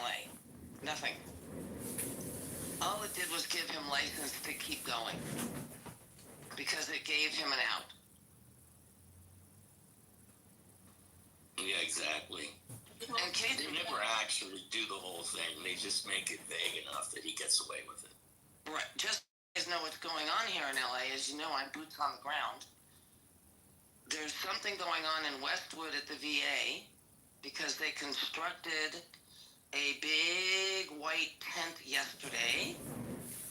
LA. Nothing. All it did was give him license to keep going because it gave him an out. Yeah, exactly. In case They never actually do the whole thing. They just make it vague enough that he gets away with it. Right. Just so you guys know what's going on here in LA. As you know, I'm boots on the ground. There's something going on in Westwood at the VA because they constructed a big white tent yesterday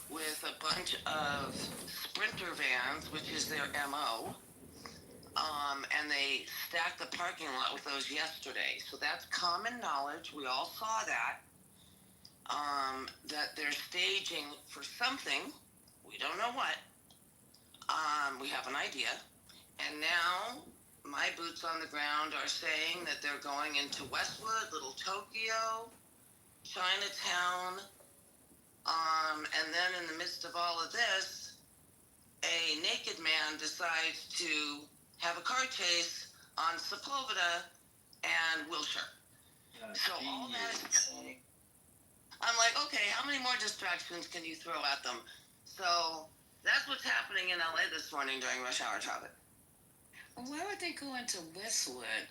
with a bunch of Sprinter vans, which is their MO. And they stacked the parking lot with those yesterday. So that's common knowledge. We all saw that. That they're staging for something. We don't know what. We have an idea. And now my boots on the ground are saying that they're going into Westwood, Little Tokyo, Chinatown, and then in the midst of all of this, a naked man decides to have a car chase on Sepulveda and Wilshire. So all that is, I'm like, okay, how many more distractions can you throw at them? So that's what's happening in LA this morning during rush hour traffic. Well, why would they go into Westwood?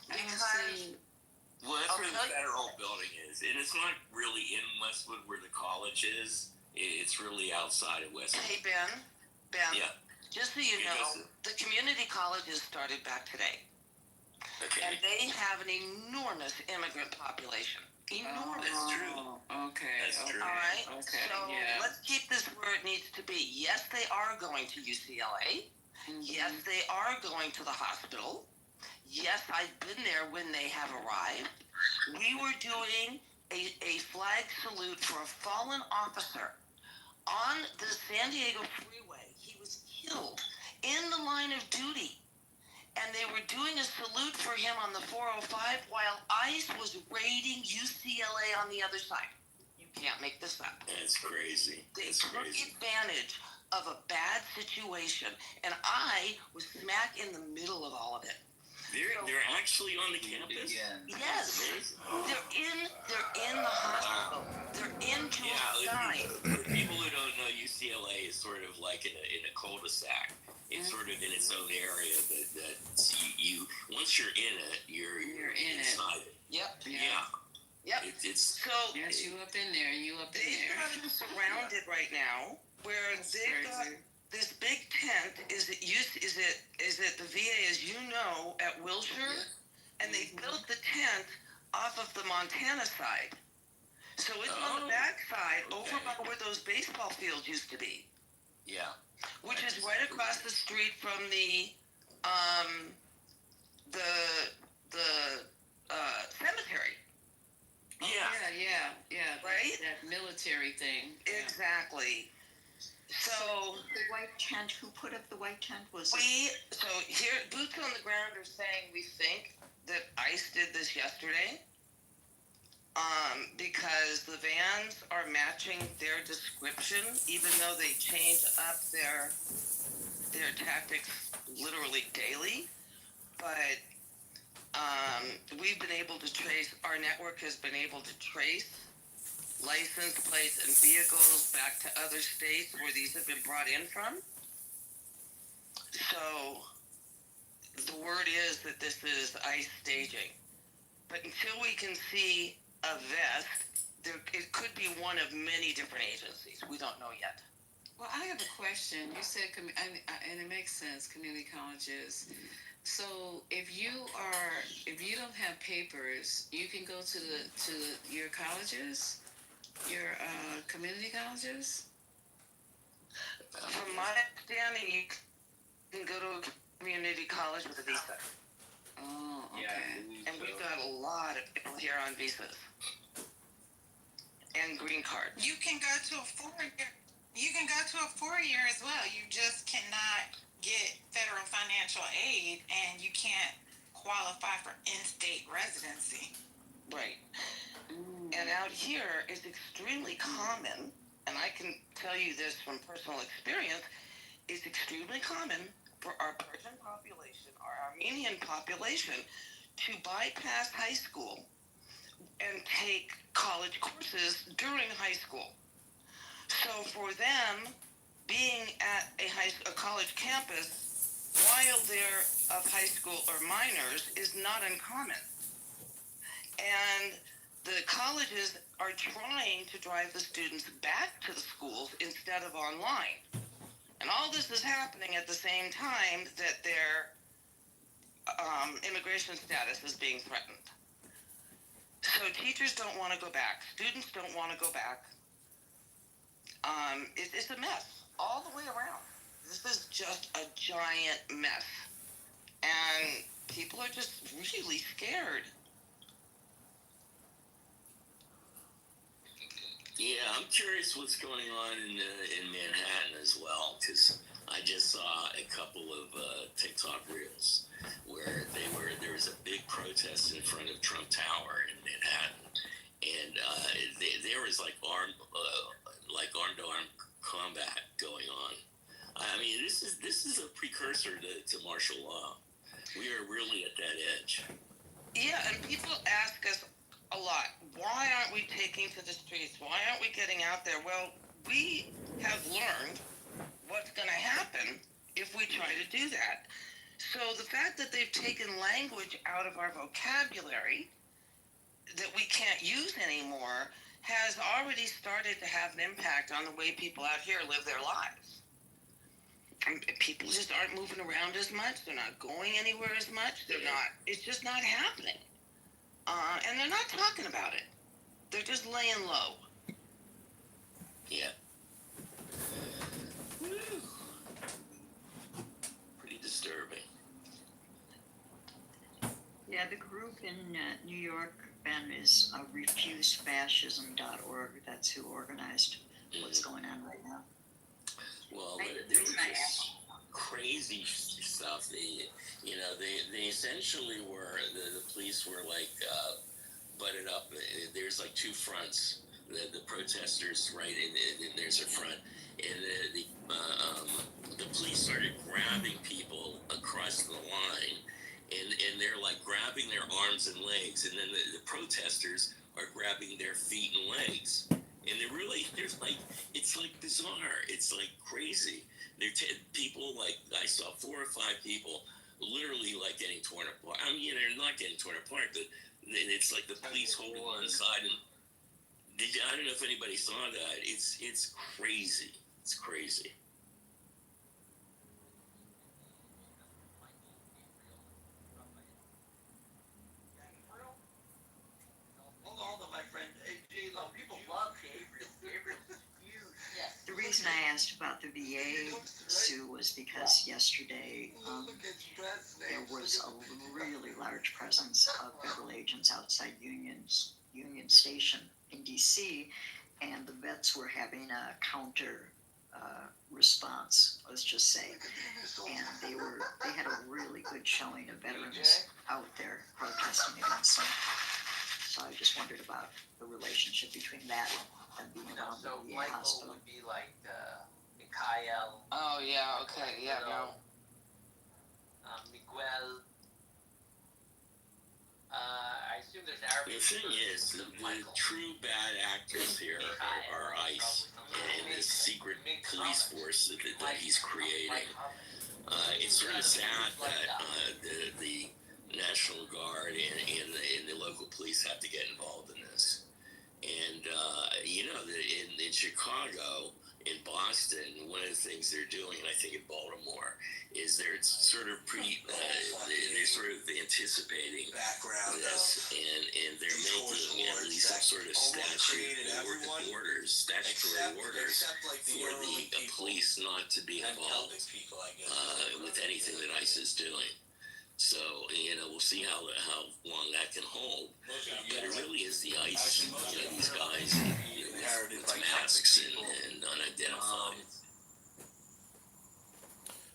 Because well, that's where the federal building is, and it's not really in Westwood where the college is. It's really outside of Westwood. Hey, Ben. Yeah. Just so you know, the community colleges started back today. Okay. And they have an enormous immigrant population. Enormous. That's true. Okay. That's true. All right. Okay. So let's keep this where it needs to be. Yes, they are going to UCLA. Mm-hmm. Yes, they are going to the hospital. Yes, I've been there when they have arrived. We were doing a flag salute for a fallen officer on the San Diego freeway. He was killed in the line of duty. And they were doing a salute for him on the 405 while ICE was raiding UCLA on the other side. You can't make this up. That's crazy. They took advantage of a bad situation, and I was smack in the middle of all of it. They're actually on the campus? Yes. They're in the hospital. They're in to a sign. For people who don't know, UCLA is sort of like in a cul-de-sac. It's sort of in its own area that you once you're in it, you're inside it. Yep. Yeah. It's so yes, you up in there, you up in there. They've got them surrounded right now, where they've got this big tent. Is it the VA, as you know, at Wilshire, and they built the tent off of the Montana side, so it's on the back side over by where those baseball fields used to be. Yeah. Which is right across the street from the cemetery. Yeah. Right? That military thing. Exactly. So the white tent, who put up the white tent was so here, boots on the ground are saying we think that ICE did this yesterday. Because the vans are matching their description, even though they change up their tactics literally daily. But we've been able to trace, our network has been able to trace license plates and vehicles back to other states where these have been brought in from. So the word is that this is ICE staging. But until we can see a vest, it could be one of many different agencies. We don't know yet. Well, I have a question. You said, and it makes sense, community colleges. So if you don't have papers, you can go to your colleges, your community colleges. From my understanding, you can go to a community college with a visa. Oh, okay. Yeah, and we've got a lot of people here on visas and green cards. You can go to a 4-year. You can go to a 4-year as well. You just cannot get federal financial aid, and you can't qualify for in-state residency. Right. And out here is extremely common, and I can tell you this from personal experience, it's extremely common for our Persian population, our Armenian population, to bypass high school and take college courses during high school. So for them, being at a college campus while they're of high school or minors is not uncommon. And the colleges are trying to drive the students back to the schools instead of online. And all this is happening at the same time that their immigration status is being threatened. So teachers don't want to go back. Students don't want to go back. It's a mess all the way around. This is just a giant mess. And people are just really scared. Yeah, I'm curious what's going on in Manhattan as well, because I just saw a couple of TikTok reels where there was a big protest in front of Trump Tower in Manhattan, and there was like armed to armed combat going on. I mean, this is a precursor to martial law. We are really at that edge. Yeah, and people ask us a lot, why aren't we taking to the streets? Why aren't we getting out there? Well, we have learned what's going to happen if we try to do that. So the fact that they've taken language out of our vocabulary that we can't use anymore has already started to have an impact on the way people out here live their lives. And people just aren't moving around as much. They're not going anywhere as much. It's just not happening. And they're not talking about it. They're just laying low. Yeah. Pretty disturbing. Yeah, the group in New York, Ben, is refusefascism.org. That's who organized what's going on right now. Well, there was this crazy stuff. They essentially were the police were like butted up. There's like two fronts. The protesters, right, and there's a front, and the police started grabbing people across the line, and they're like grabbing their arms and legs, and then the protesters are grabbing their feet and legs. And it's like bizarre. It's like crazy. People, like, I saw 4 or 5 people literally like getting torn apart. I mean, they're not getting torn apart, but it's like the police holding one side. And I don't know if anybody saw that. It's crazy. It's crazy. Hold on, my friend. People love Gabriel. Gabriel's huge. Yes. The reason I asked about the VA, Sue, was because yesterday there was a really large presence of federal agents outside Union Station in D.C., and the vets were having a counter response, let's just say, and they had a really good showing of veterans out there protesting against them. So I just wondered about the relationship between that and being around the VA Michael hospital. would be like Mikhail. Oh, yeah, okay, yeah, no. Miguel. I assume there's Arabic. The thing is, the true bad actors here are ICE and this secret police force that he's creating. It's sort of sad that the National Guard and the local police have to get involved in this. And, in Chicago, in Boston, one of the things they're doing, and I think in Baltimore, is they're sort of they're sort of anticipating this, and they're making at least some sort of statutory orders for the police not to be involved with anything that ICE is doing. So, we'll see how long that can hold. But it really is the ICE, these guys with masks and unidentified.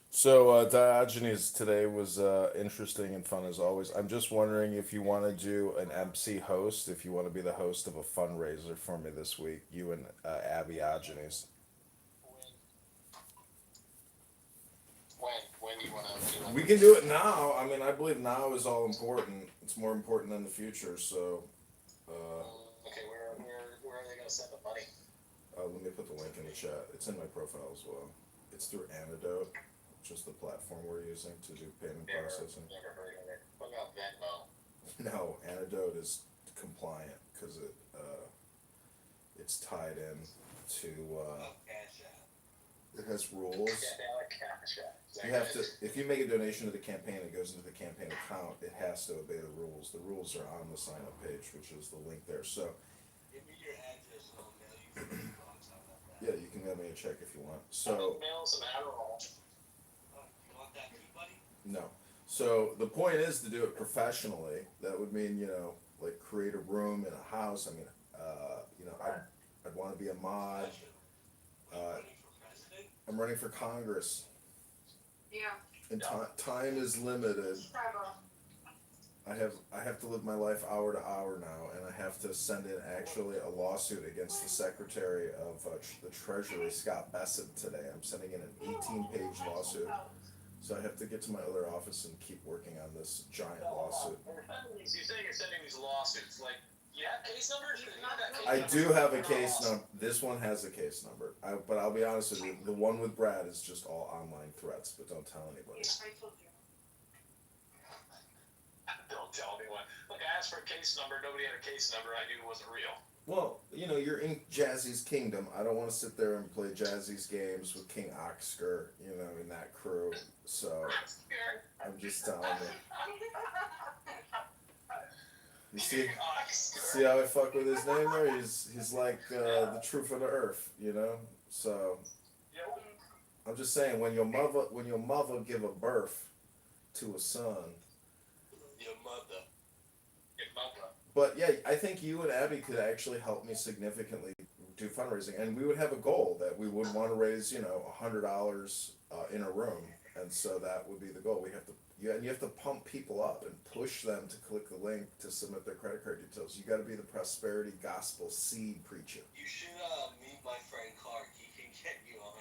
So Diogenes today was interesting and fun as always. I'm just wondering if you want to do an MC host, if you want to be the host of a fundraiser for me this week, you and Abby Diogenes. When do you want to do it? We can do it now. I mean, I believe now is all important. It's more important than the future. So, Okay, where Let me put the link in the chat. It's in my profile as well. It's through Antidote, which is the platform we're using to do payment processing. Never heard of it. What about Venmo? No, Antidote is compliant because it's tied in to Cash App. it has rules. Yeah, like Cash App. You have to, if you make a donation to the campaign, it goes into the campaign account. It has to obey the rules. The rules are on the sign up page, which is the link there. So Give me your address and I'll mail you $50 on that. yeah, you can mail me a check if you want. So Mail some Adderall. You want that too, buddy? no. So the point is to do it professionally. That would mean, like create a room in a house. I mean, I'd want to be a mod. Running for president? I'm running for Congress, Yeah. and time is limited. I have to live my life hour to hour now, and I have to send in actually a lawsuit against the Secretary of the Treasury, Scott Bessent, today. I'm sending in an 18-page lawsuit. So I have to get to my other office and keep working on this giant lawsuit. You say you're sending these lawsuits, like, you have case numbers? I do have a case number. This one has a case number. But I'll be honest with you, the one with Brad is just all online threats, but don't tell anybody. I told you. Don't tell anyone. Look, I asked for a case number, nobody had a case number, I knew it wasn't real. Well, you're in Jazzy's kingdom. I don't want to sit there and play Jazzy's games with King Oxcar, in that crew. So I'm just telling you. You see how I fuck with his name there? He's like the truth of the earth, So I'm just saying, when your mother give a birth to a son. Your mother. But yeah, I think you and Abby could actually help me significantly do fundraising, and we would have a goal that we would want to raise, $100 in a room, and so that would be the goal. You have to pump people up and push them to click the link to submit their credit card details. You got to be the prosperity gospel seed preacher. You should meet my friend Clark. He can get you $100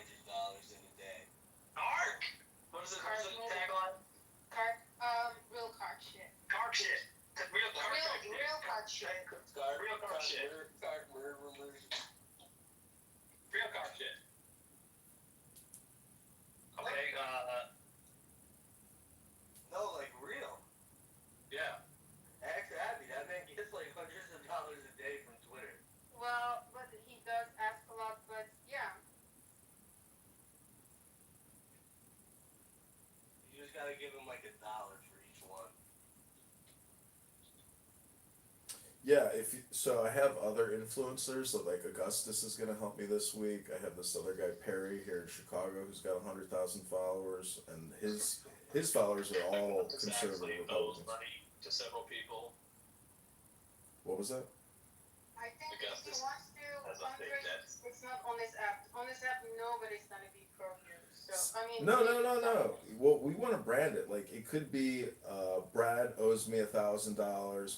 in a day. Clark! What is it? What's the tagline? Real card shit. Clark shit. Real Clark shit. Real card shit. Real Clark shit. Real Clark shit. Okay, no, like real. Yeah. Ask Abby, that man gets like hundreds of dollars a day from Twitter. Well, but he does ask a lot, but yeah. You just gotta give him like $1 for each one. Yeah, so I have other influencers, so like Augustus is gonna help me this week. I have this other guy Perry here in Chicago who's got 100,000 followers, and his followers are all conservative Republicans. Money to several people. What was that? I think if he Augustus wants to has a big fundraise, debt. it's not on this app. On this app, nobody's gonna be pro you. So, I mean. No. Well, we want to brand it. Like, it could be Brad owes me $1,000,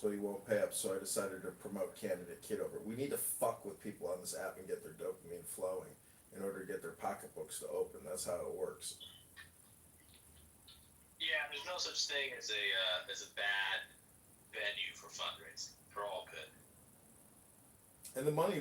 but he won't pay up, so I decided to promote candidate Kitover. We need to fuck with people on this app and get their dopamine flowing in order to get their pocketbooks to open. That's how it works. Yeah, there's no such thing as a bad venue for fundraising. They're all good. And the money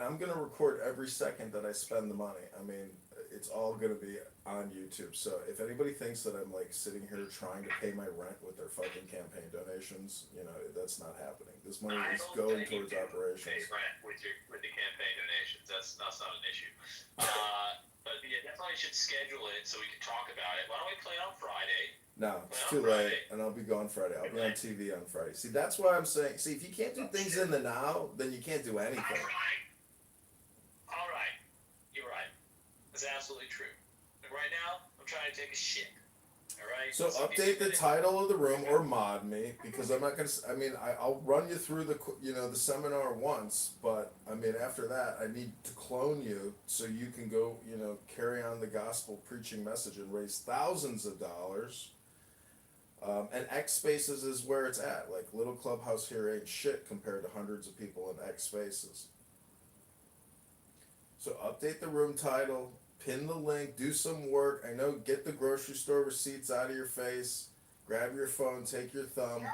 I'm going to record every second that I spend the money. I mean, it's all going to be on YouTube. So if anybody thinks that I'm like sitting here trying to pay my rent with their fucking campaign donations, that's not happening. This money is going towards Pay operations. rent with the campaign donations. That's not an issue. But yeah, definitely should schedule it so we can talk about it. Why don't we play it on Friday? No, it's too late, and I'll be gone Friday. I'll be on TV on Friday. See, that's why I'm saying, if you can't do things in the now, then you can't do anything. All right. You're right. That's absolutely true. But right now, I'm trying to take a shit. All right? So update the title of the room or mod me, because I'm not gonna. I'll run you through the seminar once, but after that I need to clone you so you can go carry on the gospel preaching message and raise thousands of dollars. And X Spaces is where it's at. Like, little clubhouse here ain't shit compared to hundreds of people in X Spaces. So update the room title, pin the link, do some work. I know, get the grocery store receipts out of your face, grab your phone, take your thumb,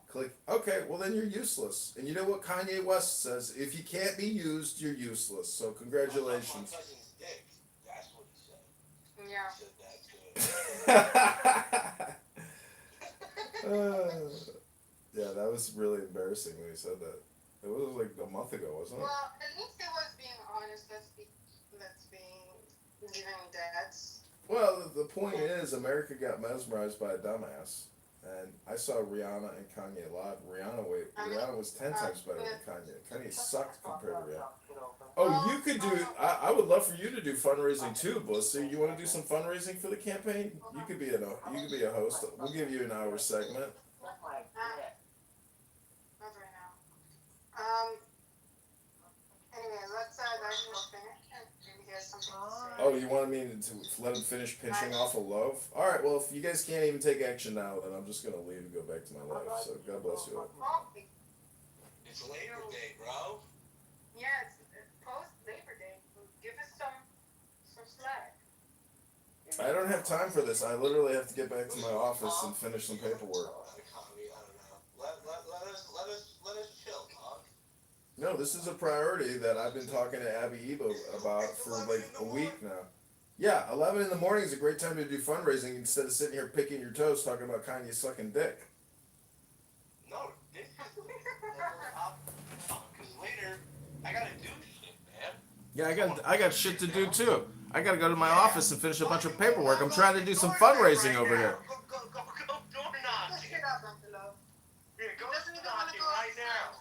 Click. Okay, well then you're useless. And you know what Kanye West says? If you can't be used, you're useless. So congratulations. My cousin's dick. That's what he said. Yeah. He said that to Yeah, that was really embarrassing when he said that. It was like a month ago, wasn't it? Well, at least it was being honest. That's being giving dads. Well, the point is, America got mesmerized by a dumbass. And I saw Rihanna and Kanye live. Rihanna was 10 times better than Kanye. Kanye sucked compared to Rihanna. Oh, you could do. I would love for you to do fundraising too, Bussy. You want to do some fundraising for the campaign? You could be a host. We'll give you an hour segment. Not right now. Anyway, let's just finish and maybe he has something to say. Oh, you wanted me to let him finish pinching off a loaf? All right. Well, if you guys can't even take action now, then I'm just gonna leave and go back to my life. So God bless you all. It's Labor Day, bro. Yeah, it's post Labor Day. Give us some slack. I don't have time for this. I literally have to get back to my office and finish some paperwork. Economy, I don't know. Let us chill, dog. No, this is a priority that I've been talking to Abby Ebo about for like a week now. Yeah, 11 in the morning is a great time to do fundraising instead of sitting here picking your toes talking about Kanye sucking dick. No, this is because later I gotta do shit, man. Yeah, I got shit to do too. I gotta go to my office and finish a bunch of paperwork. I'm trying to do some fundraising over here. Go door knocking. Shut up, Angelo. Yeah, go Doesn't even door wanna knocking go right outside. now.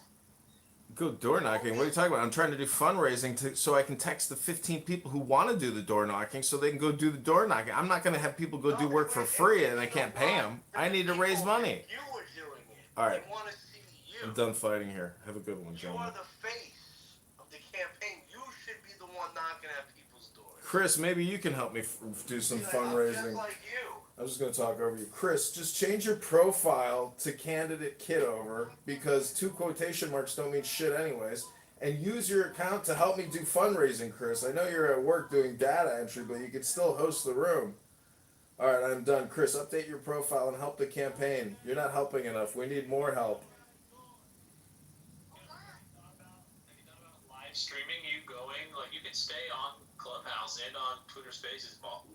Go door knocking? What are you talking about? I'm trying to do fundraising so I can text the 15 people who want to do the door knocking so they can go do the door knocking. I'm not going to have people go do work for free and I can't pay them. I need to raise money. You were doing it. All right. They want to see you. I'm done fighting here. Have a good one, You gentlemen. are the face of the campaign. You should be the one knocking at people's doors. Chris, maybe you can help me do some Just fundraising. like you. I'm just going to talk over you. Chris, just change your profile to candidate Kitover because 2 quotation marks don't mean shit anyways. And use your account to help me do fundraising, Chris. I know you're at work doing data entry, but you can still host the room. All right, I'm done. Chris, update your profile and help the campaign. You're not helping enough. We need more help. Live streaming, you going, like you can stay on Clubhouse and on Twitter Spaces while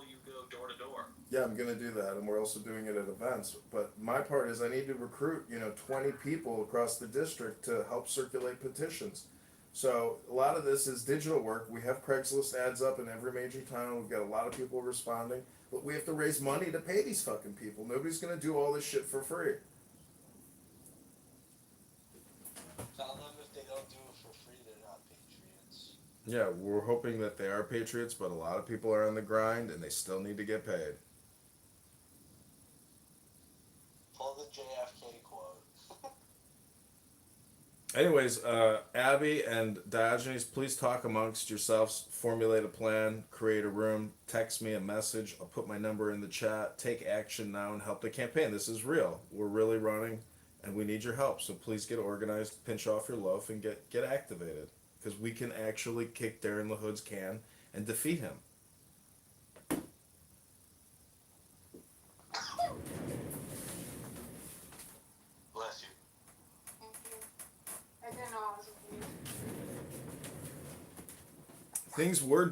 you go door to door. Yeah, I'm going to do that, and we're also doing it at events. But my part is I need to recruit, 20 people across the district to help circulate petitions. So a lot of this is digital work. We have Craigslist ads up in every major town. We've got a lot of people responding. But we have to raise money to pay these fucking people. Nobody's going to do all this shit for free. Tell them if they don't do it for free, they're not patriots. Yeah, we're hoping that they are patriots, but a lot of people are on the grind, and they still need to get paid. Pull the JFK quote. Anyways, Abby and Diogenes, please talk amongst yourselves, formulate a plan, create a room, text me a message, I'll put my number in the chat, take action now and help the campaign. This is real. We're really running, and we need your help. So please get organized, pinch off your loaf, and get activated. Because we can actually kick Darren LaHood's can and defeat him. Bless you. Thank you. I didn't know I was with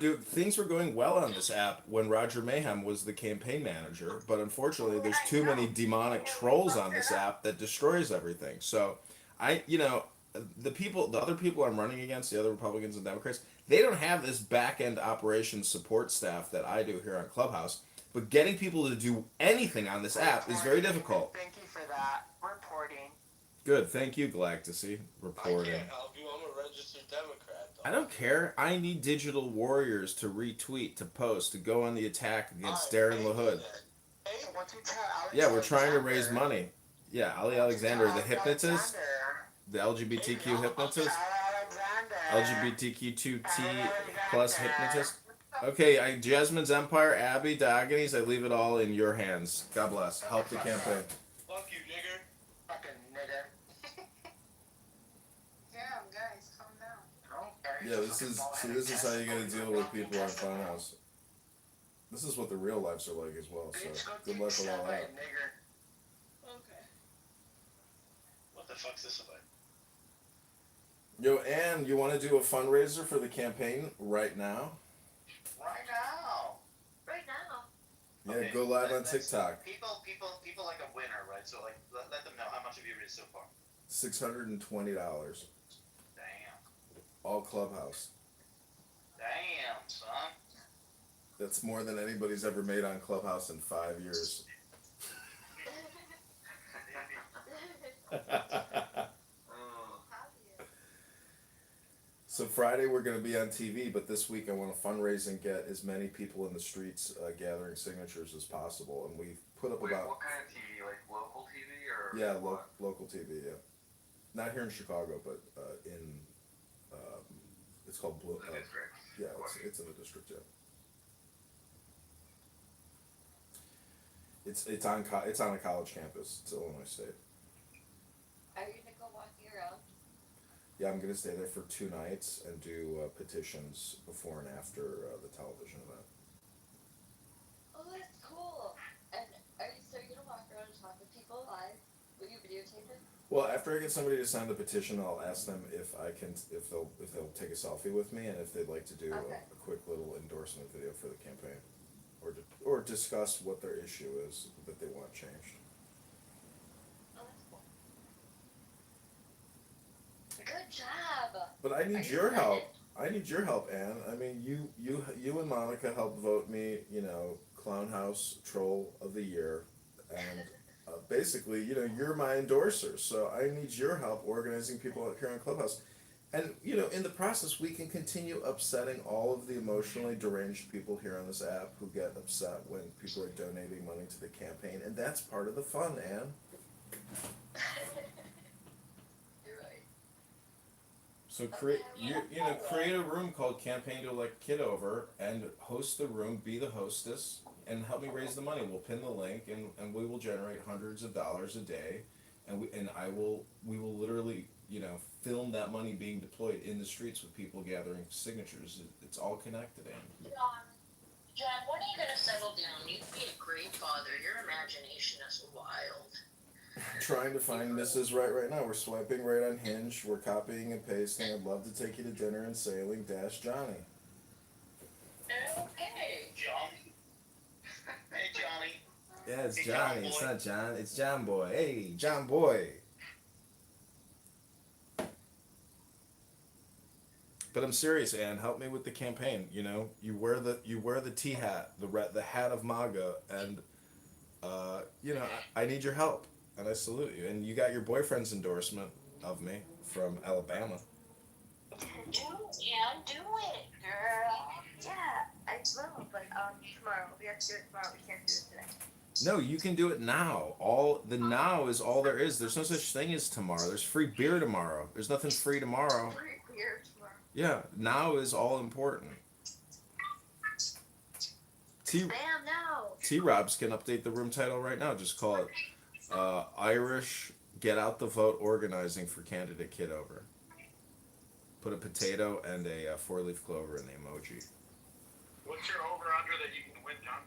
you. Things were going well on this app when Roger Mayhem was the campaign manager, but unfortunately there's too many demonic trolls on this app that destroys everything. So the other people I'm running against, the other Republicans and Democrats, they don't have this back end operations support staff that I do here on Clubhouse. But getting people to do anything on this app is very difficult. Thank you for that. Reporting. Good, thank you, Galactasy. I Reporting. can't help you. I'm a registered Democrat, though. I don't care. I need digital warriors to retweet, to post, to go on the attack against Darren LaHood. Hey, What you tell Alex Yeah, we're trying to raise Alexander. money. Yeah, Ali Alexander, the hypnotist, Alexander. the LGBTQ hypnotist, Alexander. LGBTQ2T plus hypnotist. Okay, Jasmine's Empire, Abby, Diogenes, I leave it all in your hands. God bless. Help the campaign. fuck you, nigger. Fucking nigger. Damn, guys, calm down. I don't care. Yeah, this is how you're gonna deal with people on Funhouse. This is what the real lives are like as well, so Bitch, go good get luck with all yourself that. a nigger. Okay. fuck's this about? Yo, Ann, you want to do a fundraiser for the campaign right now? Right now. Right now. Yeah, Okay, go live on let's- TikTok. People like a winner, right? So like, let them know how much have you raised so far. $620, Damn. all Clubhouse. Damn, son. That's more than anybody's ever made on Clubhouse in 5 years. So Friday we're going to be on TV, but this week I want to fundraise and get as many people in the streets gathering signatures as possible. And we put up Wait, about what kind of TV? Like local TV or? yeah what? local TV, yeah, not here in Chicago, but in it's called Blue. The district. Yeah, it's in the district. Yeah, it's on a college campus. It's Illinois State. Are you gonna go walking around? Yeah, I'm gonna stay there for 2 nights and do petitions before and after the television event. Oh, that's cool. And so you're gonna walk around and talk to people live? Will you videotape it? Well, after I get somebody to sign the petition, I'll ask them if they'll take a selfie with me and if they'd like to do Okay. a quick little endorsement video for the campaign, or discuss what their issue is that they want changed. Oh, that's cool. Good job. But I Are need you your help. excited? I need your help, Ann. I mean, you and Monica helped vote me, Clown House Troll of the Year, and basically, you're my endorser. So I need your help organizing people out here on Clubhouse, and in the process, we can continue upsetting all of the emotionally deranged people here on this app who get upset when people are donating money to the campaign, and that's part of the fun, Ann. You're right. So create a room called Campaign to Elect Kitover and host the room, be the hostess, and help me raise the money. We'll pin the link and we will generate hundreds of dollars a day, and we will literally film that money being deployed in the streets with people gathering signatures. It's all connected, Ann. John, when are you gonna settle down? You'd be a great father. Your imagination is wild. Trying to find Mrs. Right now. We're swiping right on Hinge. We're copying and pasting. I'd love to take you to dinner and sailing. Johnny. Okay. Johnny. Hey, Johnny. Yeah, it's Hey, Johnny. John It's Boy. not John. It's John Boy. Hey, John Boy. But I'm serious, Ann. Help me with the campaign. You wear the T hat, the hat of MAGA, and I need your help, and I salute you. And you got your boyfriend's endorsement of me from Alabama. Do it, girl. Yeah, I will, but tomorrow. We have to do it tomorrow. We can't do it today. No, you can do it now. The now is all there is. There's no such thing as tomorrow. There's free beer tomorrow. There's nothing free tomorrow. We're here tomorrow. Yeah, now is all important. Bam, now. T-Robs can update the room title right now. Just call it Irish Get Out the Vote Organizing for Candidate Kitover. Put a potato and a 4-leaf clover in the emoji. What's your over/under that you can win, John?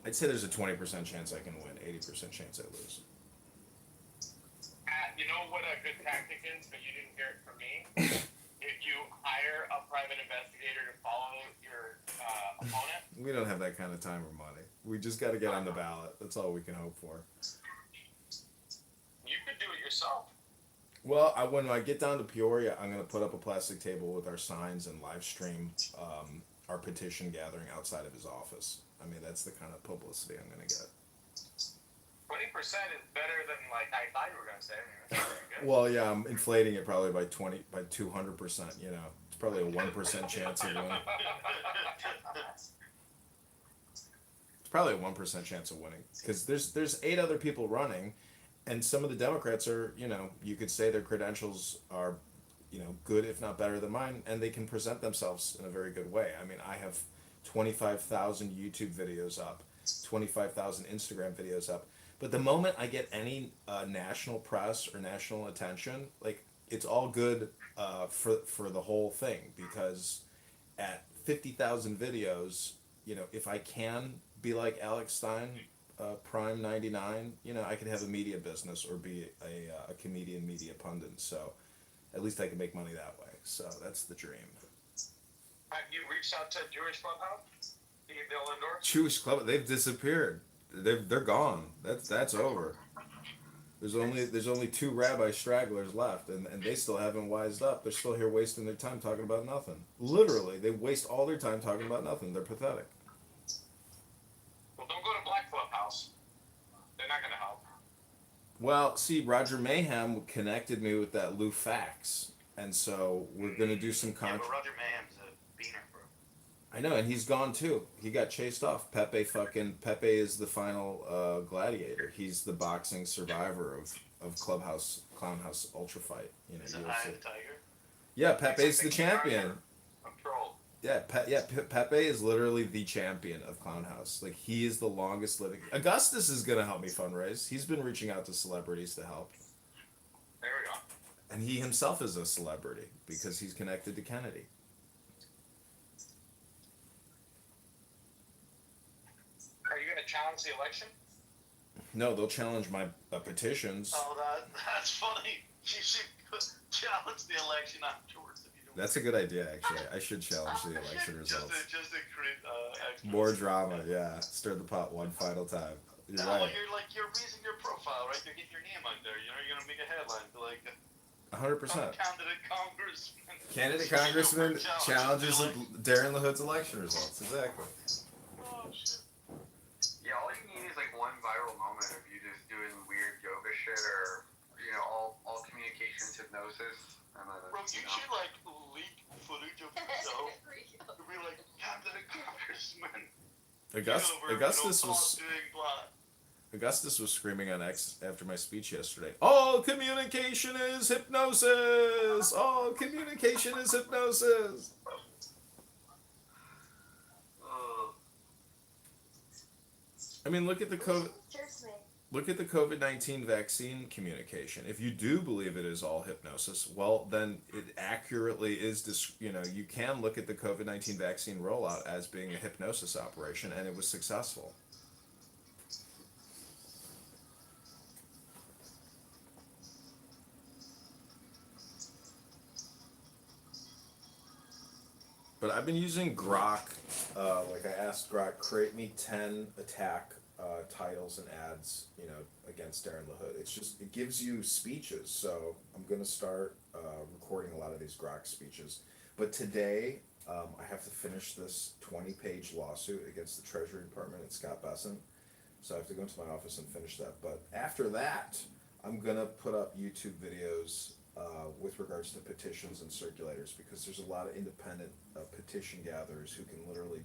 I'd say there's a 20% chance I can win, 80% chance I lose. You know what a good tactic is, but you didn't hear it from me? If you hire a private investigator to follow your opponent. We don't have that kind of time or money. We just got to get on the ballot. That's all we can hope for. You could do it yourself. Well, when I get down to Peoria, I'm going to put up a plastic table with our signs and live stream our petition gathering outside of his office. I mean, that's the kind of publicity I'm going to get. 20% is better than I thought you were gonna say. That's very good. Well, yeah, I'm inflating it probably by 200%. It's probably a 1% chance of winning. It's probably a 1% chance of winning because there's 8 other people running, and some of the Democrats are, you could say their credentials are, good if not better than mine, and they can present themselves in a very good way. I mean, I have 25,000 YouTube videos up, 25,000 Instagram videos up. But the moment I get any national press or national attention, it's all good for the whole thing, because at 50,000 videos, if I can be like Alex Stein, Prime 99, you know, I could have a media business or be a comedian media pundit. So at least I can make money that way. So that's the dream. Have you reached out to Jewish Clubhouse? They'll endorse? Jewish Club, they've disappeared. They're gone. That's over. There's only two rabbi stragglers left, and they still haven't wised up. They're still here wasting their time talking about nothing. Literally, they waste all their time talking about nothing. They're pathetic. Well, don't go to Black Clubhouse. They're not going to help. Well, see, Roger Mayhem connected me with that Lou Fax, and so we're gonna do some Yeah, but Roger Mayhem's a beaner, bro. I know, and he's gone too. He got chased off. Pepe is the final gladiator. He's the boxing survivor of Clownhouse Ultra Fight. You know, Is it UFC. Eye of the Tiger? Yeah, Pepe's the champion. I'm trolled. Yeah, Pepe is literally the champion of Clownhouse. Like, he is the longest living. Augustus is gonna help me fundraise. He's been reaching out to celebrities to help, There we go. and he himself is a celebrity because he's connected to Kennedy. Are you going to challenge the election? No, they'll challenge my petitions. Oh, that's funny. You should challenge the election afterwards if you don't. That's a good idea, actually. I should challenge the election results. Just to create extra. More drama, yeah. Stir the pot one final time. You're No, right. you're raising your profile, right? You're getting your name out there. You know, you're gonna make a headline like 100%. candidate congressman. Candidate congressman challenges Election. Darren LaHood's election results. Exactly. Oh shit. Yeah, all you need is like one viral moment of you just doing weird yoga shit or, you know, all communications hypnosis. And then, Bro, you should like leak footage of yourself. To be like candidate congressman. Augustus was screaming on X after my speech yesterday. All communication is hypnosis. All communication is hypnosis. I mean, look at the COVID-19 vaccine communication. If you do believe it is all hypnosis, well, then it accurately is. You can look at the COVID-19 vaccine rollout as being a hypnosis operation, and it was successful. But I've been using Grok. Like I asked Grok, create me 10 attack titles and ads, against Darren LaHood. It gives you speeches. So I'm gonna start recording a lot of these Grok speeches. But today, I have to finish this 20-page lawsuit against the Treasury Department and Scott Bessent. So I have to go into my office and finish that. But after that, I'm gonna put up YouTube videos with regards to petitions and circulators, because there's a lot of independent petition gatherers who can literally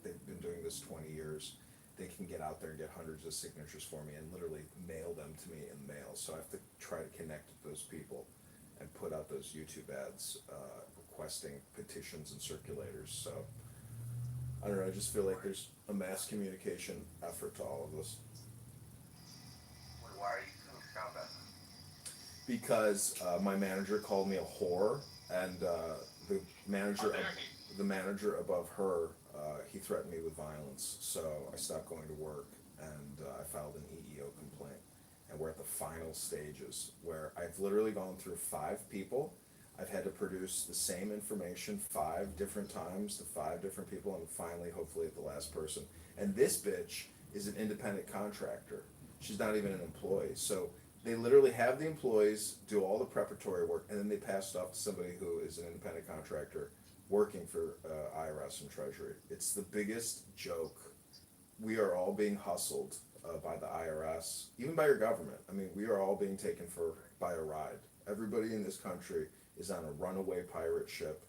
they've been doing this 20 years. They can get out there and get hundreds of signatures for me and literally mail them to me in mail. So I have to try to connect with those people and put out those YouTube ads requesting petitions and circulators. So I don't know, I just feel like there's a mass communication effort to all of this. why are you suing Scott Bessent? Because my manager called me a whore, and the manager above her, he threatened me with violence. So I stopped going to work, and I filed an EEO complaint. And we're at the final stages where I've literally gone through 5 people. I've had to produce the same information 5 different times to 5 different people, and finally, hopefully, at the last person. And this bitch is an independent contractor. She's not even an employee. So they literally have the employees do all the preparatory work, and then they pass it off to somebody who is an independent contractor working for IRS and Treasury. It's the biggest joke. We are all being hustled by the IRS, even by your government. I mean, we are all being taken by a ride. Everybody in this country is on a runaway pirate ship,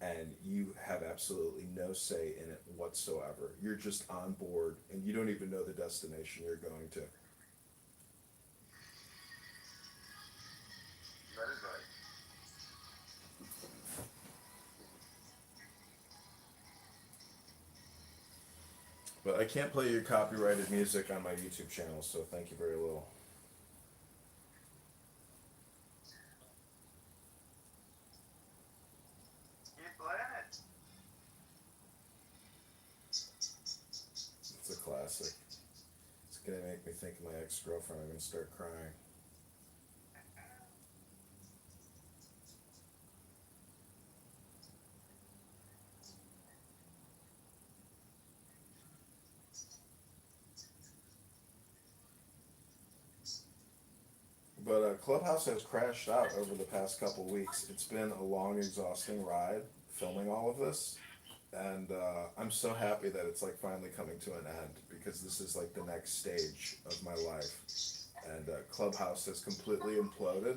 and you have absolutely no say in it whatsoever. You're just on board, and you don't even know the destination you're going to. That is right. But I can't play your copyrighted music on my YouTube channel, so thank you very little. It's a classic. gonna make me think of my ex girlfriend. I'm gonna start crying. But Clubhouse has crashed out over the past couple weeks. It's been a long, exhausting ride filming all of this, and I'm so happy that it's like finally coming to an end because this is like the next stage of my life. And Clubhouse has completely imploded.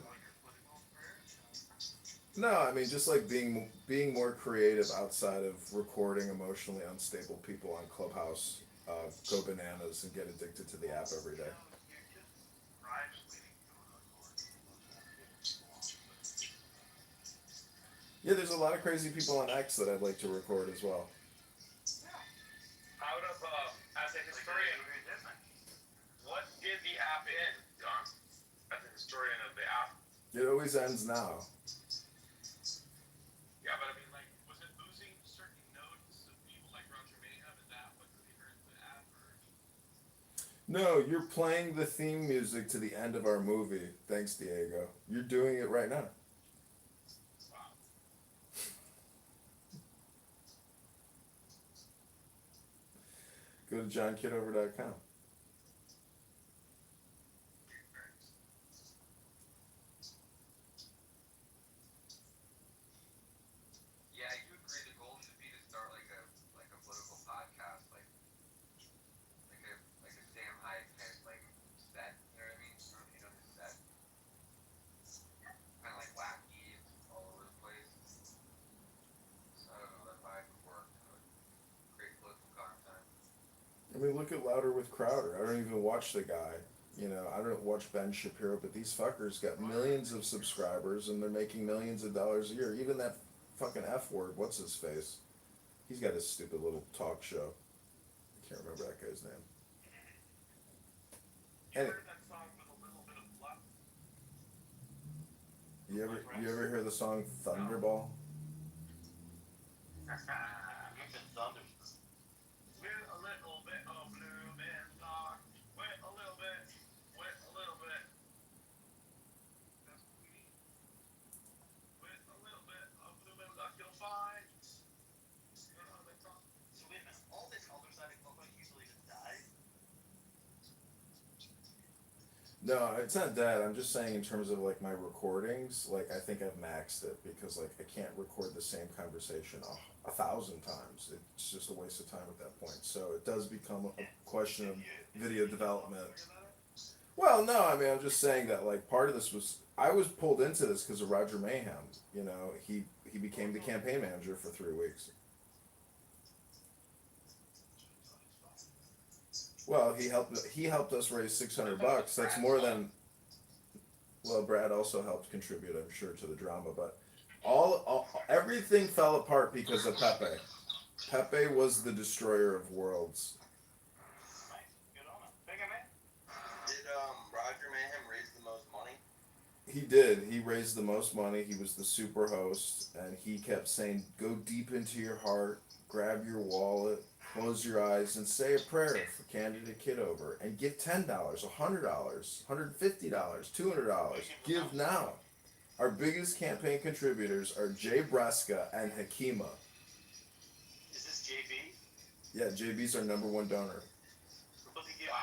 No, I mean just like being more creative outside of recording emotionally unstable people on Clubhouse. Go bananas and get addicted to the app every day. Yeah, there's a lot of crazy people on X that I'd like to record as well. Out of, as a historian, what did the app end, John? As a historian of the app. It always ends now. Yeah, but I mean, like, was it losing certain notes of people like Roger Mayhem? Is that what really hurt the app? Or? No, you're playing the theme music to the end of our movie. Thanks, Diego. You're doing it right now. Wow. Go to johnkitover.com. Yeah, you agree the goal should be to start like a political podcast, like a Sam Hyde type like set. You know what I mean? I don't know if you know this set. Kind of like wacky, all over the place. So I don't know that vibe would work. Great political content. I mean, look at Louder with Crowder. I don't even watch the guy. You know, I don't watch Ben Shapiro, but these fuckers got millions of subscribers and they're making millions of dollars a year. Even that fucking F word, what's his face? He's got his stupid little talk show. I can't remember that guy's name. You Any- heard that song with a little bit of luck? you ever hear the song Thunderball? You've been thunder. With a little bit of bloom and luck. With a little bit. With a little bit. That's what we need. With a little bit of bloom and luck, you'll find. You know how they talk? So wait a minute, all this other side of Coco usually just dies? No, it's not that. I'm just saying in terms of like my recordings, like I think I've maxed it because like I can't record the same conversation 1,000 times. It's just a waste of time at that point. So it does become a question of video development. Well, no, I mean I'm just saying that like part of this was I was pulled into this because of Roger Mayhem. You know, he became the campaign manager for 3 weeks. Well, he helped us raise $600. That's more than. Well, Brad also helped contribute, I'm sure, to the drama, but everything fell apart because of Pepe. Pepe was the destroyer of worlds. Nice, good on him. Big man. Did Roger Mayhem raise the most money? He did. He raised the most money. He was the super host, and he kept saying, "Go deep into your heart, grab your wallet, close your eyes, and say a prayer for candidate Kitover, and give $10, $100, $150, $200. Give now." Our biggest campaign contributors are Jay Breska and Hakima. Is this JB? Yeah, JB's our number one donor. What did he give?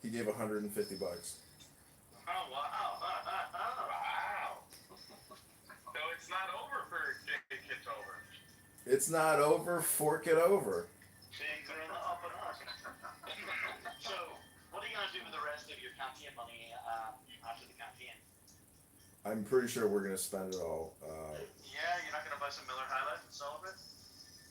He gave $150. Oh, wow. Wow. So it's not over for Jay Kitover. It's not over. Fork it over. Things are in the up and up. So, what are you going to do with the rest of your campaign money after the campaign? I'm pretty sure we're gonna spend it all. Yeah, you're not going to buy some Miller High Life and celebrate?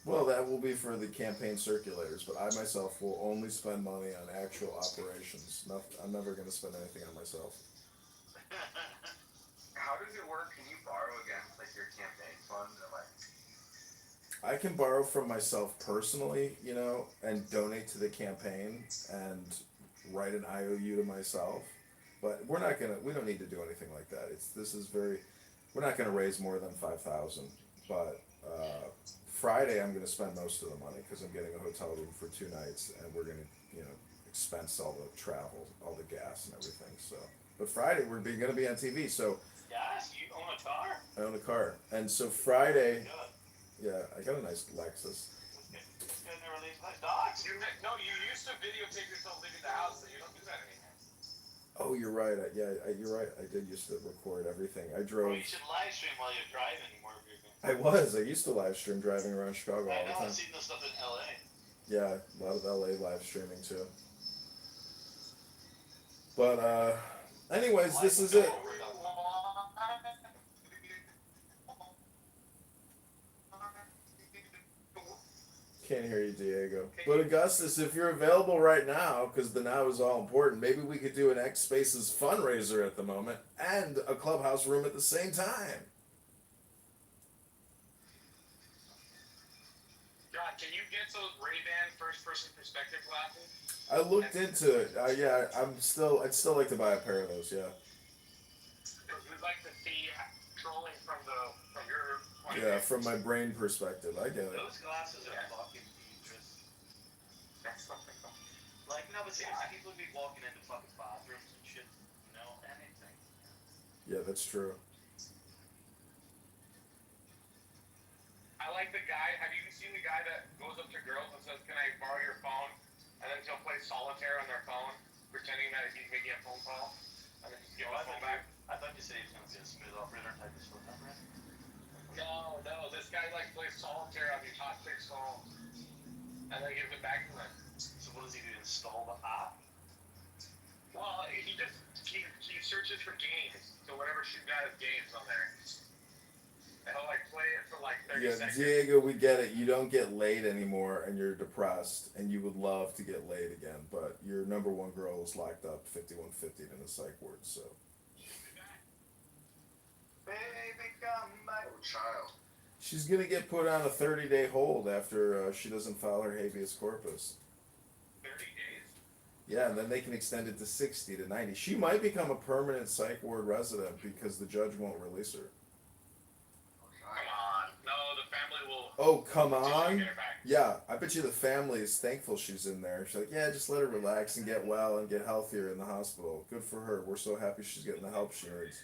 Well, that will be for the campaign circulators, but I myself will only spend money on actual operations. I'm never gonna spend anything on myself. How does it work? Can you borrow against like your campaign funds or like? I can borrow from myself personally, you know, and donate to the campaign and write an IOU to myself. But we don't need to do anything like that. We're not gonna raise more than 5,000. But Friday I'm gonna spend most of the money because I'm getting a hotel room for 2 nights, and we're gonna, you know, expense all the travel, all the gas and everything. So, but Friday we're gonna be on TV. So Yes, you own a car? I own a car, and so Friday, Good. yeah, I got a nice Lexus. You guys never leave my dogs. No, you used to videotape yourself leaving the house, so you don't do that anymore. Oh, you're right. You're right. I did used to record everything. I Well, drove. you should live stream while you're driving more if you're going. I used to live stream driving around Chicago all I the know, time. I've seen this stuff in LA. Yeah, a lot of LA live streaming too. But anyways, this is it. Can't hear you, Diego. But Augustus, if you're available right now, because the now is all important, maybe we could do an X Spaces fundraiser at the moment and a clubhouse room at the same time. God, can you get those Ray-Ban first-person perspective glasses? I looked into it. Yeah, I'd still like to buy a pair of those. Yeah. We'd like to see trolling from your point of Yeah, view. from my brain perspective, I get it. Those glasses are fucking dangerous. That's something. Like, no, but seriously, people would be walking into fucking bathrooms and shit, you know, anything. Yeah, that's true. I like the guy. Have you seen the guy that goes up to girls and says, "Can I borrow your phone?" And then he'll play solitaire on their phone, pretending that he's making a phone call, and then just give the phone back. I thought you said he was going to be a smooth operator type of stuff, right? No, this guy like plays solitaire on these hot chicks' phones, and then gives it back to them. So what does he do? Install the app? Well, he searches for games, so whatever she's got is games on there. And he'll like play it for like 30 Yeah, seconds. Diego, we get it. You don't get laid anymore, and you're depressed, and you would love to get laid again, but your number one girl is locked up 5150 in a psych ward. So Baby, come back. Oh, child. she's gonna get put on a 30-day hold after she doesn't file her habeas corpus. 30 days. Yeah, and then they can extend it to 60 to 90. She might become a permanent psych ward resident because the judge won't release her. Come on. No, the family will. Oh, come Just on. get her back. Yeah, I bet you the family is thankful she's in there. She's like, yeah, just let her relax and get well and get healthier in the hospital. Good for her. We're so happy she's getting the help she needs.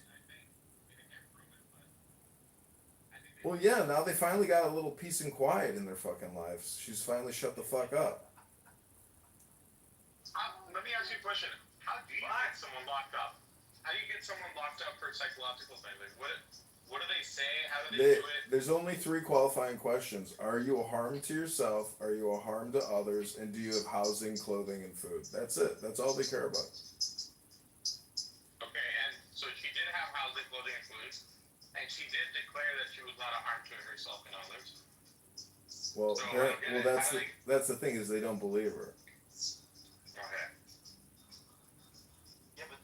Well, yeah, now they finally got a little peace and quiet in their fucking lives. She's finally shut the fuck up. Let me ask you a question. How do you get someone locked up? How do you get someone locked up for psychological things? Like, what do they say? How do they do it? There's only 3 qualifying questions. Are you a harm to yourself? Are you a harm to others? And do you have housing, clothing, and food? That's it. That's all they care about. Okay, and so she did have housing, clothing, and food, and she did declare that she was not a harm to herself and others. Well, So, I don't get it. that's the thing is they don't believe her. Okay. Yeah, but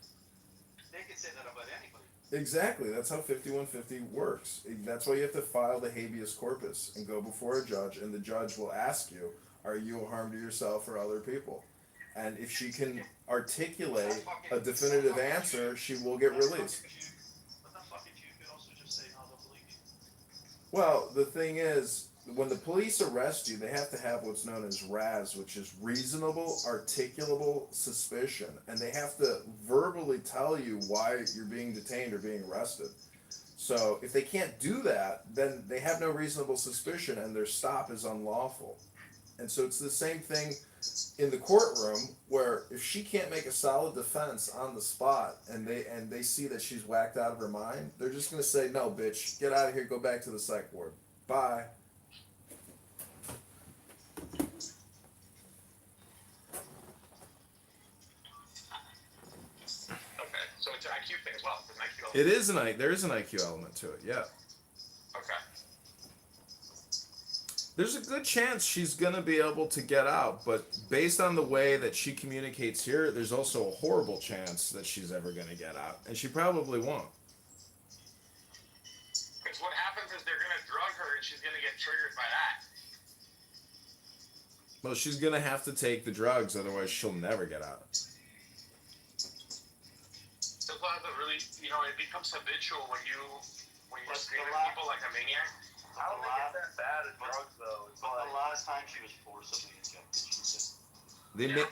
they could say that about anybody. Exactly. That's how 5150 works. That's why you have to file the habeas corpus and go before a judge, and the judge will ask you, are you a harm to yourself or other people? And if she can articulate a definitive answer, she will get released. But that fucking you could also just say, no, I don't believe you. Well, the thing is, when the police arrest you, they have to have what's known as RAS, which is reasonable, articulable suspicion. And they have to verbally tell you why you're being detained or being arrested. So if they can't do that, then they have no reasonable suspicion and their stop is unlawful. And so it's the same thing in the courtroom, where if she can't make a solid defense on the spot and they see that she's whacked out of her mind, they're just going to say, no, bitch, get out of here, go back to the psych ward. Bye. Okay, so it's an IQ thing as well. It's an IQ. It is there is an IQ element to it, yeah. Okay. There's a good chance she's gonna be able to get out, but based on the way that she communicates here, there's also a horrible chance that she's ever gonna get out, and she probably won't. Because what happens is they're gonna drug her and she's gonna get triggered by that. Well, she's gonna have to take the drugs, otherwise she'll never get out. So it's really, it becomes habitual when you're But screaming the at people like a maniac. I don't think it's that bad at drugs, though. It's But like, the last time she was forcibly injected, she said, They Yeah.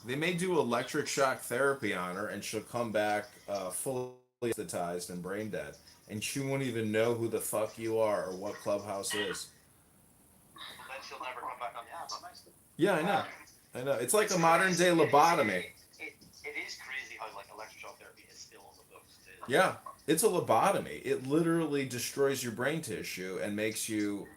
They may do electric shock therapy on her, and she'll come back fully anesthetized and brain dead, and she won't even know who the fuck you are or what Clubhouse is. Then she'll never come back on the app. Yeah, I know. I know. It's like a modern day lobotomy. It is crazy how like electroshock therapy is still on the books. Yeah, it's a lobotomy. It literally destroys your brain tissue and makes you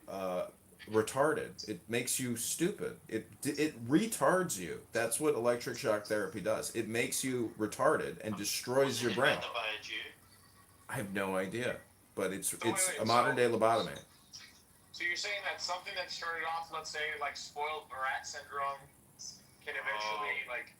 retarded. It makes you stupid. It retards you. That's what electric shock therapy does. It makes you retarded and destroys your brain. Invented by a Jew. I have no idea, but it's wait, a modern day lobotomy. So you're saying that something that started off, let's say, like spoiled brat syndrome, can eventually like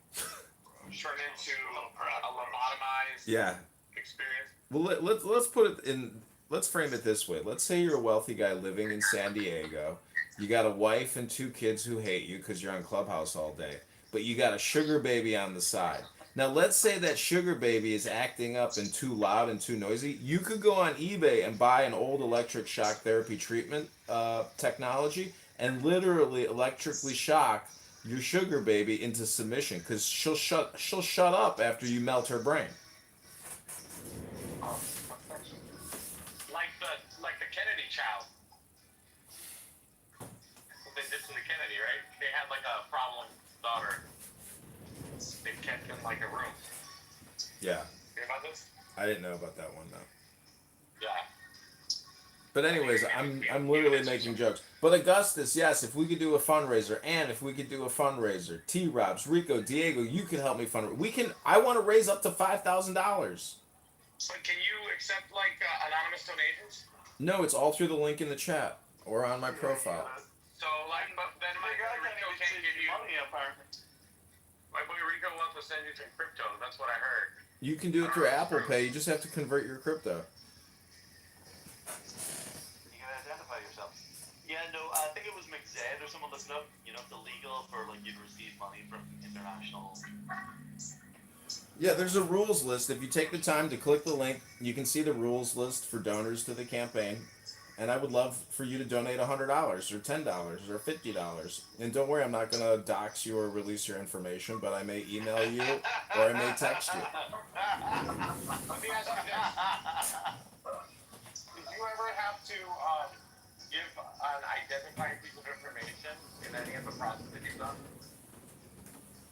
turn into a lobotomized Yeah. experience? Well, let's put it in. Let's frame it this way. Let's say you're a wealthy guy living in San Diego. You got a wife and two kids who hate you because you're on Clubhouse all day, but you got a sugar baby on the side. Now, let's say that sugar baby is acting up and too loud and too noisy. You could go on eBay and buy an old electric shock therapy treatment technology and literally electrically shock your sugar baby into submission because she'll shut up after you melt her brain. Like the Kennedy child. What they did to the Kennedy, right? They had like a problem daughter. They kept in like a room. Yeah, You hear about this? I didn't know about that one though. Yeah. But anyways, I'm literally making jokes. But Augustus, yes, if we could do a fundraiser, and if we could do a fundraiser, T. Robs, Rico, Diego, you can help me fundraise. We can. I want to raise up to $5,000. But can you accept like anonymous donations? No, it's all through the link in the chat or on my profile. So like, but then my boy Rico can't give you. money apparently. My boy Rico wants to send you some crypto. That's what I heard. You can do it through Apple Pay. You just have to convert your crypto. You can identify yourself. Yeah, no, I think it was McZed or someone looking up. You know, it's illegal for like you to receive money from international. Yeah, there's a rules list. If you take the time to click the link, you can see the rules list for donors to the campaign. And I would love for you to donate $100 or $10 or $50. And don't worry, I'm not going to dox you or release your information, but I may email you or I may text you. Let me ask you this. Did you ever have to give an identifying piece of information in any of the process that you've done?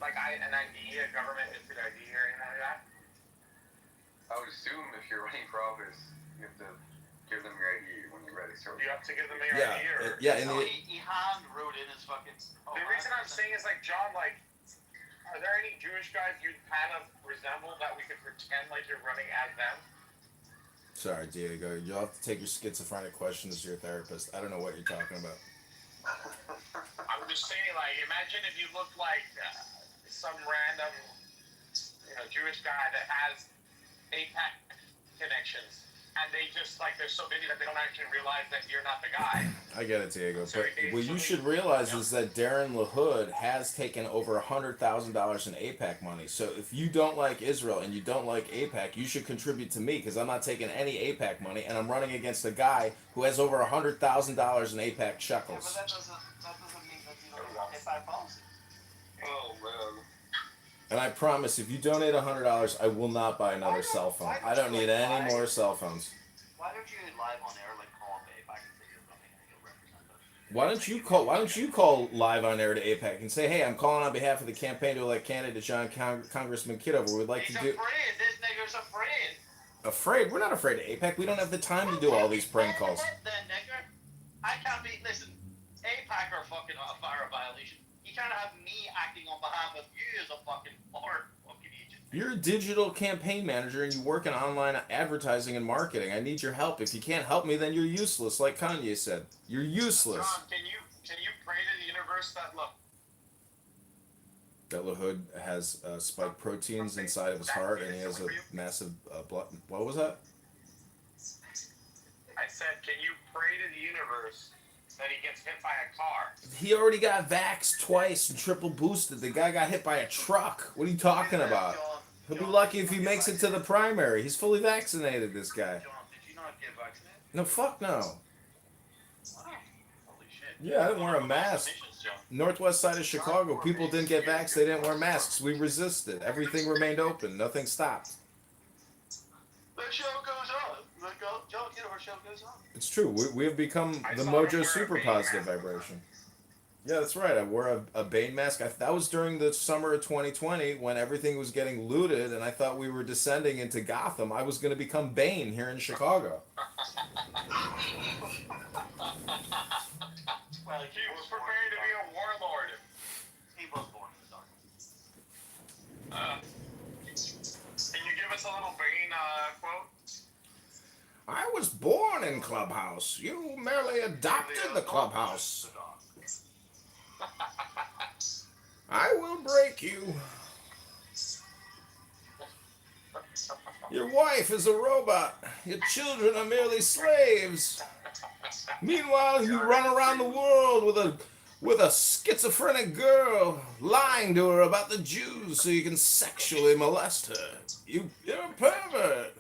Like an ID, a government issued ID or anything like that? I would assume if you're running for office, you have to give them your ID when you're ready. So Do you have to give them your Yeah, ID or? yeah. No, he hand wrote in his fucking. The reason I'm saying is like, John, like, are there any Jewish guys you kind of resemble that we could pretend like you're running as them? Sorry, Diego. You'll have to take your schizophrenic questions to your therapist. I don't know what you're talking about. I'm just saying, like, imagine if you looked like some random, Jewish guy that has APAC connections, and they just like they're so busy that they don't actually realize that you're not the guy. I get it, Diego. But what you should realize is that Darren LaHood has taken over $100,000 in APAC money. So if you don't like Israel and you don't like APAC, you should contribute to me because I'm not taking any APAC money, and I'm running against a guy who has over $100,000 in APAC Yeah, shekels. but that doesn't mean that you don't get that policy. Oh man. And I promise, if you donate $100, I will not buy another cell phone. I don't need any more cell phones. Why don't you live on air like call me back and say you're running and you'll represent us? Why don't you call live on air to APAC and say, hey, I'm calling on behalf of the campaign to elect candidate Congressman Kitover. We'd like He's to do. afraid. This nigger's afraid. Afraid? We're not afraid of APAC. We don't have the time to do all these prank calls. Then, nigger, I can't be. Listen, APAC are fucking a fire violation. You can't have me acting on behalf of you as a fucking agent. You're a digital campaign manager and you work in online advertising and marketing. I need your help. If you can't help me, then you're useless, like Kanye said. You're useless. John, can you pray to the universe that look? That LaHood has spike proteins inside of his heart and he has a massive blood. What was that? I said, can you pray to the universe that he gets hit by a car? He already got vaxxed twice and triple boosted. The guy got hit by a truck. What are you talking about? He'll be lucky if he makes it to the primary. He's fully vaccinated, this guy. John, did you not get vaccinated? No, fuck no. Wow. Holy shit. Yeah, I didn't wear a mask. Northwest side of Chicago, people didn't get vaxxed. They didn't wear masks. We resisted. Everything remained open. Nothing stopped. The show goes on. The John Kitover show goes on. It's true. We have become I the saw him Mojo wear a super Bane positive mask. vibration. Yeah, that's right. I wore a Bane mask. That was during the summer of 2020 when everything was getting looted, and I thought we were descending into Gotham. I was going to become Bane here in Chicago. Well, He was preparing to be a warlord. He was born in the dark. Can you give us a little Bane quote? I was born in Clubhouse. You merely adopted the Clubhouse. I will break you. Your wife is a robot. Your children are merely slaves. Meanwhile, you run around the world with a schizophrenic girl, lying to her about the Jews so you can sexually molest her. You're a pervert.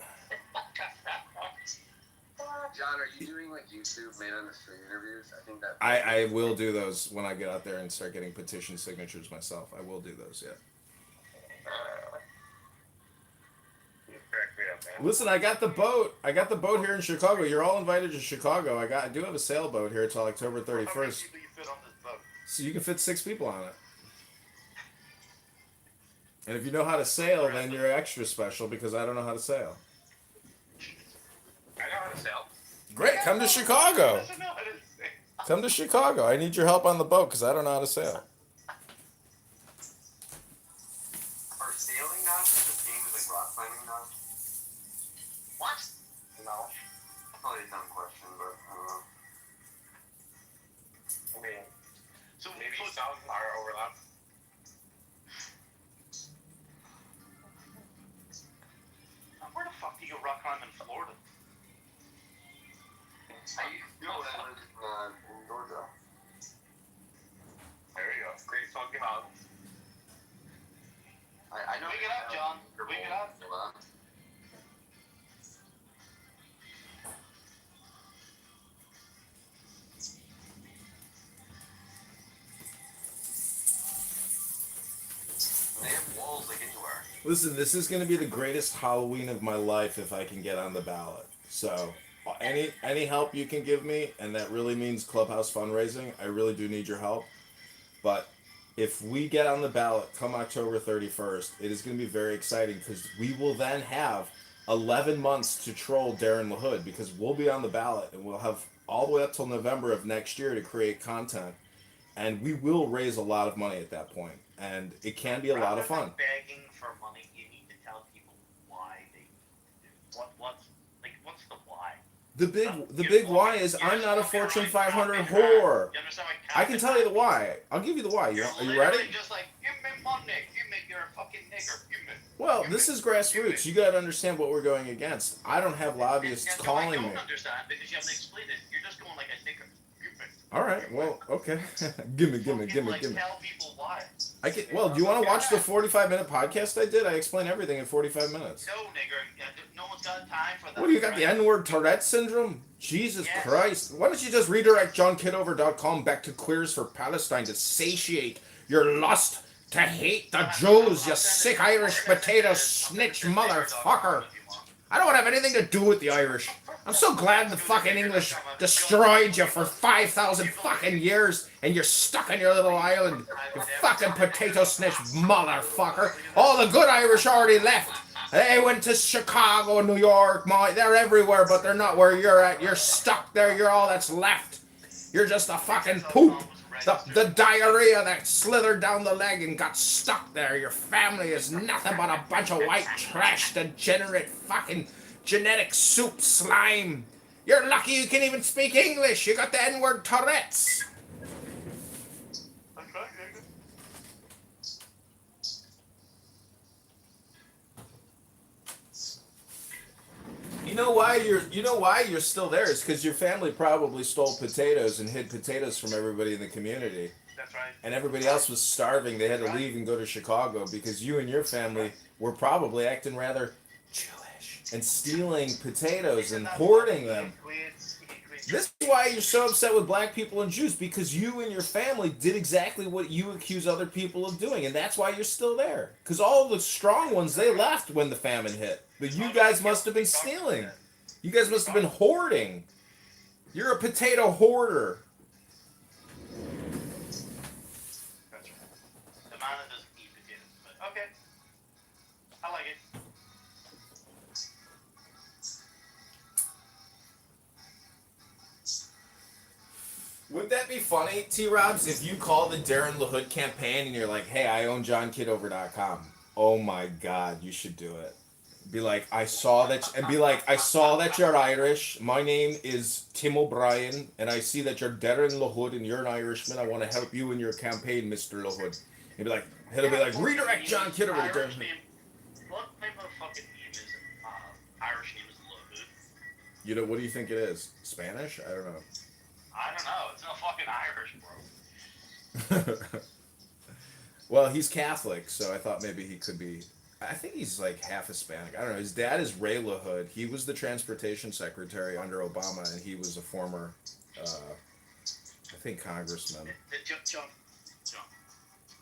John, are you doing like YouTube man on the street interviews? I think that. I will do those when I get out there and start getting petition signatures myself. I will do those, yeah. You cracked me up, man. Listen, I got the boat. I got the boat here in Chicago. You're all invited to Chicago. I do have a sailboat here till October How many 31st. people you fit on this boat? So you can fit 6 people on it. And if you know how to sail, then you're extra special because I don't know how to sail. I know how to sail. Great, come to Chicago. Doesn't know how to say. Come to Chicago. I need your help on the boat because I don't know how to sail. Are sailing knives the same as like rock climbing knives? What? No. Probably a dumb question, but I don't know. I mean, So maybe so- some are overlap. where the fuck do you rock climb in Florida? I used to do it when I lived in Georgia. There you go. Great Smoky Mountains. I know. Wake it up, John. Wake it up. They have walls like anywhere. Listen, this is going to be the greatest Halloween of my life if I can get on the ballot. So, any help you can give me, and that really means Clubhouse fundraising. I really do need your help. But if we get on the ballot come October 31st, it is going to be very exciting because we will then have 11 months to troll Darren LaHood because we'll be on the ballot and we'll have all the way up till November of next year to create content. And we will raise a lot of money at that point. And it can be a lot of fun. Rather than begging for money, you need to tell people why they what's the why? The big why is I'm not a Fortune 500 whore. You understand what I can tell you the why. I'll give you the why. Are you ready? Just like, give me money. You're a fucking nigger. Well, this is grassroots. You got to understand what we're going against. I don't have lobbyists calling me. I don't understand because you haven't explained it. You're just going like a nigger. All right. Well, okay. gimme. Tell people why. Well, do you want to watch the 45-minute podcast I did? I explain everything in 45 minutes. No, nigger. No one's got time for that. What do you got? The N-word Tourette syndrome? Jesus Christ! Why don't you just redirect JohnKitover.com back to Queers for Palestine to satiate your lust to hate the Jews? You sick Irish potato snitch motherfucker! I don't want to have anything to do with the Irish. I'm so glad the fucking English destroyed you for 5,000 fucking years and you're stuck on your little island. You fucking potato snitch motherfucker. All the good Irish already left. They went to Chicago, New York, they're everywhere, but they're not where you're at. You're stuck there. You're all that's left. You're just a fucking poop. The diarrhea that slithered down the leg and got stuck there. Your family is nothing but a bunch of white trash, degenerate fucking genetic soup slime. You're lucky you can even speak English. You got the N-word Tourette's. You know why you're still there is because your family probably stole potatoes and hid potatoes from everybody in the community. That's right. And everybody else was starving. They had to leave and go to Chicago because you and your family were probably acting rather Jewish and stealing potatoes and hoarding them. He creates This is why you're so upset with black people and Jews, because you and your family did exactly what you accuse other people of doing, and that's why you're still there. Because all the strong ones, they left when the famine hit, but you guys must have been stealing. You guys must have been hoarding. You're a potato hoarder. Gotcha. The man that doesn't eat potatoes, but okay. I like it. Would that be funny, T-Robs, if you call the Darren LaHood campaign and you're like, hey, I own JohnKitover.com. Oh my God, you should do it. Be like, I saw that you're Irish. My name is Tim O'Brien, and I see that you're Darren LaHood and you're an Irishman. I want to help you in your campaign, Mr. LaHood. He'll be like, redirect John Kitover to Darren LaHood. What type of fucking name is Irish name is LaHood? You know, what do you think it is? Spanish? I don't know. I don't know. It's not fucking Irish, bro. Well, he's Catholic, so I thought maybe he could be. I think he's like half Hispanic. I don't know. His dad is Ray LaHood. He was the transportation secretary under Obama, and he was a former, I think, congressman. John.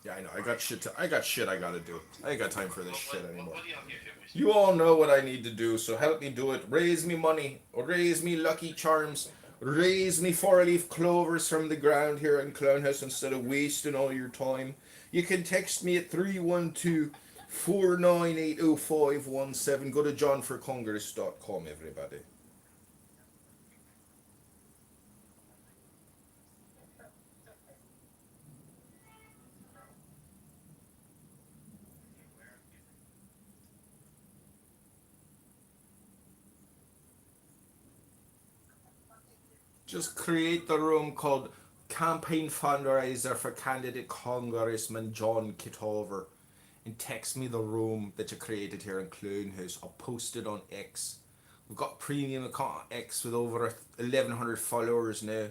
Yeah, I know. I got shit. I gotta do. I ain't got time for this shit anymore. What do y'all give him? You all know what I need to do, so help me do it. Raise me money, raise me lucky charms, raise me 4-leaf clovers from the ground here in Clownhouse instead of wasting all your time. You can text me at 312-498-0517. Go to johnforcongress.com, everybody. Just create the room called Campaign Fundraiser for Candidate Congressman John Kitover and text me the room that you created here in Clownhouse. I'll post it on X. We've got premium account X with over 1,100 followers now.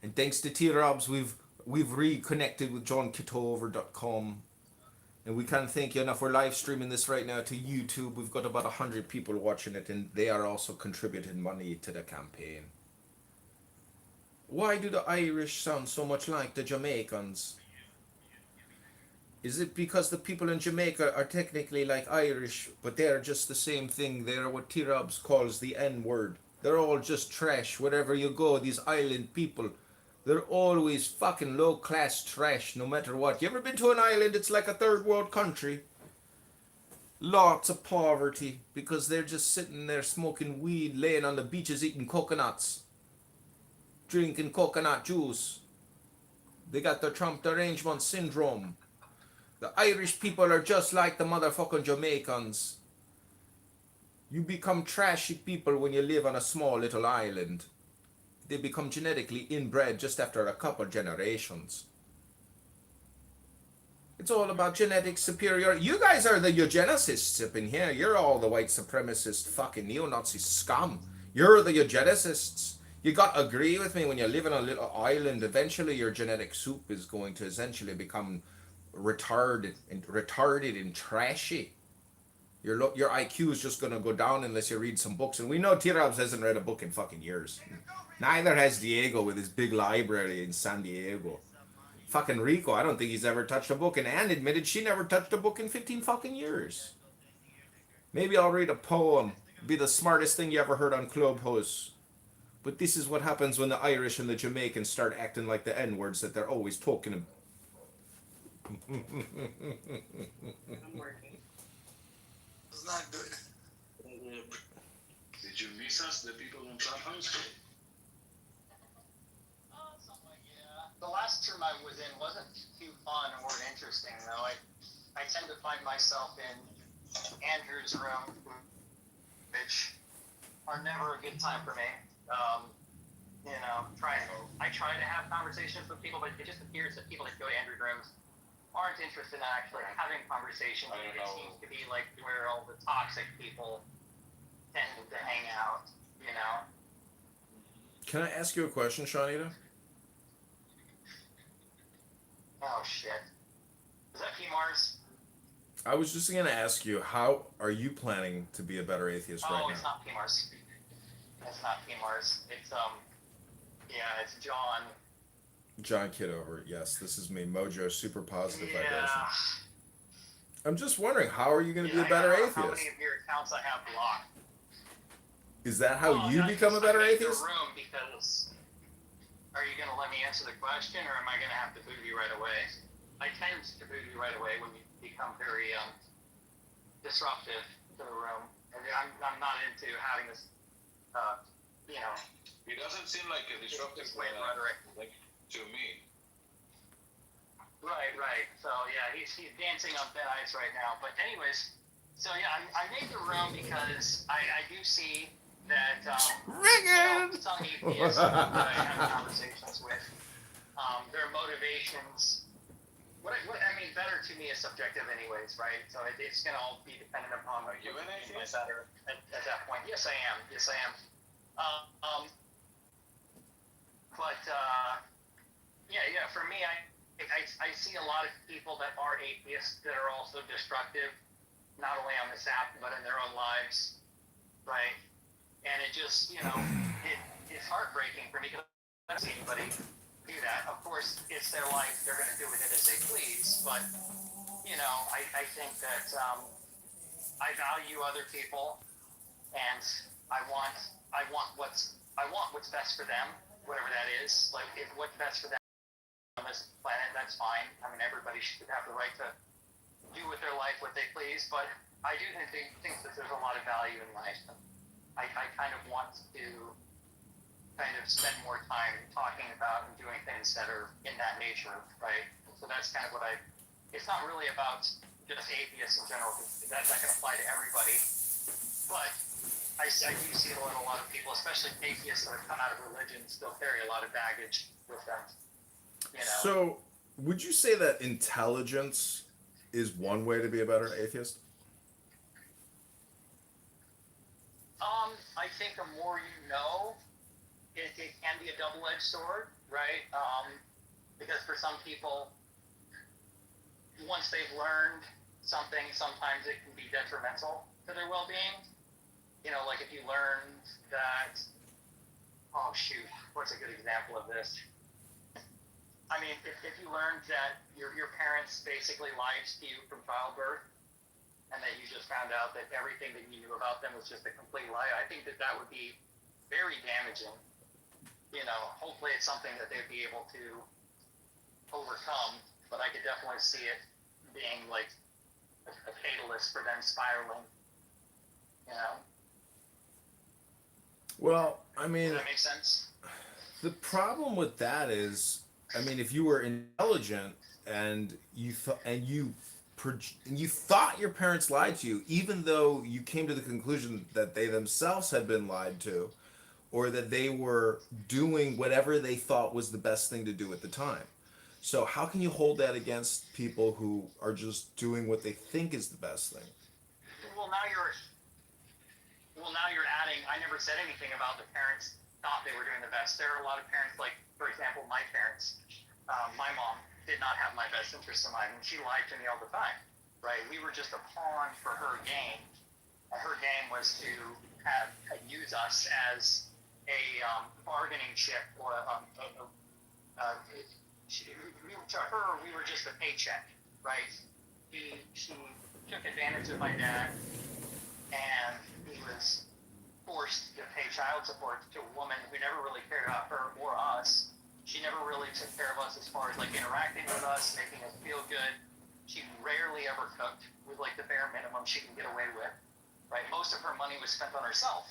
And thanks to T-Robs, we've reconnected with johnkitover.com. And we can't thank you enough. We're live streaming this right now to YouTube. We've got about 100 people watching it, and they are also contributing money to the campaign. Why do the Irish sound so much like the Jamaicans? Is it because the people in Jamaica are technically like Irish, but they're just the same thing? They're what T-Robs calls the N-word. They're all just trash. Wherever you go, these island people, they're always fucking low-class trash, no matter what. You ever been to an island? It's like a third world country. Lots of poverty, because they're just sitting there smoking weed, laying on the beaches eating coconuts, drinking coconut juice. They got the Trump derangement syndrome. The Irish people are just like the motherfucking Jamaicans. You become trashy people when you live on a small little island. They become genetically inbred just after a couple generations. It's all about genetic superiority. You guys are the eugenicists up in here. You're all the white supremacist fucking neo-Nazi scum. You're the eugenicists. You got to agree with me, when you live on a little island, eventually your genetic soup is going to essentially become retarded and trashy. Your IQ is just going to go down unless you read some books. And we know T-Robs hasn't read a book in fucking years. Neither has Diego with his big library in San Diego. Fucking Rico, I don't think he's ever touched a book. And Anne admitted she never touched a book in 15 fucking years. Maybe I'll read a poem. Be the smartest thing you ever heard on Clubhouse. But this is what happens when the Irish and the Jamaicans start acting like the N-words that they're always talking about. It's not good. Did you miss us, the people on Clubhouse? The last term I was in wasn't too fun or interesting, though. I tend to find myself in Andrew's room, which are never a good time for me. I try to have conversations with people, but it just appears that people that go to Andrew's rooms aren't interested in actually having conversations. It seems to be like where all the toxic people tend to hang out, Can I ask you a question, Shawnita? Oh, shit. Is that P. Mars? I was just going to ask you, how are you planning to be a better atheist right now? Oh, it's not P. Mars. It's not P. Mars. It's, it's John. John Kitover. Yes, this is me. Mojo, super positive Yeah. vibration. I'm just wondering, how are you going to Yeah, be a better I don't know atheist? how many of your accounts I have blocked. Is that how Well, you become a better I made the atheist? room because. Are you going to let me answer the question, or am I going to have to boot you right away? I tend to boot you right away when you become very disruptive to the room. And I'm not into having this, you know. He doesn't seem like a disruptive rhetoric. like to me. Right. So yeah, he's dancing on thin ice right now. But anyways, so yeah, I made the room because I do see that some atheists that I have conversations with, their motivations. I mean, better to me is subjective, anyways, right? So it's gonna all be dependent upon. Are you an atheist? Better at that point. Yes, I am. But yeah. For me, I see a lot of people that are atheists that are also destructive, not only on this app but in their own lives, right? And it just, it's heartbreaking for me because I don't see anybody do that. Of course, it's their life; they're going to do with it as they please. But I think that I value other people, and I want what's best for them, whatever that is. Like, if what's best for them on this planet, that's fine. I mean, everybody should have the right to do with their life what they please. But I do think that there's a lot of value in life. I kind of want to kind of spend more time talking about and doing things that are in that nature, right? So that's kind of what it's not really about just atheists in general, because that's not going to apply to everybody. But I do see it in a lot of people, especially atheists that have come out of religion, still carry a lot of baggage with them. So, would you say that intelligence is one way to be a better atheist? I think the more you know, it can be a double-edged sword, right? Because for some people, once they've learned something, sometimes it can be detrimental to their well-being. Like if you learned that, what's a good example of this? I mean, if you learned that your parents basically lied to you from childbirth, and that you just found out that everything that you knew about them was just a complete lie, I think that would be very damaging. Hopefully it's something that they'd be able to overcome, but I could definitely see it being like a catalyst for them spiraling. Well, I mean, Does that make sense? the problem with that is, I mean, if you were intelligent and you thought your parents lied to you, even though you came to the conclusion that they themselves had been lied to, or that they were doing whatever they thought was the best thing to do at the time. So how can you hold that against people who are just doing what they think is the best thing? Well, now you're adding. I never said anything about the parents thought they were doing the best. There are a lot of parents, like for example, my parents. My mom did not have my best interest in mind, and she lied to me all the time. Right? We were just a pawn for her game. Her game was to use us as a bargaining chip, or to her, we were just a paycheck, right? She took advantage of my dad, and he was forced to pay child support to a woman who never really cared about her or us. She never really took care of us as far as like interacting with us, making us feel good. She rarely ever cooked, with like the bare minimum she can get away with, right? Most of her money was spent on herself,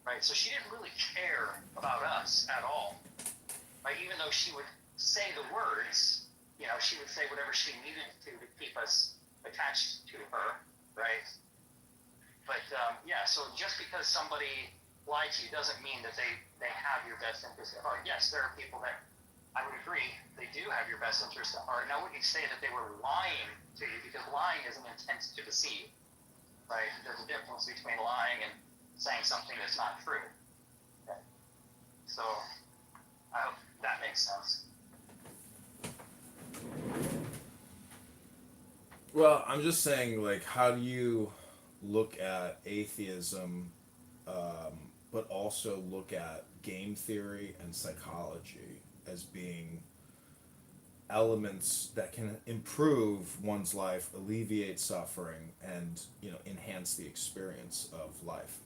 right? So she didn't really care about us at all, right? Even though she would say the words, she would say whatever she needed to keep us attached to her, right? But so just because somebody lied to you doesn't mean that they have your best interest at heart. Yes, there are people that I would agree they do have your best interest at heart. And I wouldn't say that they were lying to you, because lying is an intent to deceive, right? There's a difference between lying and saying something that's not true. Okay? So I hope that makes sense. Well, I'm just saying, like, how do you look at atheism but also look at game theory and psychology as being elements that can improve one's life, alleviate suffering, and enhance the experience of life.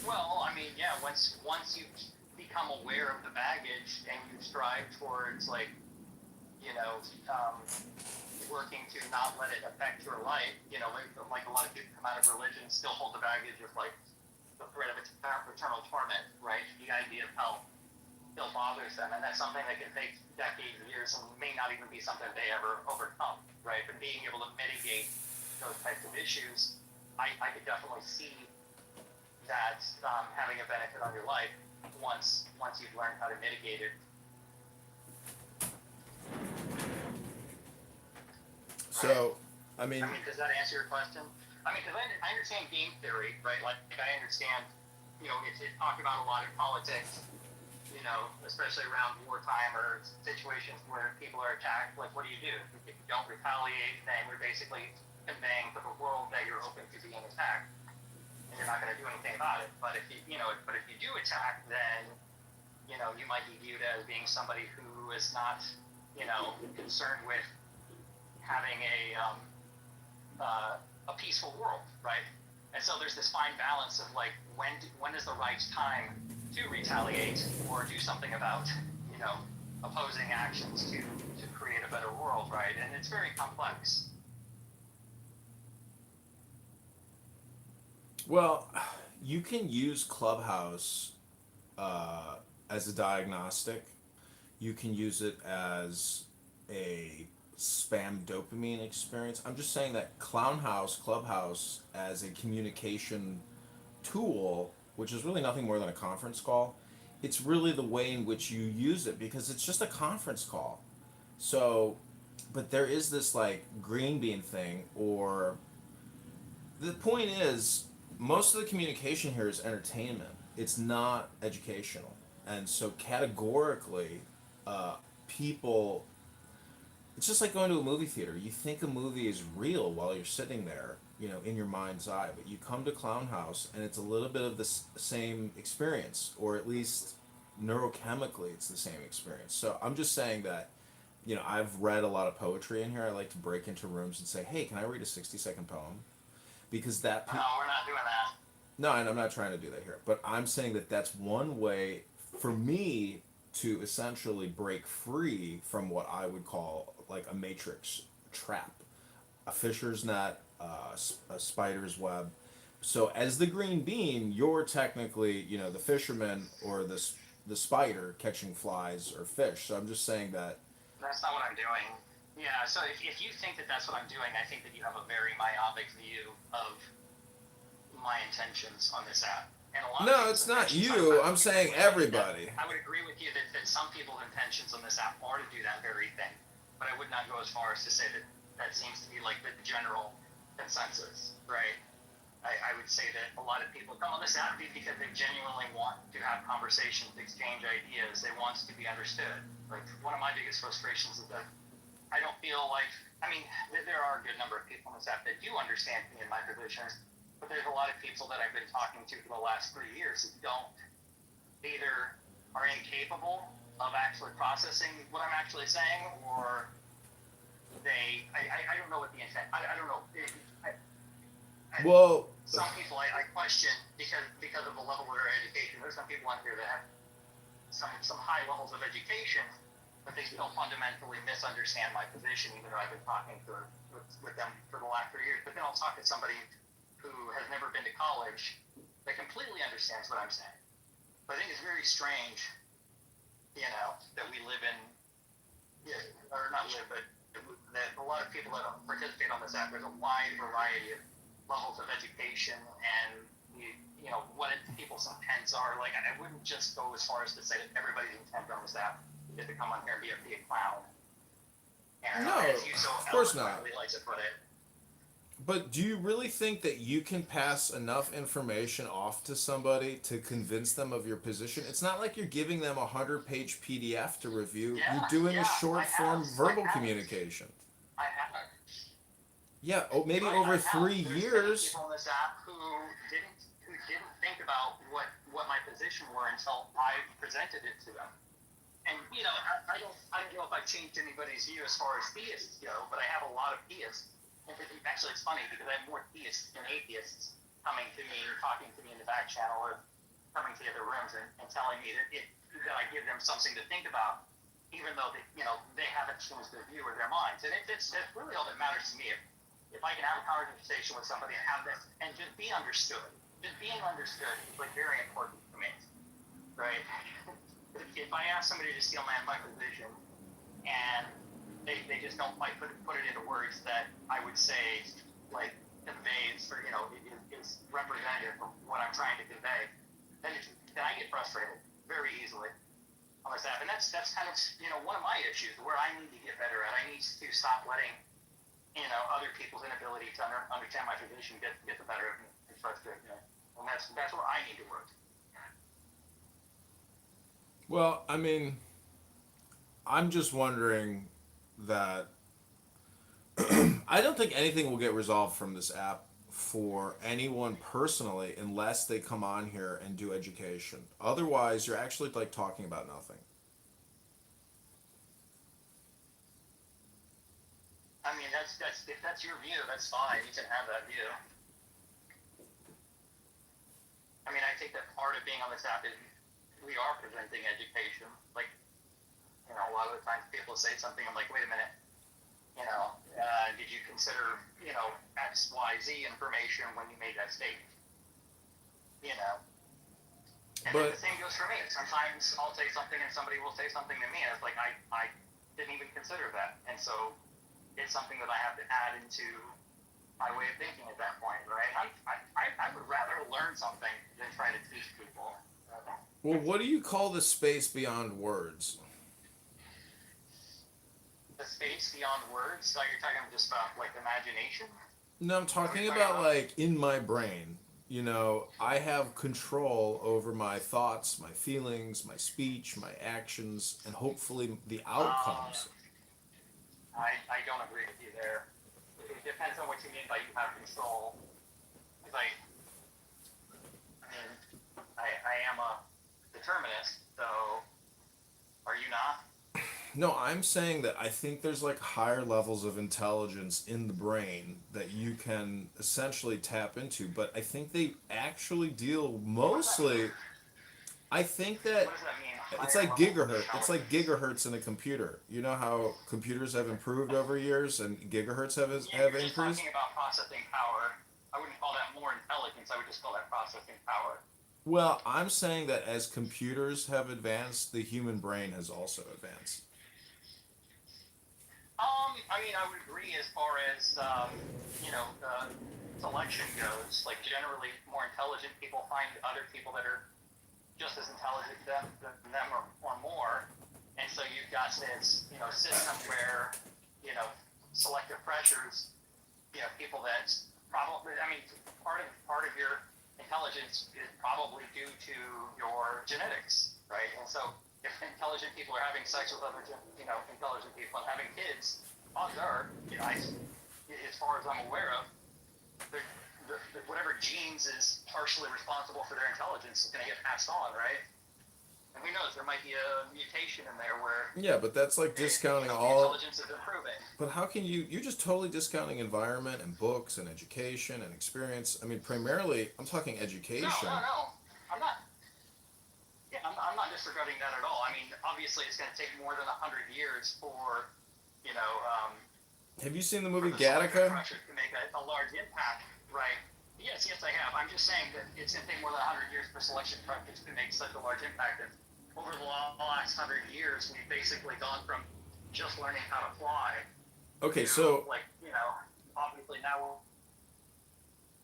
Well, I mean, yeah. Once you become aware of the baggage and you strive towards like, you know, working to not let it affect your life, like a lot of people come out of religion still hold the baggage of like the threat of eternal torment, right? The idea of hell still bothers them, and that's something that can take decades, years, and may not even be something they ever overcome, right? But being able to mitigate those types of issues, I could definitely see that having a benefit on your life once you've learned how to mitigate it. So, I mean, Does that answer your question? I mean, because I understand game theory, right? Like I understand, it's talked about a lot in politics, especially around wartime or situations where people are attacked. Like, what do? If you don't retaliate, then you're basically conveying to the world that you're open to being attacked, and you're not going to do anything about it. But if you do attack, then you might be viewed as being somebody who is not, concerned with having a peaceful world, right? And so there's this fine balance of like when is the right time to retaliate or do something about opposing actions to create a better world, right? And it's very complex. well, you can use Clubhouse as a diagnostic. You can use it as a spam dopamine experience. I'm just saying that Clubhouse, as a communication tool, which is really nothing more than a conference call, it's really the way in which you use it because it's just a conference call. So, but there is this like green bean thing, or the point is, most of the communication here is entertainment. It's not educational. And so categorically, people, it's just like going to a movie theater. You think a movie is real while you're sitting there, in your mind's eye, but you come to Clown House and it's a little bit of the same experience, or at least neurochemically, it's the same experience. So I'm just saying that, I've read a lot of poetry in here. I like to break into rooms and say, hey, can I read a 60-second poem? Because No, we're not doing that. no, and I'm not trying to do that here, but I'm saying that that's one way for me to essentially break free from what I would call like a matrix trap, a fisher's net, a spider's web. So as the green bean, you're technically, the fisherman or the spider catching flies or fish. So I'm just saying that. That's not what I'm doing. Yeah, so if you think that that's what I'm doing, I think that you have a very myopic view of my intentions on this app. And a lot No, of it's not intentions you. I'm saying everybody. I would agree with you that some people's intentions on this app are to do that very thing. But I would not go as far as to say that that seems to be like the general consensus, right? I would say that a lot of people come on this app because they genuinely want to have conversations, exchange ideas. They want to be understood. Like, one of my biggest frustrations is that I don't feel like, there are a good number of people on this app that do understand me and my position, but there's a lot of people that I've been talking to for the last 3 years that don't. They either are incapable of actually processing what I'm actually saying, or I don't know what the intent, I don't know. Well, some people I question because of the level of their education. There's some people on here that have some high levels of education, but they still fundamentally misunderstand my position, even though I've been talking with them for the last 3 years. But then I'll talk to somebody who has never been to college that completely understands what I'm saying. But I think it's very strange, that we live in, or not live, but that a lot of people that participate on this app, there's a wide variety of levels of education and what people's intents are. Like, I wouldn't just go as far as to say that everybody's intent on this app is to come on here and be a clown. And, no, as you so of course not. like to put it. But do you really think that you can pass enough information off to somebody to convince them of your position? It's not like you're giving them a 100-page PDF to review. You're doing a short-form verbal communication. I haven't. Yeah, maybe over 3 years. People on this app who who didn't think about what my position were until I presented it to them. And I don't know if I've changed anybody's view as far as theists go, but I have a lot of theists. And actually, it's funny because I have more theists than atheists coming to me, talking to me in the back channel, or coming to the other rooms and telling me that I give them something to think about, even though they haven't changed their view or their minds. And it's really all that matters to me. If I can have a conversation with somebody and have this and just be understood, just being understood is like very important for me, right? If I ask somebody to steal my position and they just don't quite put it into words that I would say like conveys or is representative of what I'm trying to convey, then I get frustrated very easily on this app. And that's kind of one of my issues where I need to get better at. I need to stop letting other people's inability to understand my position get the better of me and frustrate me. And that's where I need to work. Well, I mean, I'm just wondering that I don't think anything will get resolved from this app for anyone personally unless they come on here and do education. Otherwise, you're actually like talking about nothing. I mean, if that's your view, that's fine. You can have that view. I mean, I think that part of being on this app is we are presenting education. Like, a lot of the times people say something, I'm like, wait a minute, did you consider, X, Y, Z information when you made that statement? And then the same goes for me. Sometimes I'll say something and somebody will say something to me, and it's like, I didn't even consider that. And so it's something that I have to add into my way of thinking at that point, right? I would rather learn something than try to teach people. Well, what do you call the space beyond words? The space beyond words? So you're talking just about like imagination? No, I'm talking about like in my brain. I have control over my thoughts, my feelings, my speech, my actions, and hopefully the outcomes. I don't agree with you there. It depends on what you mean by you have control. Because I am a determinist, so are you not? No, I'm saying that I think there's like higher levels of intelligence in the brain that you can essentially tap into, but I think they actually deal mostly. I think that What does that mean? it's Higher like level of gigahertz. It's like gigahertz in a computer. You know how computers have improved over years and gigahertz have You're just increased. talking about processing power. I wouldn't call that more intelligence. I would just call that processing power. Well, I'm saying that as computers have advanced, the human brain has also advanced. I mean, I would agree as far as selection goes. Like generally, more intelligent people find other people that are just as intelligent than them or more, and so you've got this system where selective pressures, people that probably, I mean, part of your intelligence is probably due to your genetics, right? And so if intelligent people are having sex with other intelligent people and having kids, odds are, as far as I'm aware of, whatever genes is partially responsible for their intelligence is going to get passed on, right? And who knows, there might be a mutation in there where But that's like discounting the all. intelligence is improving. But how can you're just totally discounting environment and books and education and experience. I mean, primarily, I'm talking education. No. I'm not. Yeah, I'm not disregarding that at all. I mean, obviously, it's going to take more than 100 years for, Have you seen the movie Gattaca? Gattaca? To make a large impact, right? Yes, I have. I'm just saying that it's going to take more than 100 years for selection pressures to make such a large impact. And over the last 100 years, we've basically gone from just learning how to fly. Okay, to, so obviously now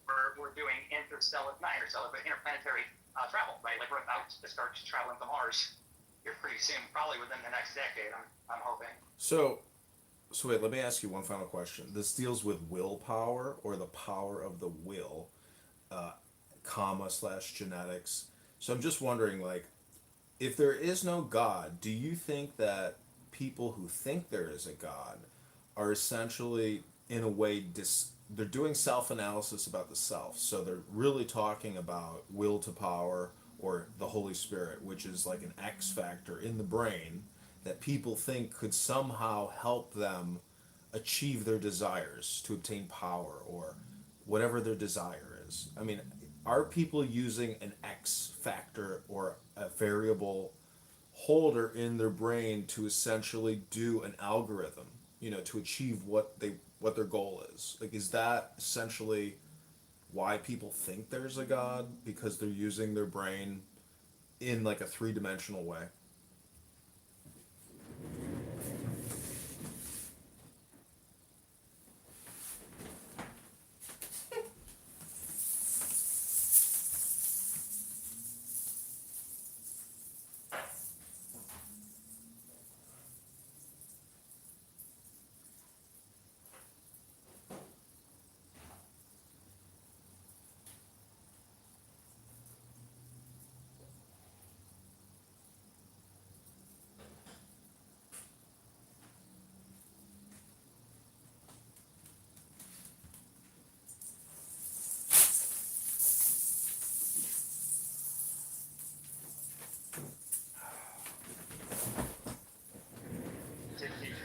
we're doing interplanetary travel, right? Like we're about to start traveling to Mars here pretty soon, probably within the next decade. I'm hoping. So wait, let me ask you one final question. This deals with willpower or the power of the will, comma /genetics. So I'm just wondering, like, if there is no God, do you think that people who think there is a God are essentially in a way they're doing self-analysis about the self, so they're really talking about will to power or the Holy Spirit, which is like an X factor in the brain that people think could somehow help them achieve their desires, to obtain power or whatever their desire is. I mean, are people using an X factor or a variable holder in their brain to essentially do an algorithm, to achieve what their goal is? Like, is that essentially why people think there's a God, because they're using their brain in like a three-dimensional way?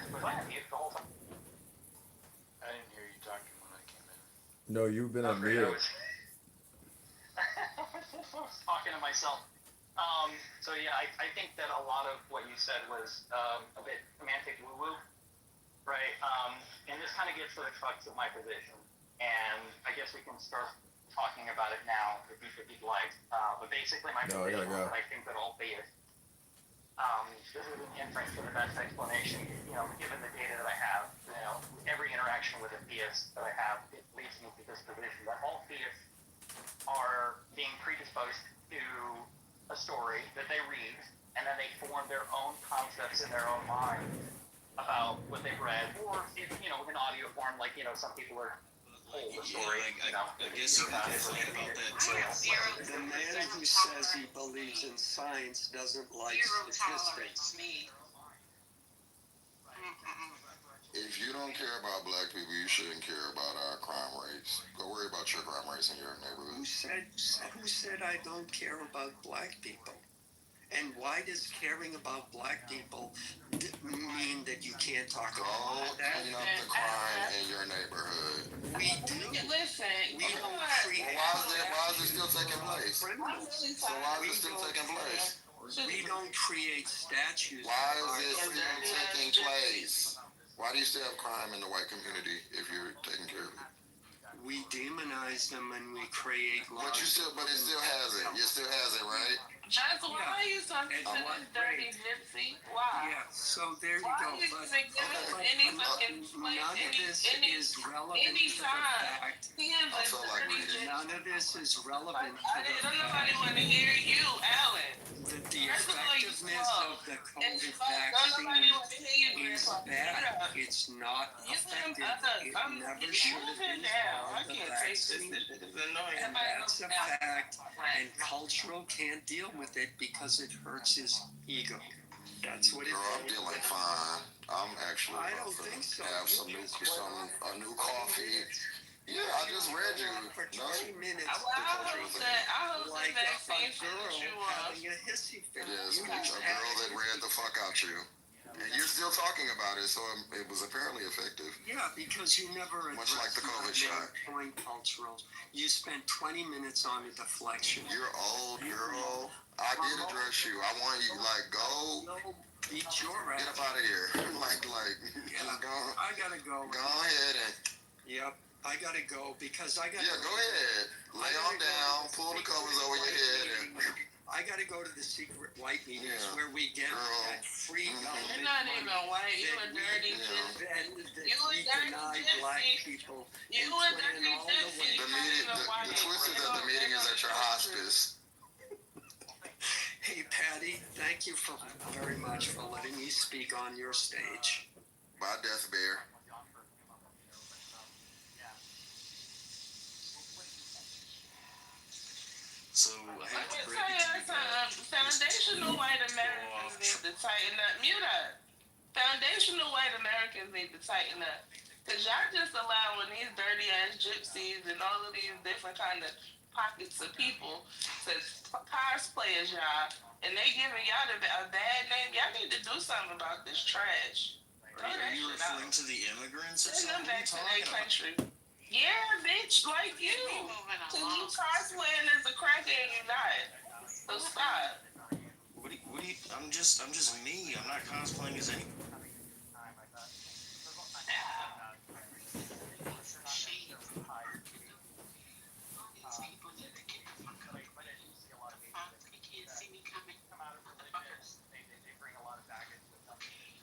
Was I on mute the whole time? I didn't hear you talking when I came in. No, you've been Oh, great. unmuted. I was talking to myself. So yeah, I think that a lot of what you said was a bit semantic woo-woo, right? And this kind of gets to the crux of my position. And I guess we can start talking about it now if you'd like. But basically my No, I position gotta go. is that I think that all theists, this is an inference to the best explanation, given the data that I have, every interaction with a theist that I have, it leads me to this position that all theists are being predisposed to a story that they read, and then they form their own concepts in their own mind about what they've read, or if, in audio form, like, some people are told the story, I guess you can think about that too. The man who says he believes in science doesn't like statistics. If you don't care about black people, you shouldn't care about our crime rates. Go worry about your crime rates in your neighborhood. Who said I don't care about black people? And why does caring about black people mean that you can't talk about that? Clean up the crime in your neighborhood. We do. Listen, We don't create. Why is it still taking place? So why is it still taking place? We don't create statues. Why is it still taking place? Why do you still have crime in the white community if you're taking care of it? We demonize them and we create laws. But it still has it. It still has it, right? That's why are you talking to this dirty gypsy? Why? Yeah, so there you Why go. are you even giving us any fucking place, None of this is relevant to the fact. He is a dirty gypsy. None of this is relevant to I the didn't fact nobody want to hear you, Alan. that the effectiveness of the COVID vaccine is bad. It's not effective. It never should have been called the vaccine. And that's a fact. And cultural can't deal with it because it hurts his ego. That's what it Girl, I'm is. dealing fine. I'm actually I don't about to think so. have a new coffee. Yeah, I just read you. For 20 minutes, I hope that like vaccine a girl shit you want. having a hissy fit. Yes, You a just girl that read the fuck out you. And you're still talking about it, so it was apparently effective. Yeah, because you never Much like the COVID addressed shot. the main point cultural. You spent 20 minutes on a deflection. You're old, girl. I did address you. I want you, go. No, beat your Get ass. up out of here. Yeah, just go. I gotta go. Go ahead and. Yep, I gotta go because I gotta. Yeah, go ahead. Lay on down, pull the covers over your head, and. I gotta go to the secret white meetings Yeah. where we get Girl. that free government. You're not even white. You a that we- dirty Yeah. gypsy. that You a we dirty deny gypsy. black people. You and a put in dirty all the gypsy. way- The twist is that the meeting is at your hospice. Hey Patty, thank you very much for letting me speak on your stage. Bye, Death Bear. So I Let have me to break tell it you to you that something. Foundational white Americans need to tighten up. Mute up. Foundational white Americans need to tighten up. Cause y'all just allowing these dirty ass gypsies and all of these different kind of pockets of people to cosplay as y'all, and they giving y'all a bad name. Y'all need to do something about this trash. Are you referring to the immigrants or Send them something? What are back you to their talking about? country. Yeah, bitch, like you. Cause you cosplaying as a crackhead, you not. So stop. What do you, I'm just me. I'm not cosplaying as any.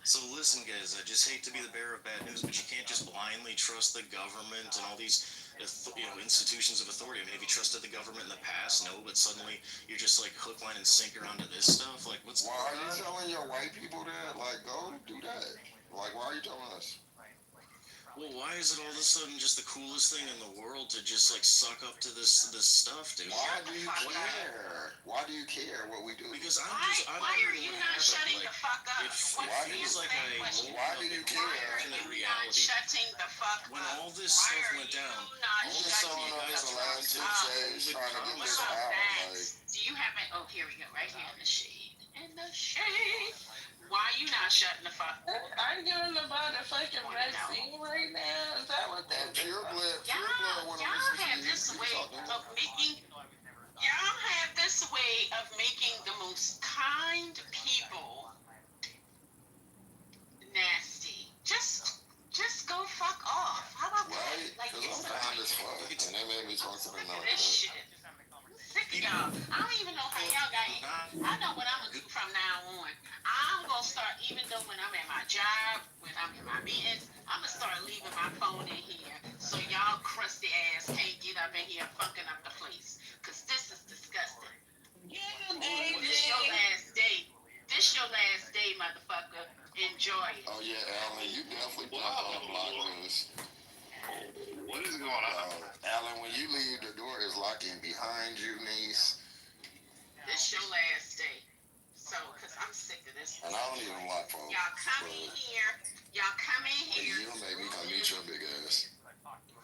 So listen, guys, I just hate to be the bearer of bad news, but you can't just blindly trust the government and all these, institutions of authority. I mean, have you trusted the government in the past? No, but suddenly you're just like hook, line, and sinker onto this stuff. Like, what's? Why are you telling your white people that? Like, go do that. Like, why are you telling us? Well, why is it all of a sudden just the coolest thing in the world to just like suck up to this stuff, dude? Why do you care? Why do you care what we do? Because I'm Why are you not shutting the fuck up? Why do you care? Shutting the fuck When up. all this stuff went down, I'm just showing up to the lab to say, trying to get this out. Like, Do you have it? Oh, here we go. Right here in the shade. In the shade. Why are you not shutting the fuck up? Arguing about a fucking vaccine right now? Is that what that is? pure blood Y'all have this way of making. Y'all have this way of making the most kind people nasty. Just go fuck off. How about right? that? Like, Because I'm kind as fuck. And they made me talk to them like this that. shit. Sick of y'all. I don't even know how y'all got here. I know what I'm gonna do from now on. I'm gonna start, even though when I'm at my job, when I'm in my meetings, I'm gonna start leaving my phone in here so y'all crusty ass can't get up in here fucking up the place. Cause this is disgusting. Yeah, This your last day. This your last day, motherfucker. Enjoy it. Oh yeah, Alan, you definitely blocked on the block list. What is going on? Alan, when you leave, the door is locking behind you, niece. This your last day. So, cause I'm sick of this. And I don't even block folks. Y'all come in here. Y'all come in here. You don't make me come meet your big ass.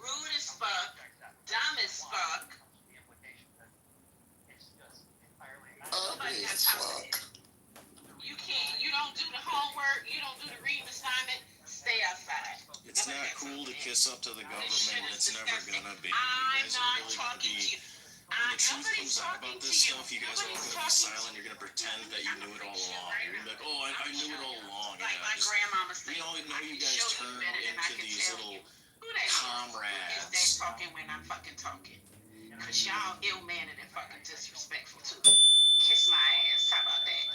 Rude as fuck. Dumb as fuck. Ugly as fuck. You can't. You don't do the homework. You don't do the reading assignment. Stay outside. It's not cool to kiss up to the government. It's never gonna be. You I'm guys are not really gonna talking to be. you. When the truth Nobody's comes out talking about to this you. stuff, you guys are all Nobody's gonna be talking silent. You're gonna pretend that you knew it all along. You're gonna be like, oh, I knew it all along. Like my Just, grandmama said. we all know you I can guys show you turn better than I into can these tell little you. Who that is? Is comrades. that talking when I'm fucking talking? Cause y'all ill-mannered and fucking disrespectful too. Kiss my ass. How about that?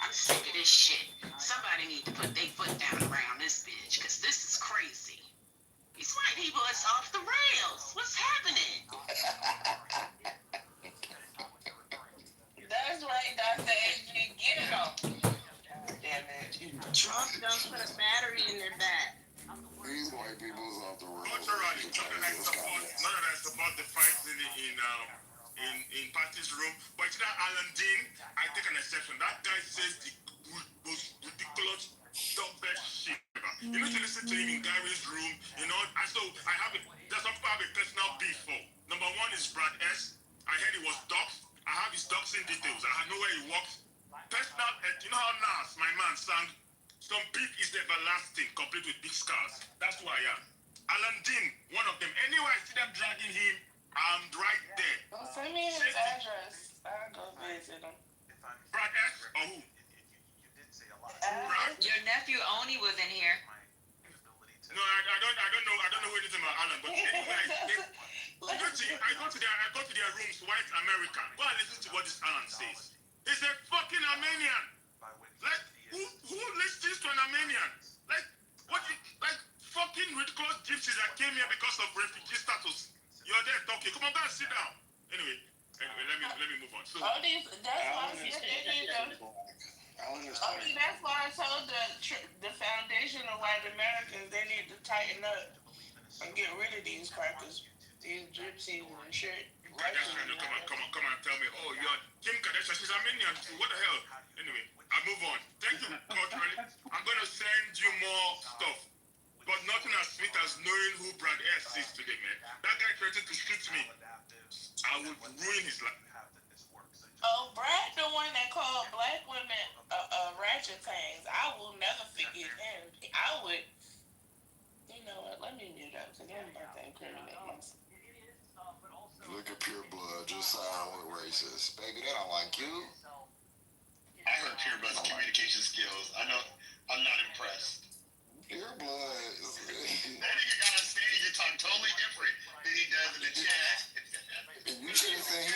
I'm sick of this shit. Somebody need to put their foot down around this bitch. Cause this is crazy. These white people is off the rails. What's happening? That's right, Dr. AJ. Get it off. Damn it. Trump done put a battery in their back. These white people is off the road. Culturally, none of that support the fights in Patty's room. But you know, Alan Dean, I take an exception. That guy says the most ridiculous, dumbest shit ever. You need to listen to him in Gary's room, and so there's some people I have a personal beef for. Number one is Brad S. I heard he was doxxed. I have his doxing details. I know where he works. Personal, you know how Nas, my man, sang, some beef is everlasting, complete with big scars. That's who I am. Alan Dean, one of them. Anywhere I see them dragging him, I'm right there. Well, send me his address. I'll go visit him. Brad S. or who? Your nephew Oni was in here. No, I don't know anything about Alan, but anyway, I go to their rooms, white America. Go and listen to what this Alan says. He's a fucking Armenian. Like, who listens to an Armenian? Like, fucking ridiculous gypsies that came here because of refugee status. You're there talking. Come on, go and sit down. Anyway, let me move on. So, that's why I told the foundation of white Americans they need to tighten up and get rid of these crackers, these gypsies and shit. Kardashian, come on, tell me, oh, you're Kim Kardashian, she's Armenian, what the hell? Anyway, I move on. Thank you, culturally. I'm going to send you more stuff. But nothing as sweet as knowing who Brad S is today, man. That guy threatened to shoot me. I would ruin his life. Oh, Brad, the one that called black women ratchet things. I will never forget him. I would, you know what? Let me mute up because I'm about to incriminate myself. Look at Pure Blood, just siding with racist. Baby, they don't like you. I heard Pure Blood's communication skills. I'm not impressed. Pure Blood. That nigga got on stage and talk totally different than he does in the chat. You should have seen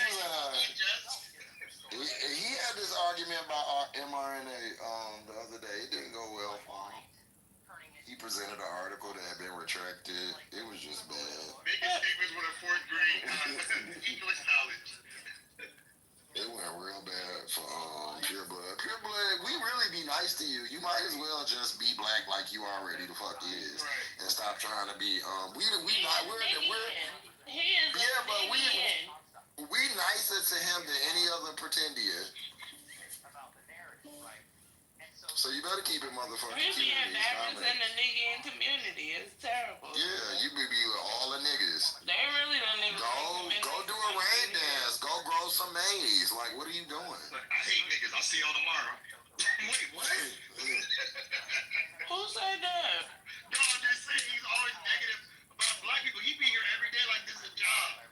he had this argument about mRNA the other day. It didn't go well for him. He presented an article that had been retracted. It was just bad. Making statements with a fourth grade English knowledge. It went real bad for Pure Blood. Pure Blood, we really be nice to you. You might as well just be black like you already the fuck is, and stop trying to be we nicer to him than any other pretender. So you better keep it motherfucking We cute. be embarrassing the nigga community. It's terrible. Yeah, you be with all the niggas. They really don't even Go do a rain dance. Go grow some maize. Like, what are you doing? I hate niggas. I'll see y'all tomorrow. Wait, what? Who said that? No, I'm just saying he's always negative about black people. He be here every day like this is a job.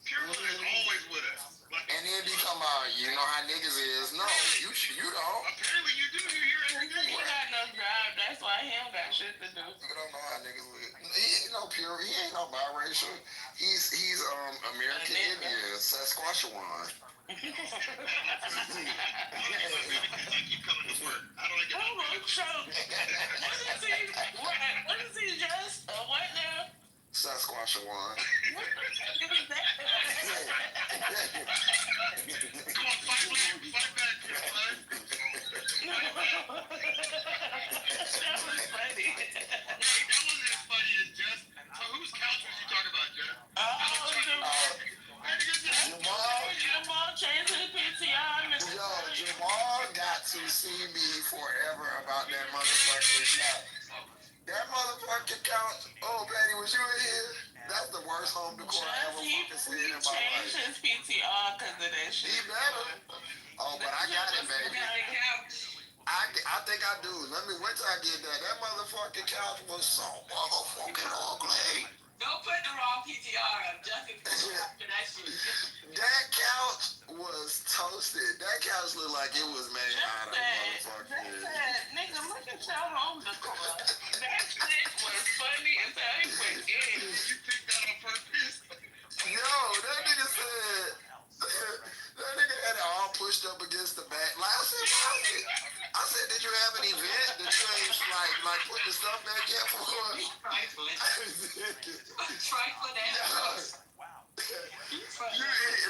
Pure Blood is always with us. And then become you know how niggas is. No, you don't. Apparently you do. You here every day. He got no job. That's why he don't got shit to do. You don't know how niggas live. He ain't no pure. He ain't no biracial. He's American Indian, Sasquatchuan. I keep coming to work. How do I get my What is he just? What now? Sasquatchuan. What the fuck is that? Come on, fight back, Pure Blood. That was funny. Wait, that wasn't as funny as Jess. So whose couch was you talking about, Jess? Jamal changed his PTR. Yo, Jamal got to see me forever about that motherfucking couch. That motherfucking couch. Oh, Betty, was you in here? That's the worst home decor I ever fucking seen in my life. He changed his PTR because of that shit. He better. Oh, but I got it, baby. I think I do. Wait till I get that. That motherfucking couch was so motherfucking ugly. Don't put the wrong PTR up just for that shit. That couch was toasted. That couch looked like it was made out of motherfucking. Nigga, look at your home decor. That shit was funny as hell. He went in. You picked that on purpose? Yo, that nigga said. That nigga had it all pushed up against the back. Like I said, did you have an event that you ain't like put the stuff back in for? Trifling ass.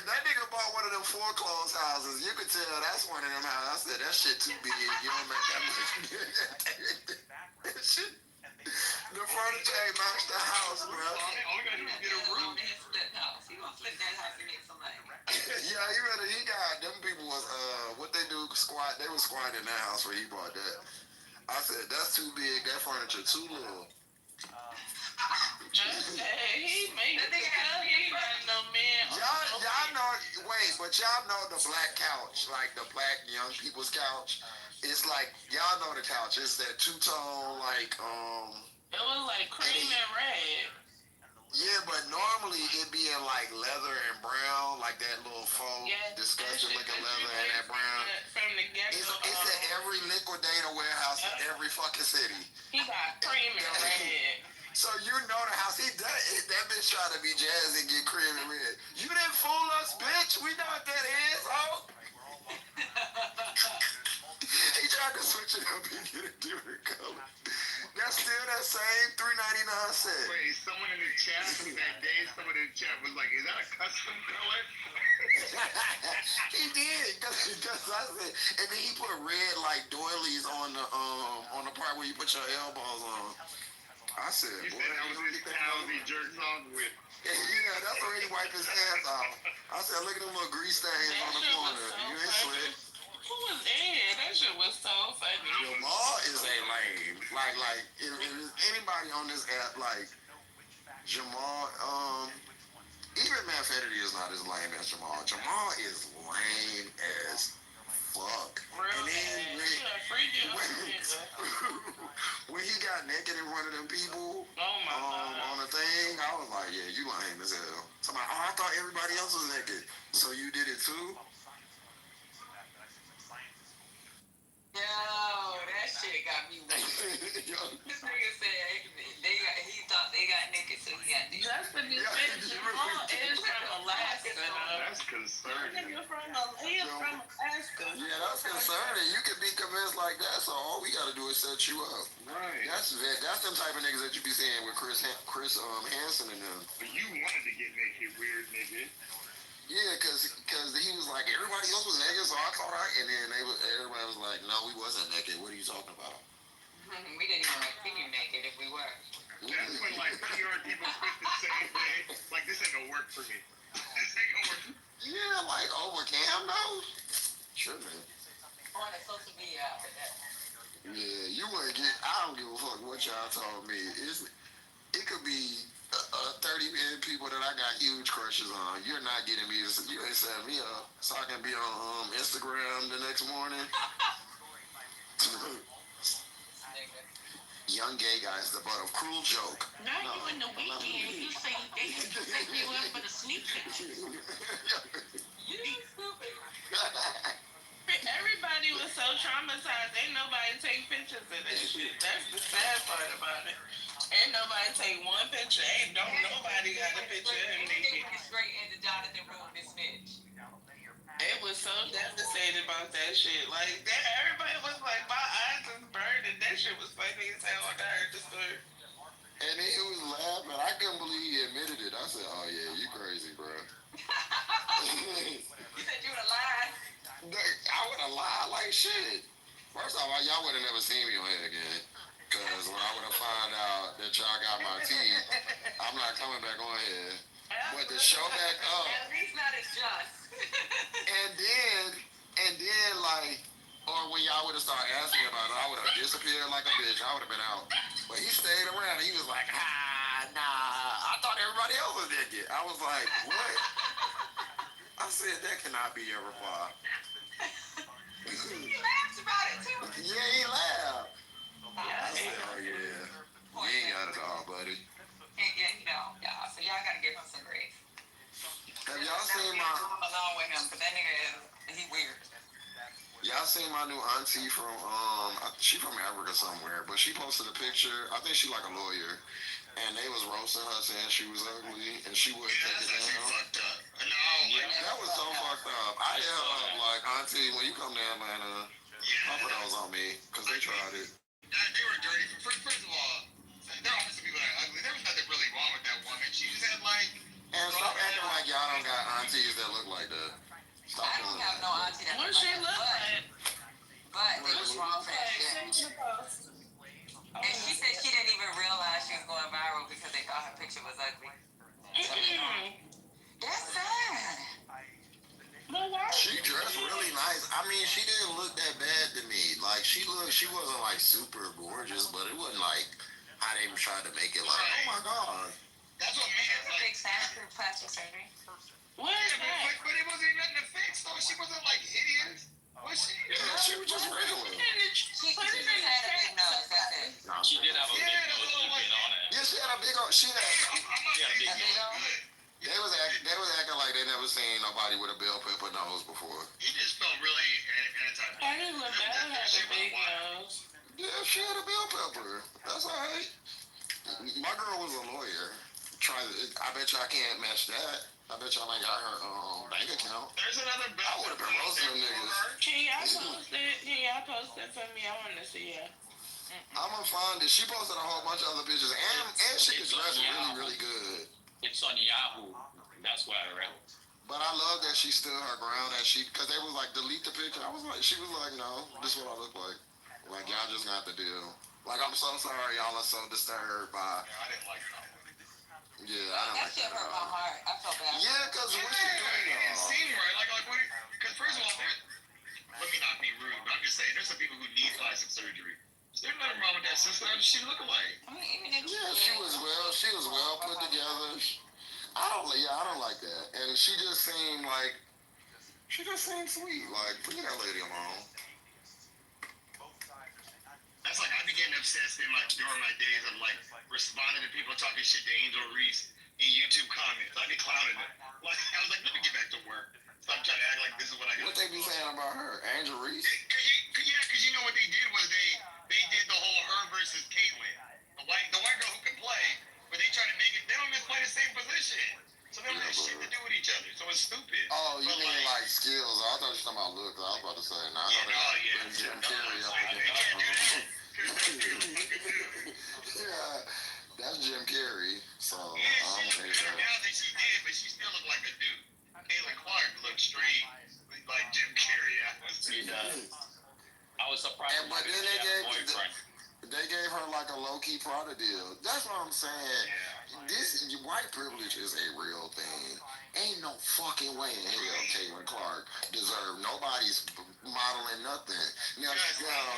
That nigga bought one of them foreclosed houses. You could tell that's one of them houses. I said, that shit too big. You don't make that much. The furniture ain't matched the house, bro. All we gotta do is get a room. He gonna flip that house and make somebody. Yeah, he got them people was what they do squat. They was squatting in that house where he bought that. I said that's too big. That furniture too little. He made it. He got no man. Y'all know. Wait, but y'all know the black couch, like the black young people's couch. It's like y'all know the couch. It's that two-tone like It was like cream and red. Yeah, but normally it be in like leather and brown, like that little faux, disgusting looking leather and that brown. From the ghetto. It's at every liquidator warehouse in every fucking city. He got cream and red. So you know the house. That bitch tried to be jazzy and get cream and red. You didn't fool us, bitch. We know what that is, oh. He tried to switch it up and get a different color. That's still that same $3.99 set. Wait, someone in the chat that day, someone in the chat was like, is that a custom color? He did, cause I said, and then he put red like doilies on the part where you put your elbows on. I said, he boy, said that was his towel he jerks off with. Yeah, that's where he wiped his hands off. I said, look at them little grease stains on the corner. You ain't sweat. Who was in? That shit was so funny. Your mom is a lame. Like if there's anybody on this app like Jamal, even Manfetti is not as lame as Jamal. Jamal is lame as fuck. And then when he got naked in front of them people on the thing, I was like, yeah, you lame as hell. Somebody, oh, I thought everybody else was naked. So you did it too? Yo, that shit got me weak. This nigga said he thought they got naked, so he got naked. Justin is Jamal is from Alaska. That's concerning. He is from Alaska. Yeah, that's concerning. You can be convinced like that, so all we gotta do is set you up. Right. That's them type of niggas that you be seeing with Chris Hansen and them. But you wanted to get naked, weird nigga. Yeah, cause he was like, everybody else was naked, so I thought and then everybody was like, no, we wasn't naked. What are you talking about? We didn't even figure naked if we were. That's when like PR people quit the same day. Like, this ain't gonna work for me. This ain't gonna work. Yeah, like over cam though. Sure, man. On a social media after that. Yeah, you wouldn't get. I don't give a fuck what y'all told me. It could be 30 people that I got huge crushes on. You're not getting me. You ain't set me up so I can be on Instagram the next morning. Young gay guy is the butt of cruel joke. Not you in the weekend. You say they set you up for the sneak peek. You stupid. Everybody was so traumatized. Ain't nobody take pictures of that shit. That's the sad part about it. Ain't nobody take one picture. Don't nobody got a picture of him naked. Straight into Jonathan Room, this bitch. It was so devastated about that shit. Like, that, everybody was like, my eyes is burned, and that shit was funny as hell when I heard the story. And then he was laughing. I couldn't believe he admitted it. I said, oh yeah, you crazy, bro. You said you would have lied. I would have lied like shit. First off, y'all would have never seen me on here again. Because when I would have found out that y'all got my teeth, I'm not coming back on here. But to show back up. At least not as just. and then like, or when y'all would have started asking me about it, I would have disappeared like a bitch. I would have been out. But he stayed around. He was like, nah. I thought everybody else was naked. I was like, what? I said, that cannot be your reply. He laughed about it too. Yeah, he laughed. I said, oh yeah. You ain't got it all, buddy. Yeah, so y'all gotta give him some grace. Have y'all seen my... I'm alone with him, but that nigga he weird. Y'all seen my new auntie from, she from Africa somewhere, but she posted a picture, I think she like a lawyer, and they was roasting her saying she was ugly, and she wouldn't take it down. Fucked up. That was so fucked up. I held up like, auntie, when you come to Atlanta, pop those on me, because they tried it. They were dirty. First of all, there are some people that are ugly. There was nothing really wrong with that woman. She just had like. And stop acting like y'all don't got aunties that look like that. Stop I don't have no auntie that What looks she like look like? But it was wrong for that shit. And she said she didn't even realize she was going viral because they thought her picture was ugly. That's sad. She dressed really nice. I mean, she didn't look that bad to me. Like, she wasn't like super gorgeous, but it wasn't like how they tried to make it like, oh my god. That's what made it like. Big sad for plastic surgery. What is that? But it wasn't even nothing to fix though. She wasn't like hideous. Was she? Yeah, she was just regular. She just had a big nose, that's it. She did have a big nose with a pin on it. Yeah, she had a big old, she had, Yeah, big nose. they was acting like they never seen nobody with a bell pepper nose before. He just felt really anti. I didn't know that had a big nose. Yeah, she had a bell pepper. That's alright. My girl was a lawyer. I bet y'all can't match that. I bet y'all ain't got her bank account. There's another bell. I would have been roasting them niggas. Can y'all post it for me? I want to see it. I'm gonna find it. She posted a whole bunch of other pictures, and she was dressed really, really good. It's on Yahoo. That's why I read it. But I love that she stood her ground, because they was like, delete the picture. She was like, no, this is what I look like. Like, y'all just got the deal. Like, I'm so sorry y'all are so disturbed by. I didn't like that. Yeah, I don't That like shit that. hurt my heart. I felt bad. Yeah, because what she It doing, didn't y'all? seem right. Like what? Because first of all, let me not be rude, but I'm just saying there's some people who need plastic surgery. There's nothing wrong with that sister. What does she look like? I mean, even if Yeah, she was well put together. I don't like that. And she just seemed sweet. Like, leave that lady alone. That's like I be getting obsessed in during my days of like responding to people talking shit to Angel Reese in YouTube comments. I be clowning it. Like I was like, let me get back to work. Stop trying to act like this is what I got. What they be saying about her? Angel Reese? Cause you know what they did was they did the whole her versus Caitlyn. The white girl who can play, but they try to make it. They don't even play the same position. So they don't have shit to do with each other. So it's stupid. Oh, you mean like skills? I thought you were talking about looks. I was about to say, nah, I thought they got Jim Carrey up against yeah, that's Jim Carrey. So I don't think so. Now that she did, but she still looked like a dude. Caitlyn Clark looked straight like Jim Carrey. I was surprised. But then they gave her like a low key Prada deal. That's what I'm saying. This white privilege is a real thing. Ain't no fucking way in hell Caitlyn Clark deserved nobody's modeling nothing. Now,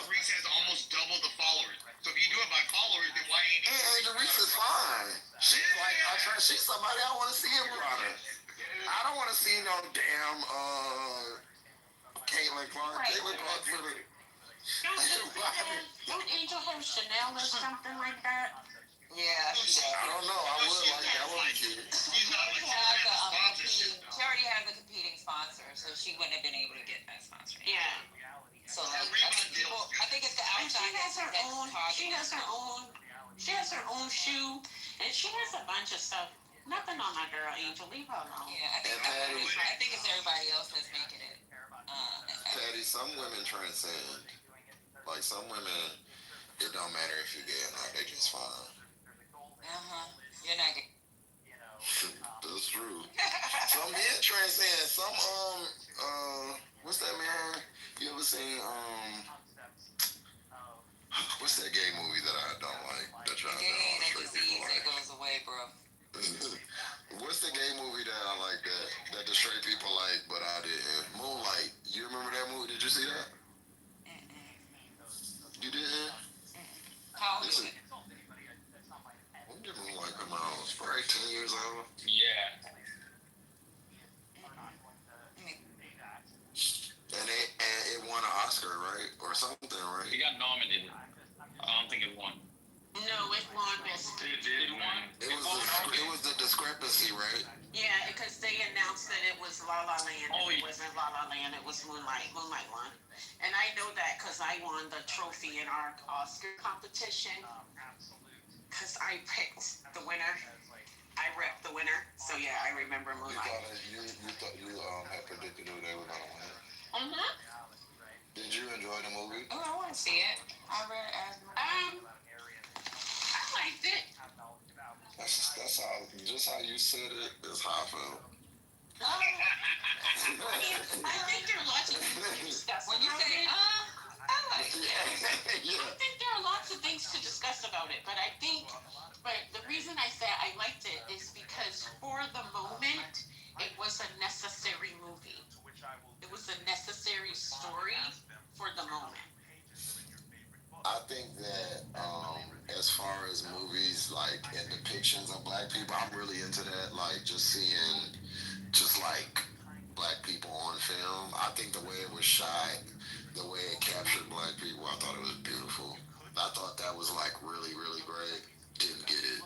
Reese has almost double the followers. So if you do it by followers, then why ain't it? Angel Reese is fine. She's like, she's somebody I want to see in Prada. I don't want to see no damn Caitlyn Clark. Right. Caitlyn Clark for the. Don't Angel have Chanel or something like that? Yeah, she does. I don't know. I would like that. I would kid. She already has a competing sponsor, so she wouldn't have been able to get that sponsor. Yeah. So like, I think it's the outside. She has her own shoe, and she has a bunch of stuff. Nothing on my girl Angel. Leave her alone. Yeah, I think it's everybody else that's making it. Patty, some women transcend. Like some women, it don't matter if you're gay or not. They just fine. You're not gay. That's true. Some men transcend. Some what's that man? You ever seen what's that gay movie that I don't like? That y'all Gay ain't a disease that goes away, bro. What's the gay movie that I like that the straight people like, but I didn't? Moonlight. You remember that movie? Did you see that? You didn't? How old is it? When did Moonlight come out? It's probably 10 years old. Yeah. And it won an Oscar, right? Or something, right? It got nominated. I don't think it won. No, it won Best. It did win. It was the discrepancy, right? Yeah, because they announced that it was La La Land. It wasn't La La Land. It was Moonlight. Moonlight won. And I know that because I won the trophy in our Oscar competition. Because I picked the winner. I repped the winner. So yeah, I remember Moonlight. You thought you had predicted who they were gonna win. Did you enjoy the movie? Oh, I want to see it. I liked it. That's how you said it is how I felt. I think there are lots of things to discuss. When you say, I like it. I think there are lots of things to discuss about it, but the reason I say I liked it is because for the moment, it was a necessary movie. It was a necessary story for the moment. I think that as far as movies like and depictions of black people, I'm really into that. Like just seeing like black people on film. I think the way it was shot, the way it captured black people, I thought it was beautiful. I thought that was like really, really great. Didn't get it.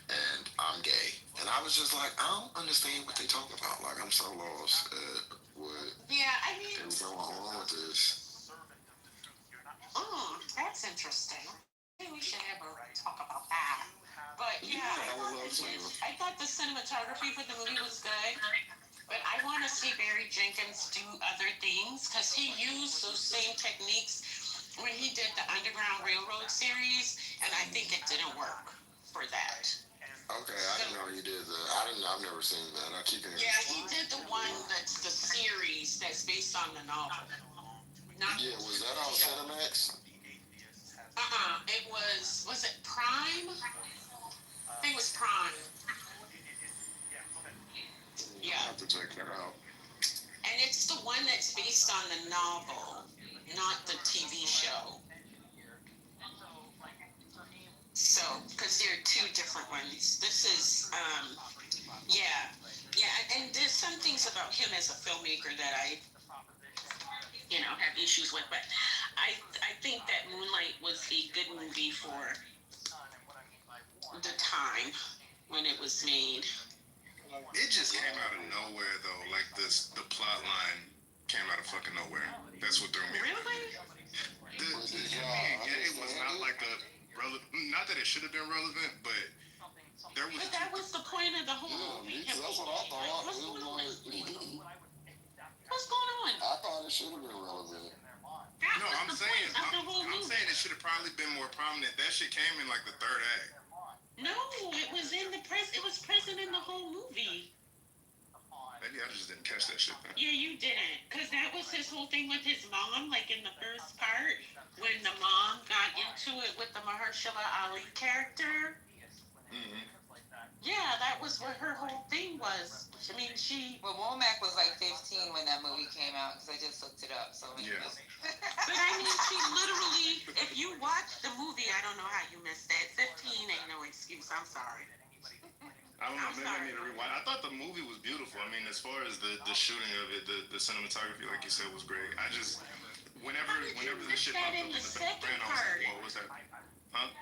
And I'm gay. And I was just like, I don't understand what they talk about. Like I'm so lost at what is going on with this. That's interesting. Maybe we should ever talk about that. But I thought the cinematography for the movie was good. But I want to see Barry Jenkins do other things because he used those same techniques when he did the Underground Railroad series, and I think it didn't work for that. Okay, I didn't know he did that. I've never seen that. I keep hearing. Yeah, he did the one that's the series that's based on the novel. Was that on Cinemax? It was it Prime? I think it was Prime. Yeah. I have to check that out. And it's the one that's based on the novel, not the TV show. him as a filmmaker that I, have issues with, but I think that Moonlight was a good movie for the time when it was made. It just came out of nowhere though. Like the plot line came out of fucking nowhere. That's what threw me. Really? It was not like a relevant. Not that it should have been relevant, but there was. But that was the point of the whole movie. That's what I thought. What's going on? What's going on? I thought it should have been relevant. No, I'm saying it should have probably been more prominent. That shit came in like the third act. No, it was in the it was present in the whole movie. Maybe I just didn't catch that shit then. Yeah, you didn't. Because that was his whole thing with his mom, like in the first part, when the mom got into it with the Mahershala Ali character. Mm-hmm. Yeah, that was what her whole thing was. I mean, Well, Womack was like 15 when that movie came out, because I just looked it up. So Yeah. But I mean, she literally, if you watch the movie, I don't know how you missed that. 15 ain't no excuse. I'm sorry. I don't know. Maybe I need to rewind. I thought the movie was beautiful. I mean, as far as the shooting of it, the cinematography, like you said, was great. I just whenever this shit popped up in the background, I was like, "What was that?" Huh?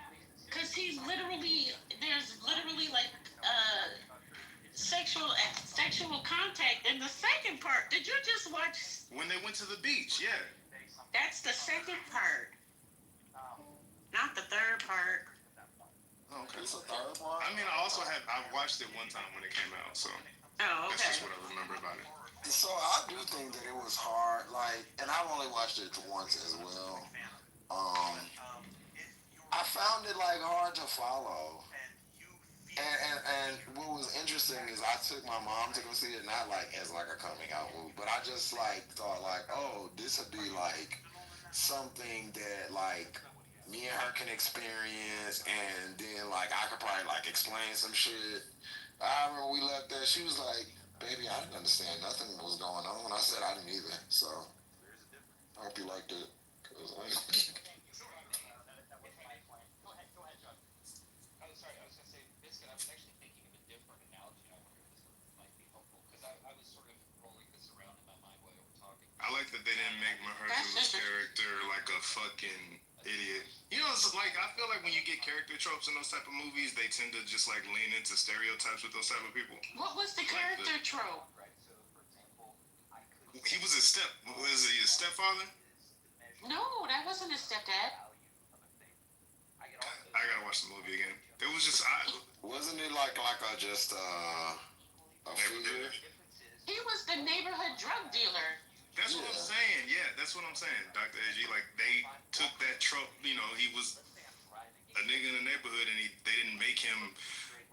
Because there's literally like sexual contact in the second part. Did you just watch? When they went to the beach, yeah. That's the second part, not the third part. Okay. It's a third part. I mean, I watched it one time when it came out, so Oh, okay. that's just what I remember about it. So I do think that it was hard, like, and I've only watched it once as well. I found it like hard to follow. And what was interesting is I took my mom to go see it, not like as like a coming out movie, but I just like thought like, oh, this would be like something that like me and her can experience, and then like I could probably like explain some shit. I remember we left there, she was like, baby, I didn't understand nothing that was going on. I said I didn't either. So I hope you liked it. I like that they didn't make Mahershala's character like a fucking idiot. You know, it's like I feel like when you get character tropes in those type of movies, they tend to just like lean into stereotypes with those type of people. What was the character trope? He was his stepfather? No, that wasn't his stepdad. I gotta watch the movie again. It was just wasn't it like a figure? He was the neighborhood drug dealer. That's what I'm saying. Yeah, that's what I'm saying, Dr. AG. Like they took that trope. You know, he was a nigga in the neighborhood, and they didn't make him.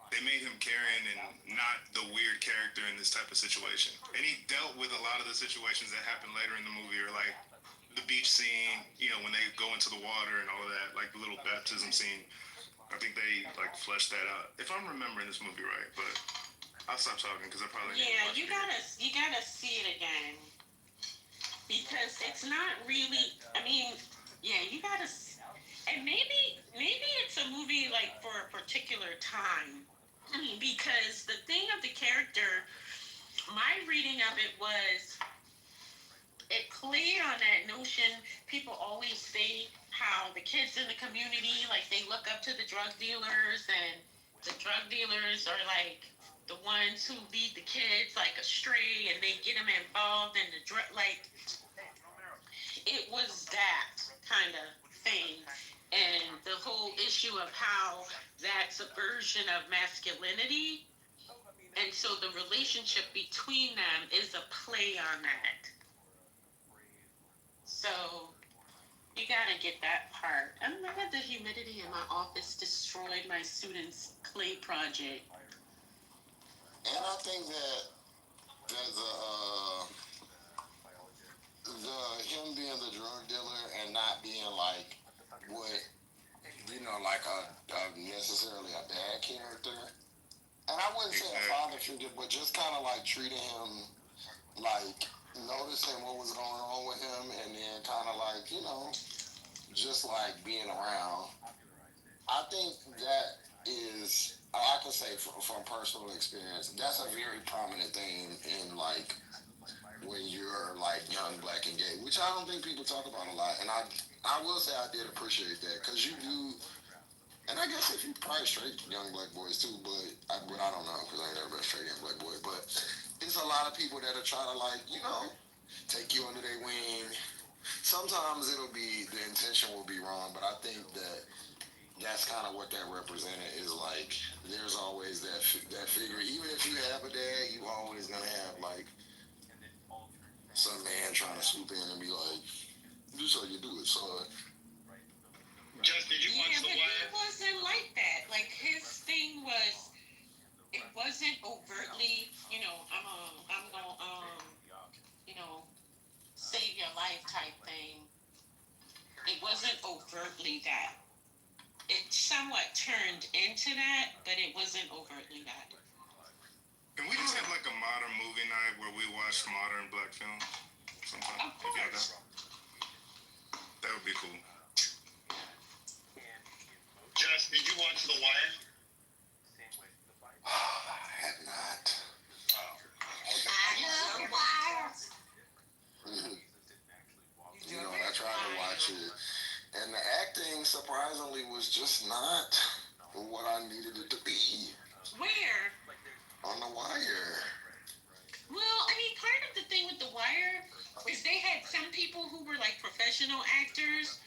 They made him caring and not the weird character in this type of situation. And he dealt with a lot of the situations that happen later in the movie, or like the beach scene. You know, when they go into the water and all of that, like the little baptism scene. I think they like fleshed that out. If I'm remembering this movie right, but I'll stop talking because I probably you gotta see it again. Because it's not really, I mean, yeah, you gotta, and maybe it's a movie like for a particular time. Because the thing of the character, my reading of it was, it played on that notion, people always say how the kids in the community, like they look up to the drug dealers, and the drug dealers are like the ones who lead the kids like astray, and they get them involved in the drug, like, it was that kind of thing. And the whole issue of how that's a version of masculinity. And so the relationship between them is a play on that. So you gotta get that part. I don't know if the humidity in my office destroyed my students' clay project. And I think that him being the drug dealer and not being like what, like a necessarily a bad character. And I wouldn't say a father figure, but just kind of like treating him like noticing what was going on with him, and then kind of like, just like being around. I think that is, I can say from personal experience, that's a very prominent thing in like when you're like young, black, and gay, which I don't think people talk about a lot. And I will say I did appreciate that because you do. And I guess if you probably straight young black boys too, but I don't know because I ain't never been a straight young black boy. But it's a lot of people that'll try to like take you under their wing. Sometimes the intention will be wrong, but I think that's kind of what that represented is like. There's always that figure. Even if you have a dad, you always gonna have like some man trying to swoop in and be like, "This how you do it, son." Just did you watch The Wire? Yeah, but he wasn't like that. Like his thing was, it wasn't overtly, I'm gonna, you know, save your life type thing. It wasn't overtly that. It somewhat turned into that, but it wasn't overtly that. Can we just have like a modern movie night where we watch modern black films sometime? Of course. That would be cool. Just, did you watch The Wire? I have not. I love The Wire. I tried to watch it, and the acting surprisingly was just not what I needed it to be. Where? On The Wire. Well, I mean, part of the thing with The Wire is they had some people who were like professional actors,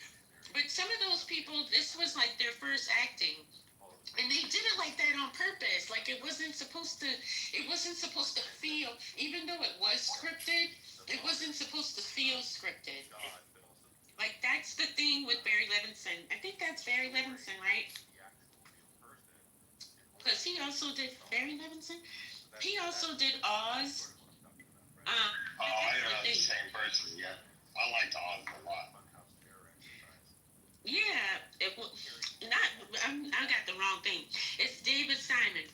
but some of those people, this was like their first acting. And they did it like that on purpose. Like it wasn't supposed to feel, even though it was scripted, it wasn't supposed to feel scripted. Like that's the thing with Barry Levinson. I think that's Barry Levinson, right? Because he also did Barry Levinson. He also did Oz. The same person, yeah. I liked Oz a lot. Yeah, I got the wrong thing. It's David Simon.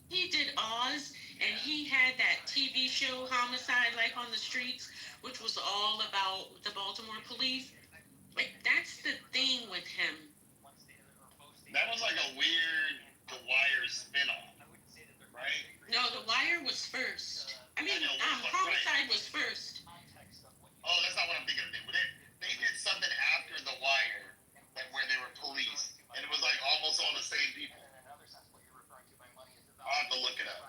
He did Oz, and he had that TV show Homicide: Life on the Streets, which was all about the Baltimore police. Like that's the thing with him. That was like a weird The Wire spin-off, right? No, The Wire was first. I mean, Homicide was first. Oh, that's not what I'm thinking of. They did something after The Wire, like where they were police, and it was like almost all the same people. I'll have to look it up.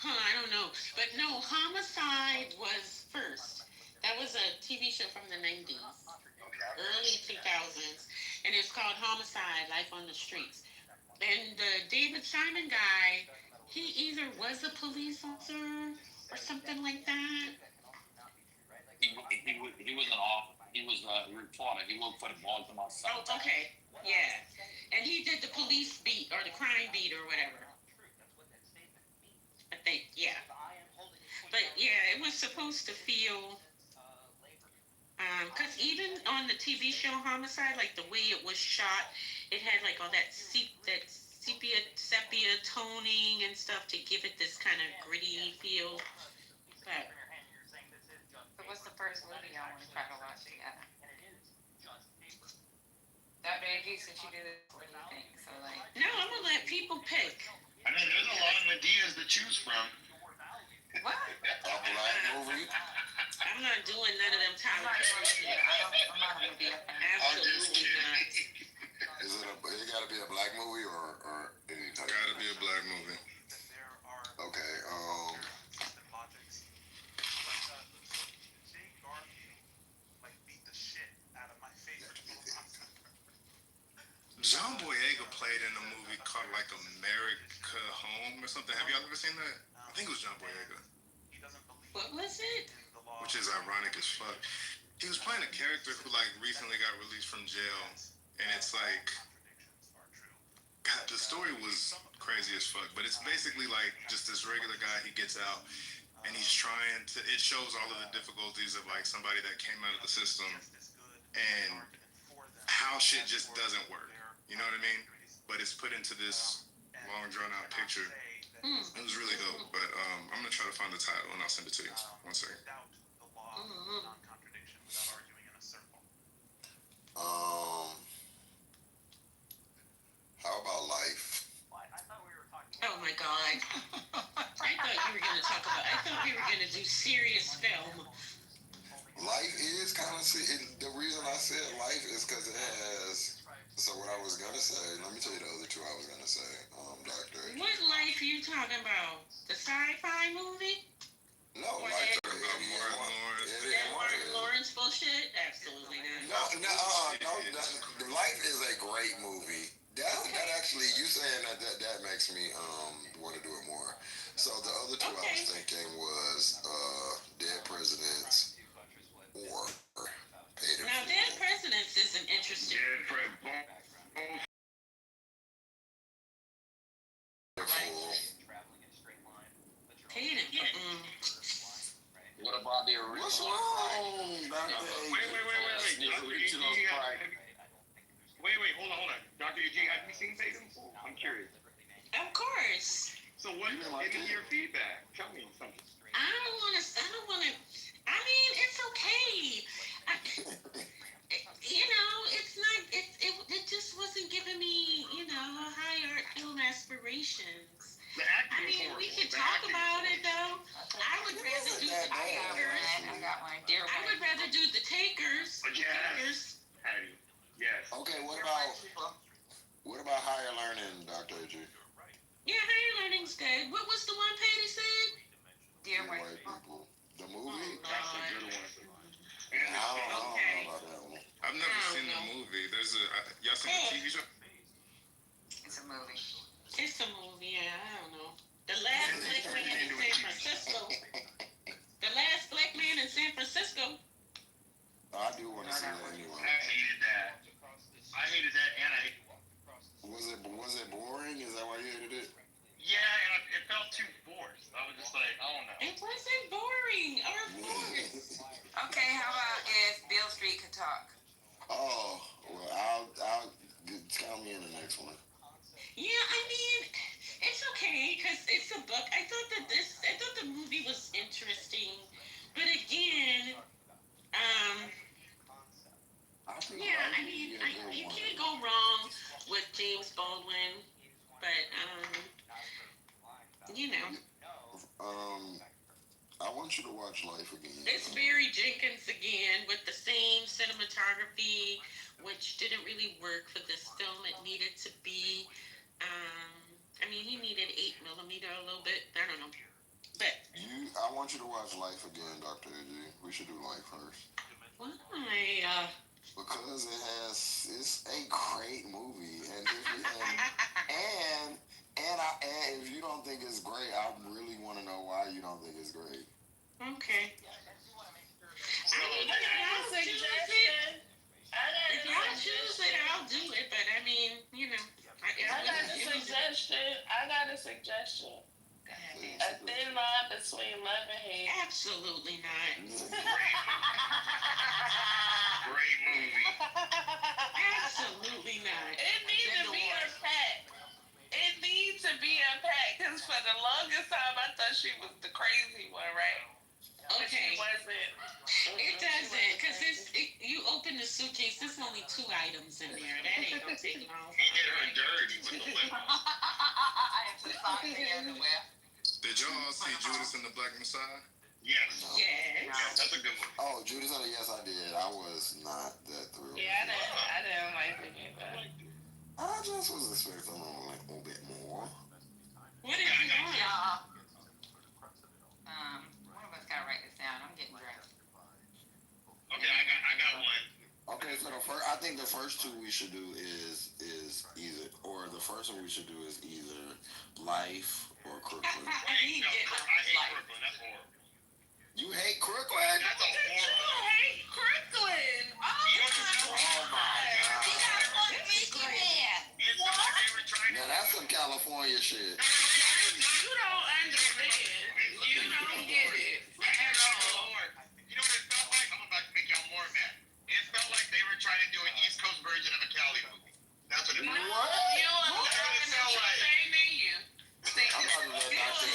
I don't know. But no, Homicide was first. That was a TV show from the 90s, early 2000s, and it's called Homicide: Life on the Streets. And the David Simon guy, he either was a police officer or something like that. He wasn't off. He was a reporter. He worked for the Baltimore Sun. Oh, okay. Yeah. And he did the police beat or the crime beat or whatever. I think, yeah. But yeah, it was supposed to feel, because even on the TV show Homicide, like the way it was shot, it had like all that sepia toning and stuff to give it this kind of gritty feel. But So what's the first movie y'all want to try to watch together? Dr. AG, since you do this, what do you think? So like, no, I'm gonna let people pick. I mean, there's a lot of ideas to choose from. what? A black movie. I'm not doing none of them Tyler Perry. I'm not a movie fan. Absolutely not. It gotta be a black movie or any type? Gotta be a black movie. Okay. John Boyega played in a movie called like America Home or something. Have y'all ever seen that? I think it was John Boyega. What was it? Which is ironic as fuck. He was playing a character who like recently got released from jail, and it's like, God, the story was crazy as fuck. But it's basically like just this regular guy. He gets out, and he's trying to. It shows all of the difficulties of like somebody that came out of the system, and how shit just doesn't work. You know what I mean? But it's put into this long drawn out picture. It was really dope. But I'm gonna try to find the title and I'll send it to you. One second. How about Life? Oh my God. I thought we were gonna do serious film. talking about? The sci-fi movie? No, Or like that, that Martin Lawrence bullshit? Absolutely not. No. The Life is a great movie. That actually, you saying that makes me want to do it more. So the other two I was thinking was Dead Presidents or Paid in Now, Full. Dead Presidents is an interesting. Paid in Full. What about the original? What's wrong, Dr. Wait, hold on. Dr. EG, have you seen Paid in Full? I'm curious. Of course. So what is your feedback? Tell me something. I don't want to. I mean, it's okay. It's not. It just wasn't giving me, high art film aspirations. I mean, we could talk about it though. I would rather do the Takers. I would rather do the Takers. Yes. Yes. Okay, what about Higher Learning, Dr. AG? Yeah, Higher Learning's good. What was the one Patty said? Dear White People. The movie? That's a good one. I don't know about that one. I've never seen the movie. There's y'all seen the TV show? It's a movie. It's a movie, yeah, I don't know. The Last Black Man in San Francisco. The Last Black Man in San Francisco. I do want to see that anyway. I hated that. And I Was it boring? Is that why you hated it? yeah, and it felt too forced. I was just like, oh no. It wasn't boring or forced. Okay, how about if Bill Street could talk? Oh, well, I'll count me in the next one. Yeah, I mean, it's okay because it's a book. I thought the movie was interesting, but again, you can't go wrong with James Baldwin, but I want you to watch Life again. It's Barry Jenkins again with the same cinematography, which didn't really work for this film. It needed to be. He needed 8mm a little bit. I don't know. But I want you to watch Life again, Dr. AG. We should do Life first. why? Because it's a great movie, and if you don't think it's great, I really want to know why you don't think it's great. Okay. If y'all choose it, I'll do it. But I mean, I got a suggestion. A thin line between love and hate. Absolutely not. Great movie. Absolutely not. It needs to be unpacked. Because for the longest time, I thought she was the crazy one, right? But Okay. she wasn't. It doesn't, because you open the suitcase, there's only 2 items in there. That ain't gonna take long. He did her dirty with the lip. I have to talk everywhere. Did y'all see Judas and the Black Messiah? Yes. Yes. That's a good one. Oh, Judas and the yes, I did. I was not that thrilled. Yeah, I didn't like it either. I just was expecting a little bit more. What did you want? Y'all. One of us gotta write this down. I'm getting dressed. Okay, I got one. Okay, so I think the first 2 we should do is either, or the first one we should do is either Life or Crooklyn. I hate Brooklyn. That's horrible. You hate Crooklyn? That's a horrible. You hate Crooklyn. Oh my God. Now that's some California shit. You don't understand. You don't get it at all. You know what it felt like? I'm about to make y'all more mad. It felt like they were trying to do an East Coast version of a Cali movie. That's what it felt like. You are saying to you. I'm about to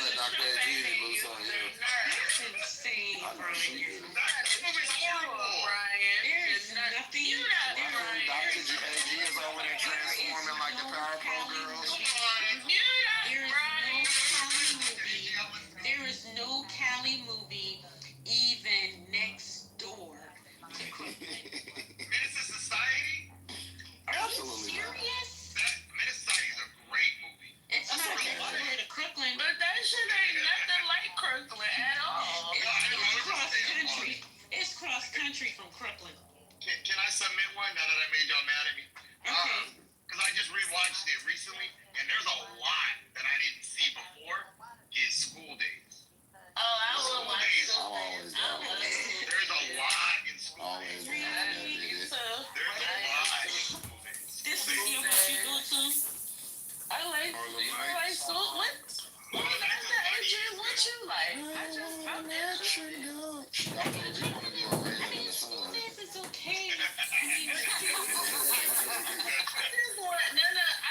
let Dr. AG loose on you. That's insane, Brian. That movie's horrible. Brian. There's nothing. Dr. AG is over there transforming like the Powerpuff Girls. There is no Cali movie even next door to Crooklyn. Menace to Society? Are you serious? Menace to Society is a great movie. It's not next door to made y'all mad at me. Because I just rewatched it recently, and there's a lot that I didn't see before in School Days. Oh, I will watch Days. School Days. There's a lot in School Days. Really? There's a lot in School Days. This is your what you go to? I like School. What Dr. Adrian, what you like? I'm interested. This is okay.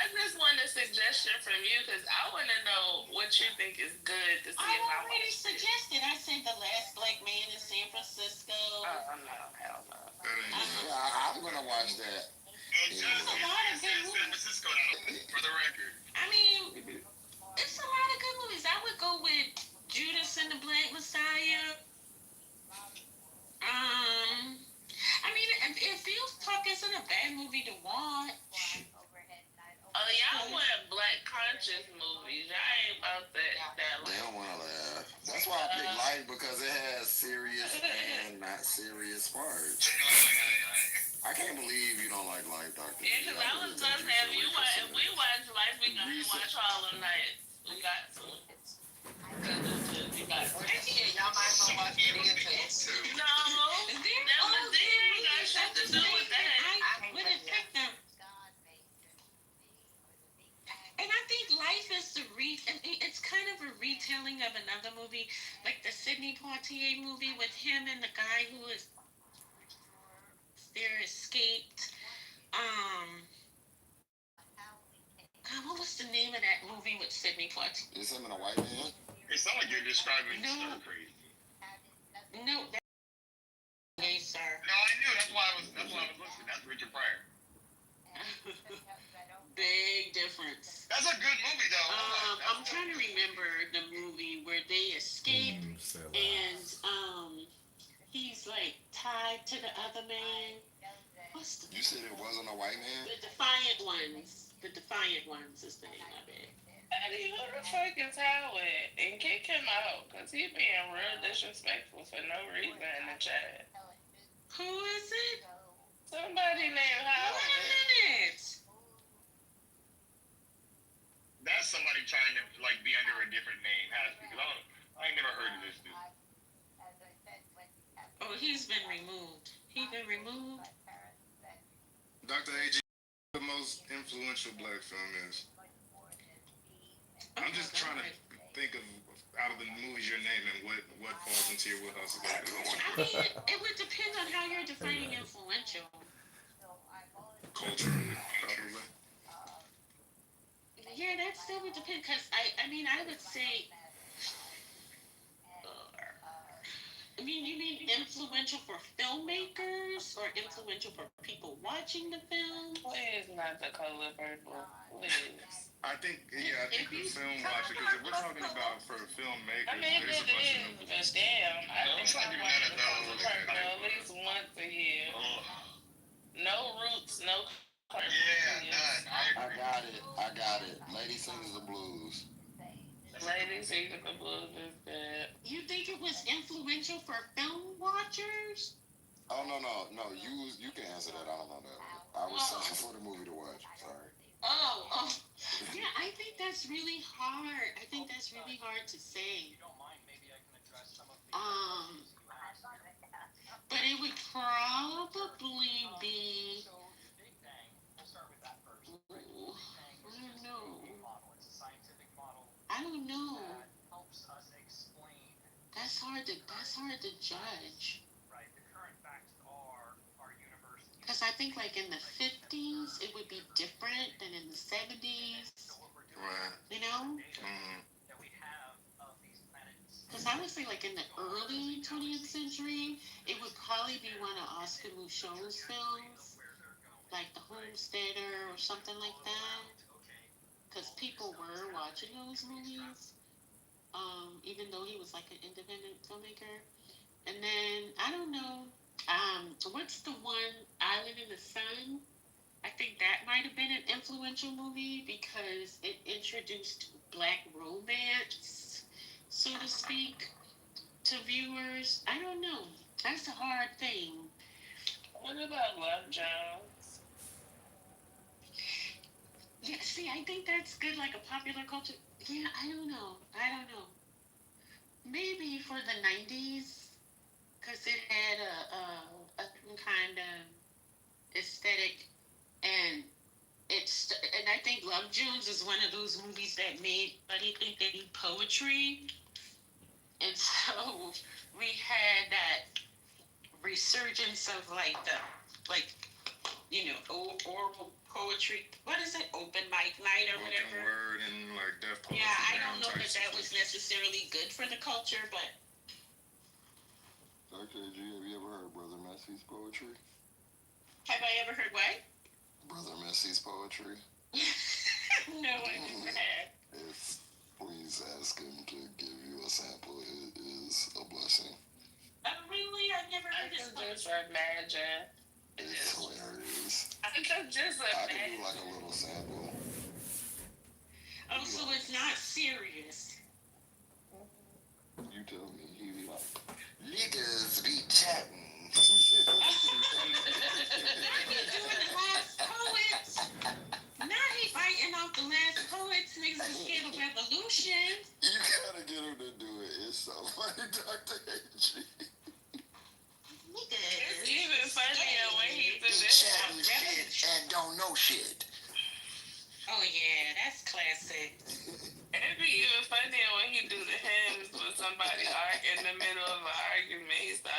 I just want a suggestion from you because I want to know what you think is good to see. I already suggested. I said The Last Black Man in San Francisco. Oh, no, hell no. I'm gonna watch that. There's a lot of good movies. For the record. I mean, it's a lot of good movies. I would go with Judas and the Black Messiah. I mean, it feels like it's a bad movie to watch. Oh, y'all want black conscious movies. Y'all ain't about that They don't want to laugh. That's why I pick Life, because it has serious and not serious parts. I can't believe you don't like Life, Doctor. Yeah, because I was gonna say, if we watch Life, we gotta watch Harlem Nights. We got to. Y'all might go watch it again. No, that ain't got shit to do with that. I wouldn't pick them. And I think Life is it's kind of a retelling of another movie, like the Sidney Poitier movie with him and the guy who is there escaped. God, what was the name of that movie with Sidney Poitier? Is him and a white man? It sounds like you're describing Stir Crazy. No, that's gay, sir. No, I knew. That's why I was listening. That's Richard Pryor. Big difference. That's a good movie, though. I'm trying to remember the movie where they escape and he's like tied to the other man. What's the? You said it wasn't a white man? The Defiant Ones. The Defiant Ones is the name of it. Eddie, who the fuck is Howard? And kick him out, because he being real disrespectful for no reason in the chat. Who is it? Somebody named Howard. Wait a minute. That's somebody trying to be under a different name. Because I ain't never heard of this dude. Oh, he's been removed. He's been removed. Dr. A.G., the most influential black film is. I'm just trying to think of, out of the movies you're naming, what falls into your wheelhouse. I mean, it would depend on how you're defining influential. Culturally, probably. Yeah, that still would depend, because I mean, I would say, you mean influential for filmmakers or influential for people watching the film? Please, not the color purple. Please. I think the film watcher, because if we're talking about for filmmakers, I mean, there's a bunch of but damn, I think I watch the color purple at least once a year. No roots, no color. I got it. Lady Singers the Blues. Lady Singers the Blues is good. You think it was influential for film watchers? Oh, no. You can answer that. I don't know that. I was searching for the movie to watch. Sorry. Oh. Yeah, I think that's really hard. To say. But it would probably be. I don't know. That's hard to judge. Because I think like in the 50s, it would be different than in the 70s. Right. You know? Because I would say like in the early 20th century, it would probably be one of Oscar Micheaux's films, like The Homesteader or something like that. Because people were watching those movies, even though he was like an independent filmmaker. And then, I don't know, what's the one, Island in the Sun? I think that might have been an influential movie because it introduced black romance, so to speak, to viewers. I don't know. That's a hard thing. What about Love Jones? see, I think that's good, like a popular culture. Yeah, I don't know. Maybe for the 90s, because it had a certain kind of aesthetic, and and I think Love Jones is one of those movies that made everybody think they need poetry, and so we had that resurgence of like oral poetry. What is it? Open mic night or whatever. Word and like deaf poetry. Yeah, I don't know that was necessarily good for the culture, but. Dr. AG, have you ever heard Brother Messy's poetry? Have I ever heard what? Brother Messy's poetry? No, I never have. Please ask him to give you a sample. It is a blessing. Oh, really? I've never heard this I can just imagine. It's hilarious. I can just I imagine. can do like a little sample. Oh, so it's not serious. You tell me. He be like, niggas be chatting. Now he biting off the last poets. Niggas is scared of revolution. You gotta get him to do it. It's so funny, Dr. H. It's even funnier when he do this. And don't know shit. Oh yeah, that's classic. It'd be even funnier when he do the hymns with somebody in the middle of an argument. He start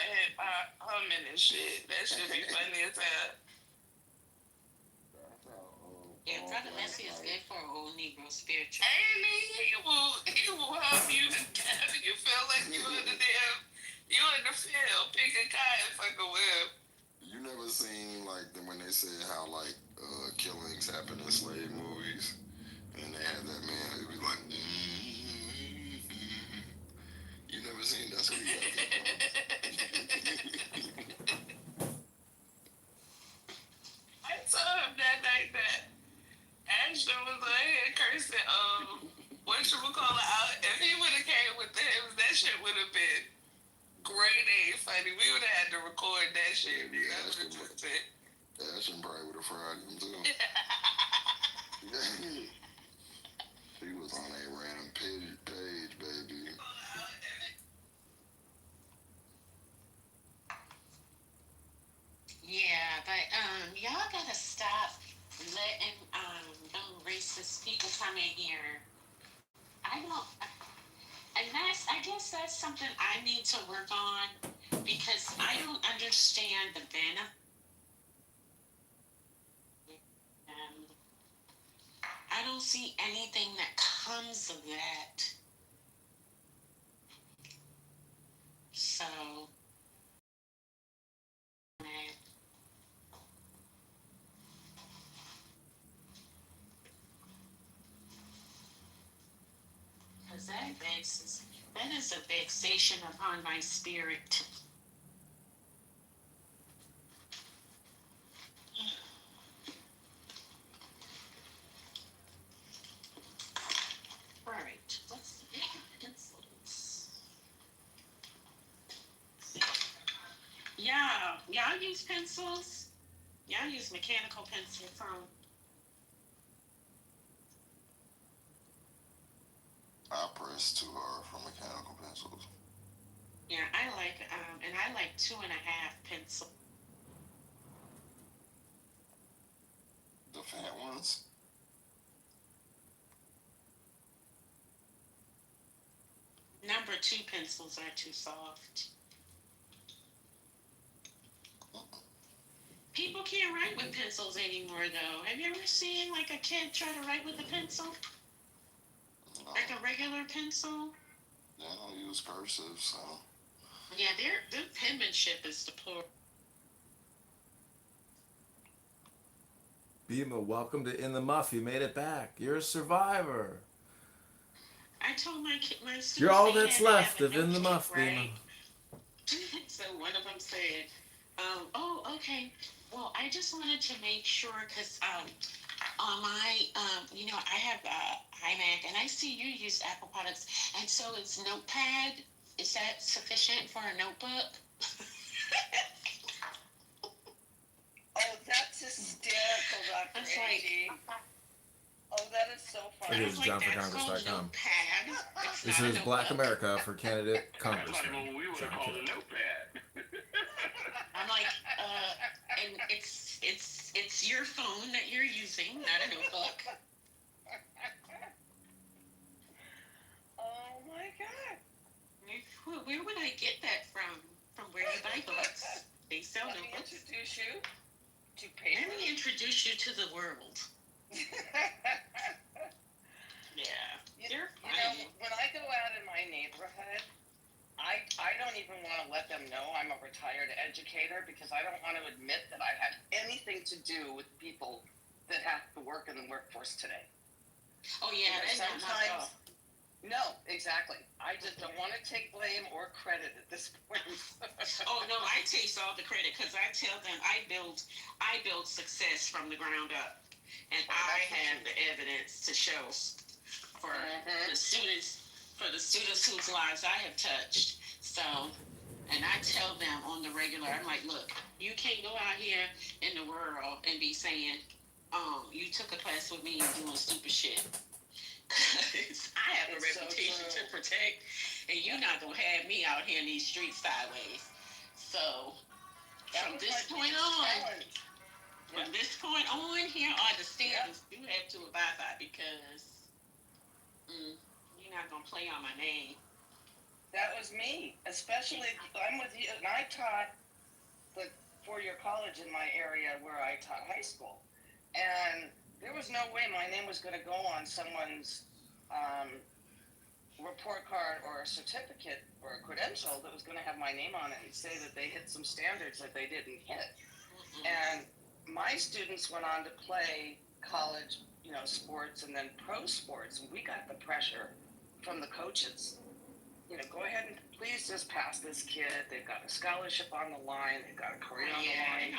humming and shit. That should be funny as hell. Yeah, Brother Messi is good for an old Negro spiritual. Ain't he will help you to death. You feel like you in the field picking cotton fucking with. You never seen like when they say how like killings happen in slave movies, and they had that man who be like, you never seen that's what he does. I saw him that night that Ashton was like here cursing whatchamacallit out. If he would have came with the hymns, that shit would have been grade A funny. We would have had to record that shit. That would have just been. Ashton probably would have fried him too. He was on a random page, baby. Yeah, but y'all gotta stop letting them racist people come in here. I guess that's something I need to work on because I don't understand the benefit. I don't see anything that comes of that. So. Because that is a vexation upon my spirit. Alright, let's see. Yeah, y'all use pencils? Y'all use mechanical pencils, huh? I press too hard for mechanical pencils. Yeah, I like 2.5 pencil. The fat ones? Number 2 pencils are too soft. People can't write with pencils anymore, though. Have you ever seen like a kid try to write with a pencil? No. Like a regular pencil? They don't use cursive, so. Yeah, their penmanship is deplorable. Bima, welcome to In the Muff. You made it back. You're a survivor. I told my students You're all that's left of In the Muff, right? Bima. So one of them said, oh, okay. Well, I just wanted to make sure, because on my, I have iMac, and I see you use Apple products, and so it's Notepad. Is that sufficient for a notebook? Oh, that's hysterical, Dr. That's like, Oh, that is so funny. It is Like that's called JohnForCongress.com. notepad. It's This not a is Black notebook. America for candidate That's not even Congressman what we would have John called a Kitover. notepad. I'm like, and it's your phone that you're using, not a notebook. Oh my God. Where would I get that from? From where you buy books? They sell Let me notebooks. introduce you to Let paper. me introduce you to the world. Yeah, they're You know, funny. when I go out in my neighborhood, I don't even want to let them know I'm a retired educator because I don't want to admit that I had anything to do with people that have to work in the workforce today. Oh yeah, Because that's not my fault. No, exactly. I just don't want to take blame or credit at this point. Oh no, I taste all the credit because I tell them I build success from the ground up, and I have the evidence to show for the students whose lives I have touched. So, and I tell them on the regular, I'm like, look, you can't go out here in the world and be saying, you took a class with me and doing stupid shit. Cause I have a reputation to protect, and you're not gonna have me out here in these streets sideways. So from this point on, here are the standards you have to abide by because you're not gonna play on my name. That was me, especially I'm with you, and I taught the four-year college in my area where I taught high school, and there was no way my name was going to go on someone's report card or a certificate or a credential that was going to have my name on it and say that they hit some standards that they didn't hit. And my students went on to play college, sports and then pro sports, and we got the pressure from the coaches. Go ahead and please just pass this kid. They've got a scholarship on the line. They've got a career on the line.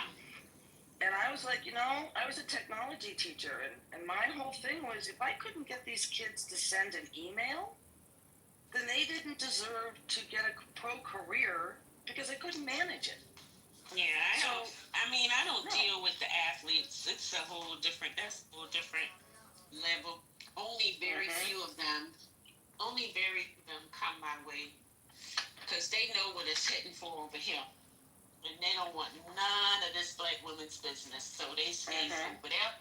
And I was like, I was a technology teacher, and my whole thing was if I couldn't get these kids to send an email, then they didn't deserve to get a pro career because I couldn't manage it. Yeah, I don't deal with the athletes. That's a whole different level. Only very few of them come my way because they know what it's hitting for over here. And they don't want none of this black women's business. So they stay over there,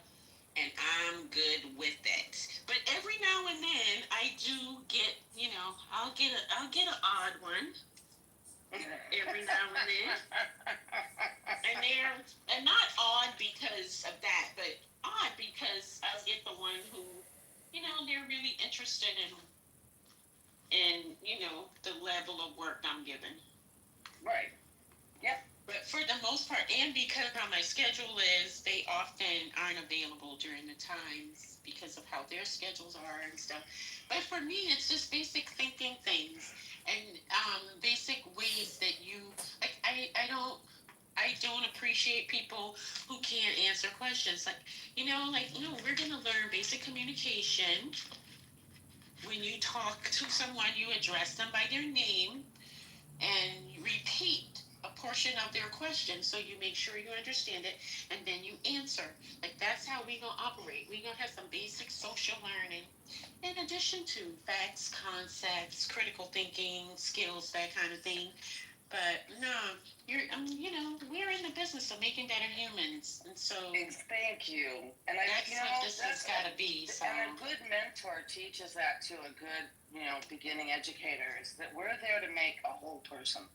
and I'm good with that. But every now and then I do get, I'll get an odd one. Every now and then. And not odd because of that, but odd because I get the one who, they're really interested in the level of work I'm given. Right. Yep. But for the most part, and because how my schedule is, they often aren't available during the times because of how their schedules are and stuff. But for me, it's just basic thinking things and basic ways that you like. I don't appreciate people who can't answer questions. We're gonna learn basic communication. When you talk to someone, you address them by their name and you repeat a portion of their question so you make sure you understand it and then you answer. That's how we gonna operate. We gonna have some basic social learning in addition to facts, concepts, critical thinking, skills, that kind of thing. But no, we're in the business of making better humans, and so thank you. And that's what this has got to be. So. And a good mentor teaches that to a good, beginning educator is that we're there to make a whole person.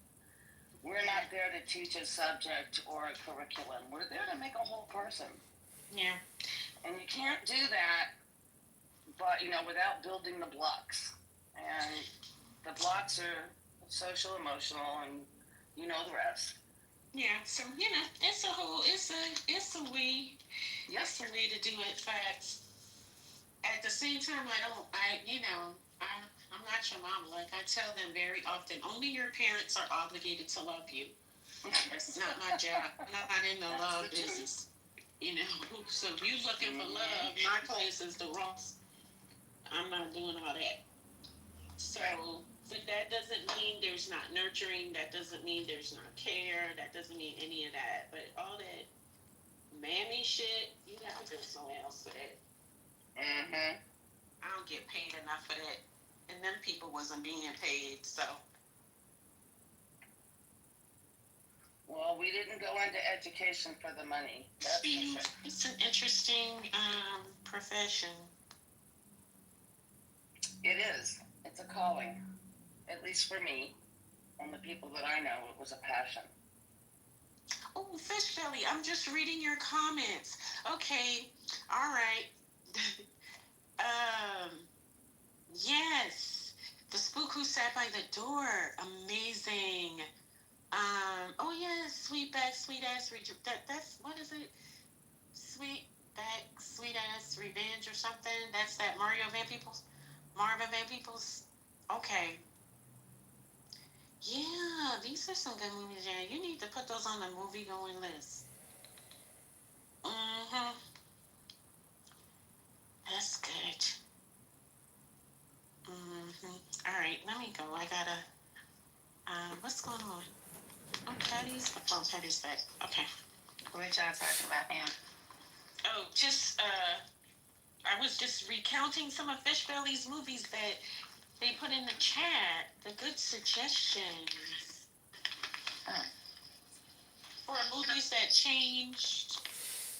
We're not there to teach a subject or a curriculum. We're there to make a whole person. Yeah. And you can't do that, but without building the blocks. And the blocks are social, emotional, and the rest. Yeah, so it's a way to do it. Facts. At the same time, I'm not your mama. Like I tell them very often, only your parents are obligated to love you. It's not my job. I'm not in the love business. So if you looking for love, my place is the Ross. I'm not doing all that. So, but that doesn't mean there's not nurturing. That doesn't mean there's not care. That doesn't mean any of that. But all that mammy shit, you have to go somewhere else for that. Mm-hmm. I don't get paid enough for that. And them people wasn't being paid, so. Well, we didn't go into education for the money. That's for sure. It's an interesting profession. It is. It's a calling. At least for me. And the people that I know, it was a passion. Oh, Fish Belly, I'm just reading your comments. Okay, all right. Yes. The spook who sat by the door. Amazing. Oh yes, sweet ass that's what is it? Sweet ass revenge or something. That's that Marvin Van Peebles. Okay. Yeah, these are some good movies. Yeah, you need to put those on the movie going list. Mm-hmm. That's good. Mm-hmm. All right, let me go. I gotta. What's going on? Oh, Patty's. Oh, Patty's back. Okay. What are y'all talking about now? Oh, just I was just recounting some of Fish Belly's movies that they put in the chat. The good suggestions. For movies that changed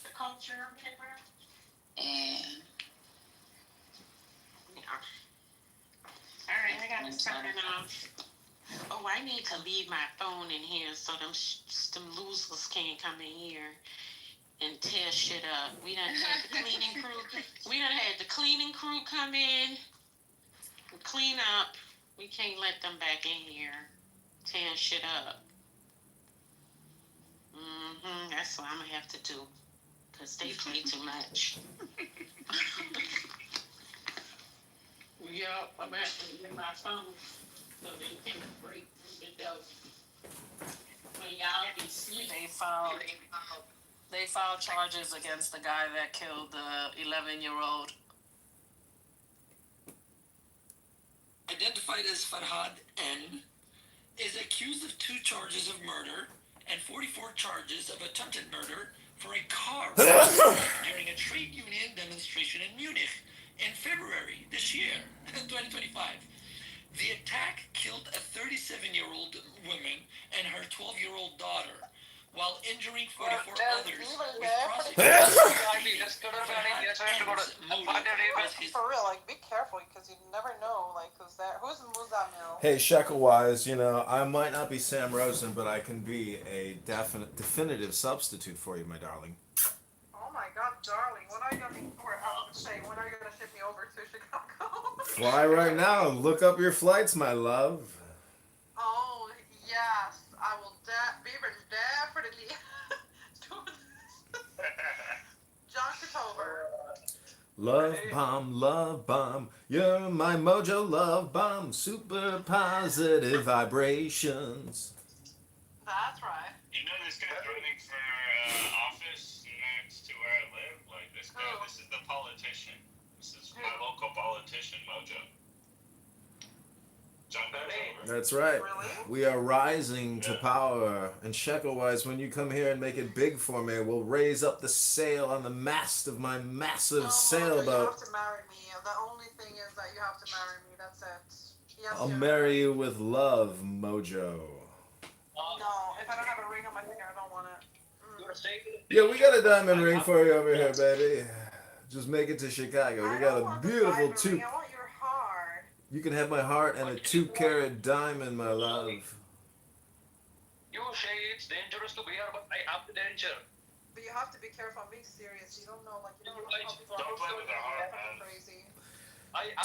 the culture or whatever. And yeah. All right, I gotta turn it off. Oh, I need to leave my phone in here so them losers can't come in here and tear shit up. We done had the cleaning crew. We done had the cleaning crew come in and clean up. We can't let them back in here tear shit up. That's what I'm gonna have to do. Because they play too much. Yup, I'm actually in my phone so they can break the dope. When y'all be sleeping. They filed charges against the guy that killed the 11-year-old. Identified as Farhad N, is accused of 2 charges of murder and 44 charges of attempted murder for a car during a trade union demonstration in Munich in February this year, 2025. The attack killed a 37-year-old woman and her 12-year-old daughter, while injuring 44 others with For real, like, be careful, because you never know, like, who's Muzamil? Hey, Shekel-wise, I might not be Sam Rosen, but I can be a definitive substitute for you, my darling. Oh my god, darling, when are you gonna ship me over to Chicago? Fly right now. Look up your flights, my love. Oh, yes, I will definitely do this. John Kitover. Love bomb, you're my mojo love bomb, super positive vibrations. That's right. You know this guy's running for office next to where I live? Like, this guy, this is the politician. This is my local politician, Mojo. John Kitover. That's right. We are rising to power. And Shekel-wise, when you come here and make it big for me, we'll raise up the sail on the mast of my massive sailboat. You have to marry me. The only thing is that you have to marry me. That's it. Yes, I'll marry you with love, Mojo. No, if I don't have a ring on my finger, I don't want it. Yeah, we got a diamond ring for you over here, baby. Just make it to Chicago. We got a beautiful I want your heart. You can have my heart and a 2-carat diamond, my love. You say it's dangerous to be here, but I have the danger. But you have to be careful. I'm being serious. You don't know, you don't know how people Don't play with her heart, man. Crazy.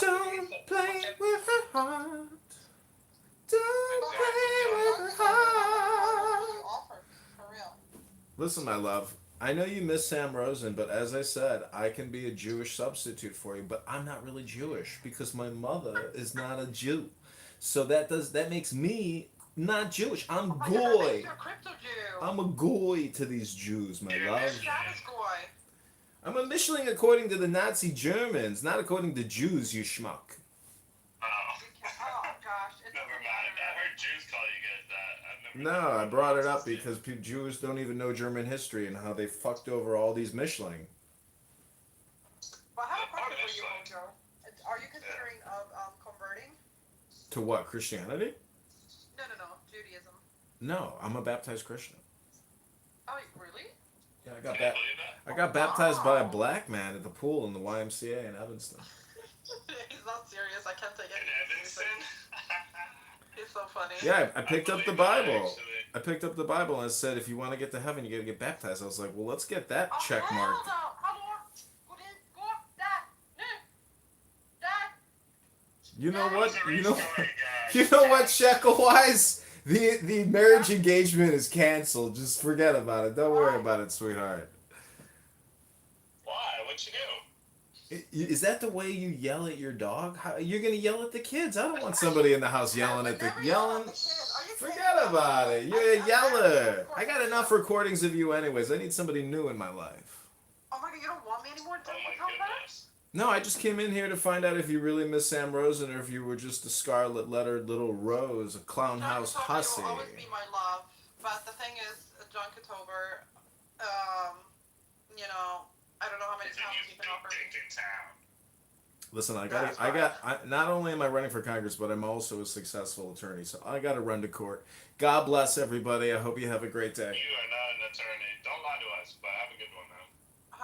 Don't play with her heart. Don't play with her heart. For real. Listen, my love. I know you miss Sam Rosen, but as I said, I can be a Jewish substitute for you, but I'm not really Jewish because my mother is not a Jew. So that makes me not Jewish. I'm goy. You're a crypto Jew. I'm a goy to these Jews, my love. That is goy. I'm a Michelin according to the Nazi Germans, not according to Jews, you schmuck. Oh gosh. Never mind. I heard Jews call you guys that. No, I brought it up because Jews don't even know German history and how they fucked over all these Michelin. But I have a question for To what, Christianity? No, Judaism. No, I'm a baptized Christian. Oh, really? Yeah, I got baptized by a black man at the pool in the YMCA in Evanston. He's not serious. I can't take it. He's so funny. Yeah, I picked up the Bible. I picked up the Bible and it said, if you want to get to heaven, you got to get baptized. I was like, well, let's get that check marked. You know what? You know what, Shekel Wise? The marriage engagement is canceled. Just forget about it. Don't worry about it, sweetheart. Why? What'd you do? Is that the way you yell at your dog? How, you're gonna yell at the kids? I don't want somebody in the house yelling at the yelling. Forget about it. You're a yeller. I got enough recordings of you, anyways. I need somebody new in my life. Oh my god, you don't want me anymore? Oh my goodness. No, I just came in here to find out if you really miss Sam Rosen or if you were just a scarlet lettered little rose, a clown house hussy. You'll always be my love, but the thing is, John Kitover, you know, I don't know how many times you can offer me. Listen, not only am I running for Congress, but I'm also a successful attorney, so I got to run to court. God bless everybody. I hope you have a great day. You are not an attorney. Don't lie to us, but have a good one, though.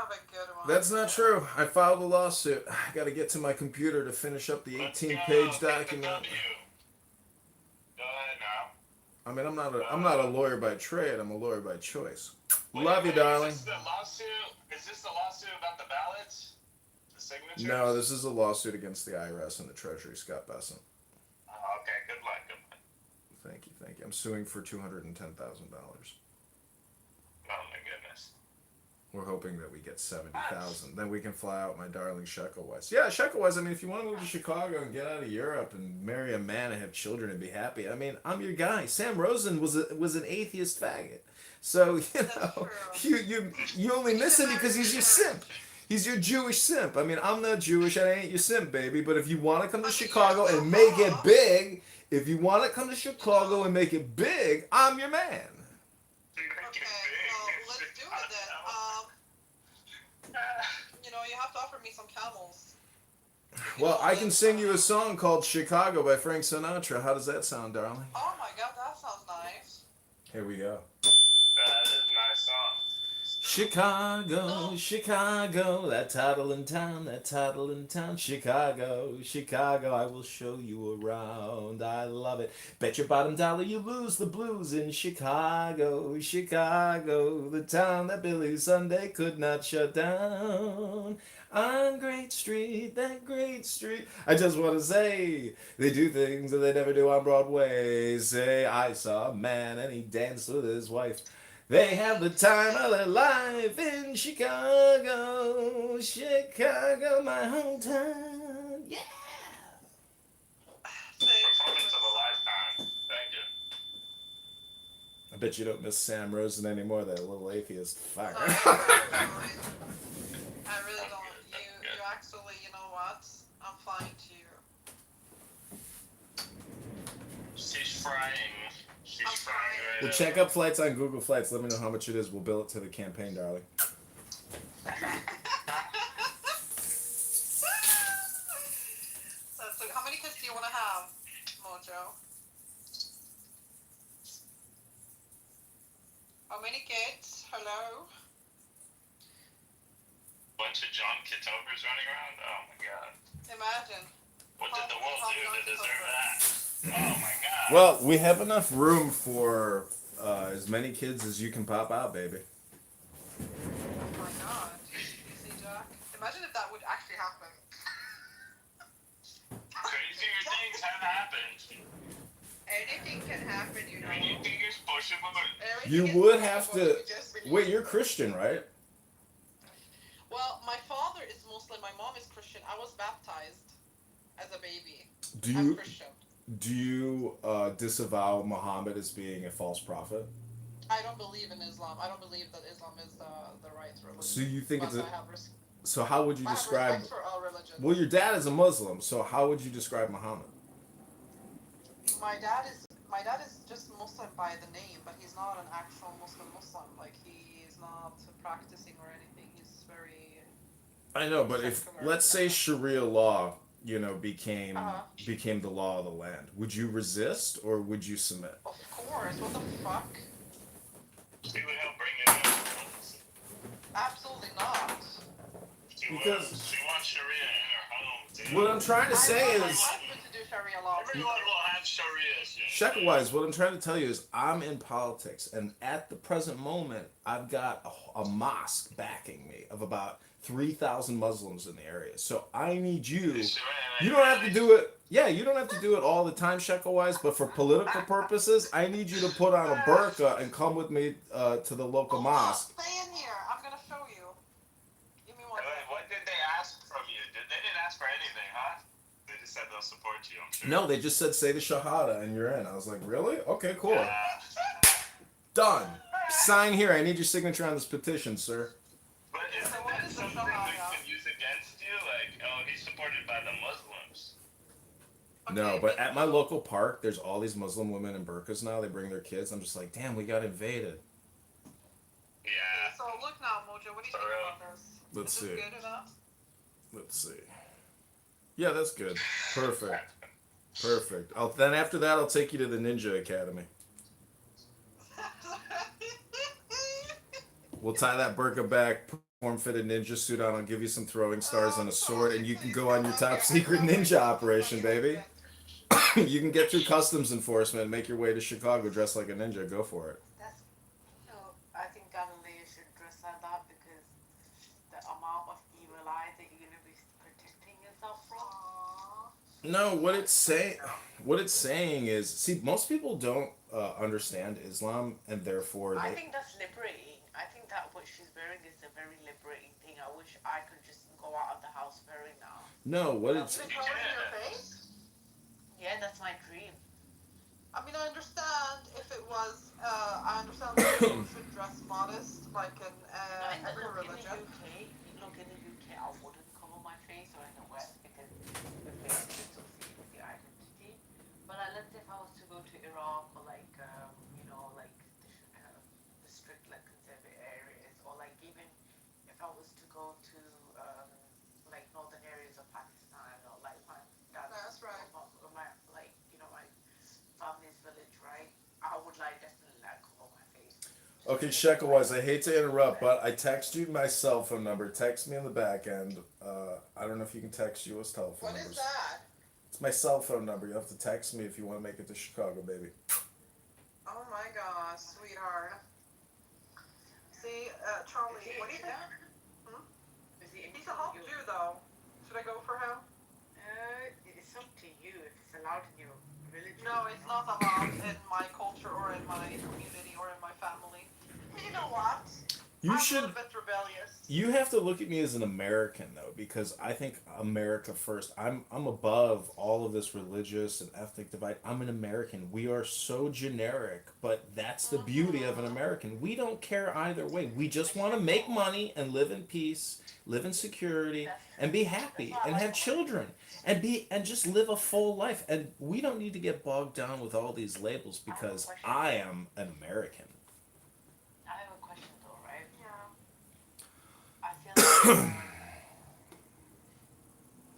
Have a good one. That's not true. I filed a lawsuit. I got to get to my computer to finish up the 18-page document. Go ahead now. I mean, I'm not a lawyer by trade. I'm a lawyer by choice. Love you, darling. Is this the lawsuit about the ballots? The signatures? No, this is a lawsuit against the IRS and the Treasury, Scott Besson. Oh, okay, good luck. Thank you. I'm suing for $210,000. Oh my goodness. We're hoping that we get 70,000. Then we can fly out my darling Shekel Wise. Yeah, Shekel Wise. I mean, if you want to move to Chicago and get out of Europe and marry a man and have children and be happy, I mean, I'm your guy. Sam Rosen was an atheist faggot. So you only miss him because he's your simp. He's your Jewish simp. I mean, I'm not Jewish. I ain't your simp, baby. But if you want to come to Chicago and make it big, I'm your man. Okay, well, let's do it then. You know, you have to offer me some camels. Well, I can sing you a song called Chicago by Frank Sinatra. How does that sound, darling? Oh my god, that sounds nice. Here we go. That is a nice song. Chicago, Chicago, that title in town, Chicago, Chicago, I will show you around, I love it. Bet your bottom dollar you lose the blues in Chicago, Chicago, the town that Billy Sunday could not shut down. On Great Street, that Great Street. I just want to say, they do things that they never do on Broadway. Say, I saw a man and he danced with his wife. They have the time of their life in Chicago, Chicago, my hometown. Yeah. Performance of a lifetime. Thank you. I bet you don't miss Sam Rosen anymore, that little atheist fucker. I really don't. You actually, you know what? I'm flying to you. She's frying. She's frying right We'll check up flights on Google Flights. Let me know how much it is. We'll bill it to the campaign, darling. So how many kids do you want to have, Mojo? How many kids? Hello? Bunch of John Kitovers running around? Oh my god. Imagine. What did the world do to deserve that? Oh my god. Well, we have enough room for as many kids as you can pop out, baby. Oh my god. You see, Jack? Imagine if that would actually happen. Crazier things have happened. Anything can happen, you know. When you fingers push them over. You would have to... Wait, you're Christian, right? Well, my father is Muslim, my mom is Christian. I was baptized as a baby. Do you disavow Muhammad as being a false prophet? I don't believe in Islam. I don't believe that Islam is the right religion. So you think it's But a... I have respect. So how would you I have describe... respect for all religions. Well, your dad is a Muslim, so how would you describe Muhammad? My dad is just Muslim by the name, but he's not an actual Muslim. Like he's not practicing or anything. He's very. I know, but if let's say Sharia law became Uh-huh. became the law of the land? Would you resist or would you submit? Of course. What the fuck? She would help bring it up. Absolutely not. Because She wants Sharia in her home, dude. what I'm trying to say I want my is, husband to do Sharia law. Everyone will have Sharia soon. Shekel-wise, what I'm trying to tell you is I'm in politics, and at the present moment, I've got a mosque backing me of about 3,000 Muslims in the area. So I need you. You don't have to do it. Yeah, you don't have to do it all the time, Shekel-wise, but for political purposes, I need you to put on a burqa and come with me to the local mosque. Stay in here. I'm gonna show you. Give me one. What did they ask from you? They didn't ask for anything, huh? They just said they'll support you, I'm sure. No, they just said say the Shahada and you're in. I was like, really? Okay, cool. Done. Sign here. I need your signature on this petition, sir. But isn't that something they can use against you? Like, oh, he's supported by the Muslims. No, but at my local park, there's all these Muslim women in burqas now. They bring their kids. I'm just like, damn, we got invaded. Yeah. So look now, Mojo. What do you think about this? Let's Is see. this good enough? Let's see. Yeah, that's good. Perfect. Perfect. Then after that, I'll take you to the Ninja Academy. We'll tie that burqa back, form-fitted ninja suit on. I'll give you some throwing stars and a sword, and you can go on your top secret ninja operation, baby. You can get through customs enforcement and make your way to Chicago dressed like a ninja. Go for it. I think Galileo should dress like that because the amount of evil eye that you're gonna be protecting yourself from. No, what it's saying is, see, most people don't understand Islam, and therefore I they. think that's liberating. I think that what she's wearing is a very liberating thing. I wish I could just go out of the house wearing now. No, what it's. You can cover your face? Yeah, that's my dream. I mean, I understand if it was. I understand that people should dress modest, like in every religion. Look, in the UK, I wouldn't cover my face, or in the West, because the face is associated with your identity. But let's say if I was to go to Iraq, or like, like the strict, like, conservative areas, or like even if I was to go to like northern areas of Pakistan, or like my dad's, That's right. or my my family's village, right? I would like definitely like cover my face. Okay, Shekel-wise, I hate to interrupt, but I text you my cell phone number. Text me on the back end. I don't know if you can text U.S. telephone What numbers. is that? It's my cell phone number. You have to text me if you want to make it to Chicago, baby. Oh my gosh, sweetheart. See, Charlie, what do you think? He's a hot Jew, though. Should I go for him? It's up to you if it's allowed in your religion. No, it's not allowed in my culture or in my community or in my family. You know what? You I'm should. a little bit rebellious. You have to look at me as an American though, because I think America first. I'm above all of this religious and ethnic divide. I'm an American. We are so generic, but that's the beauty of an American. We don't care either way. We just want to make money and live in peace, live in security, and be happy and have children and just live a full life. And we don't need to get bogged down with all these labels because I am an American. I have a question though, right? Yeah.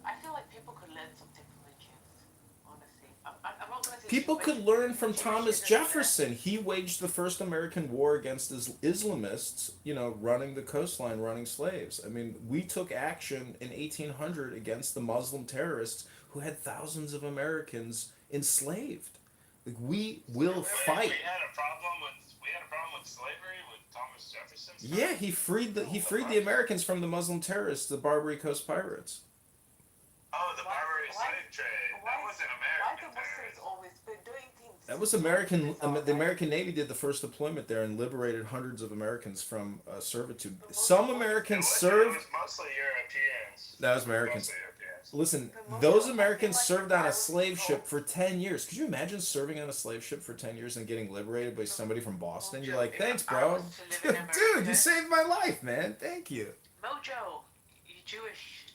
I feel like people could learn something from the Jews, honestly. I'm not going to say People could learn from Thomas Jefferson. He waged the first American war against Islamists, running the coastline, running slaves. I mean, we took action in 1800 against the Muslim terrorists who had thousands of Americans enslaved. Like, we will fight. We had a problem with slavery with Thomas Jefferson. Yeah, he freed the Americans from the Muslim terrorists, the Barbary Coast pirates. Oh, the Barbary slave trade. That wasn't American. Why the Muslims always been doing things? That was American. The American Navy did the first deployment there and liberated hundreds of Americans from servitude. Some Americans served. It was mostly Europeans. That was Americans. Mostly Europeans. Listen, those Americans served on a slave ship for 10 years. Could you imagine serving on a slave ship for 10 years and getting liberated by somebody from Boston? You're like, thanks, bro. Dude, you saved my life, man. Thank you. Mojo, you Jewish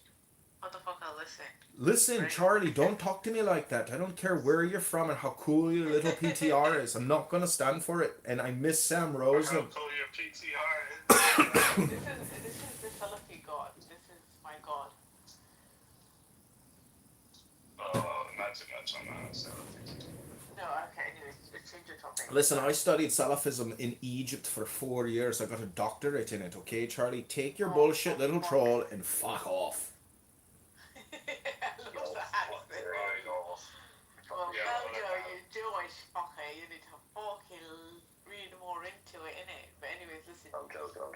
motherfucker, listen. Listen, Charlie, don't talk to me like that. I don't care where you're from and how cool your little PTR is. I'm not going to stand for it. And I miss Sam Rose. How cool your PTR is. This is the Salafi God. This is my God. too much on that. So. No, okay, anyways, change your topic. Listen, I studied Salafism in Egypt for 4 years. I got a doctorate in it. Okay, Charlie, take your bullshit, little troll, and fuck off. I love the accent. Well, now you're Jewish fucker. You need to fucking read more into it, innit? But anyways, listen. I'm joking.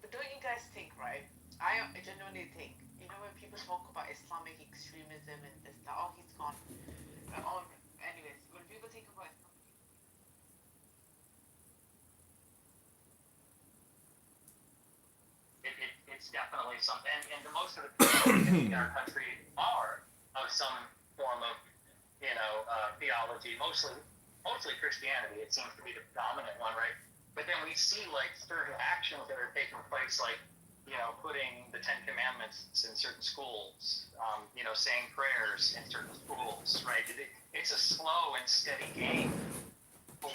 But don't you guys think, right? I genuinely think, you know, when people talk about Islamic extremism and this, that, oh, he's gone. Oh, anyways, when people think about It's definitely something, and the most of the people in our country are of some form of, theology, mostly Christianity. It seems to be the dominant one, right? But then we see like certain actions that are taking place, like, putting the Ten Commandments in certain schools, saying prayers in certain schools, right? It's a slow and steady game for,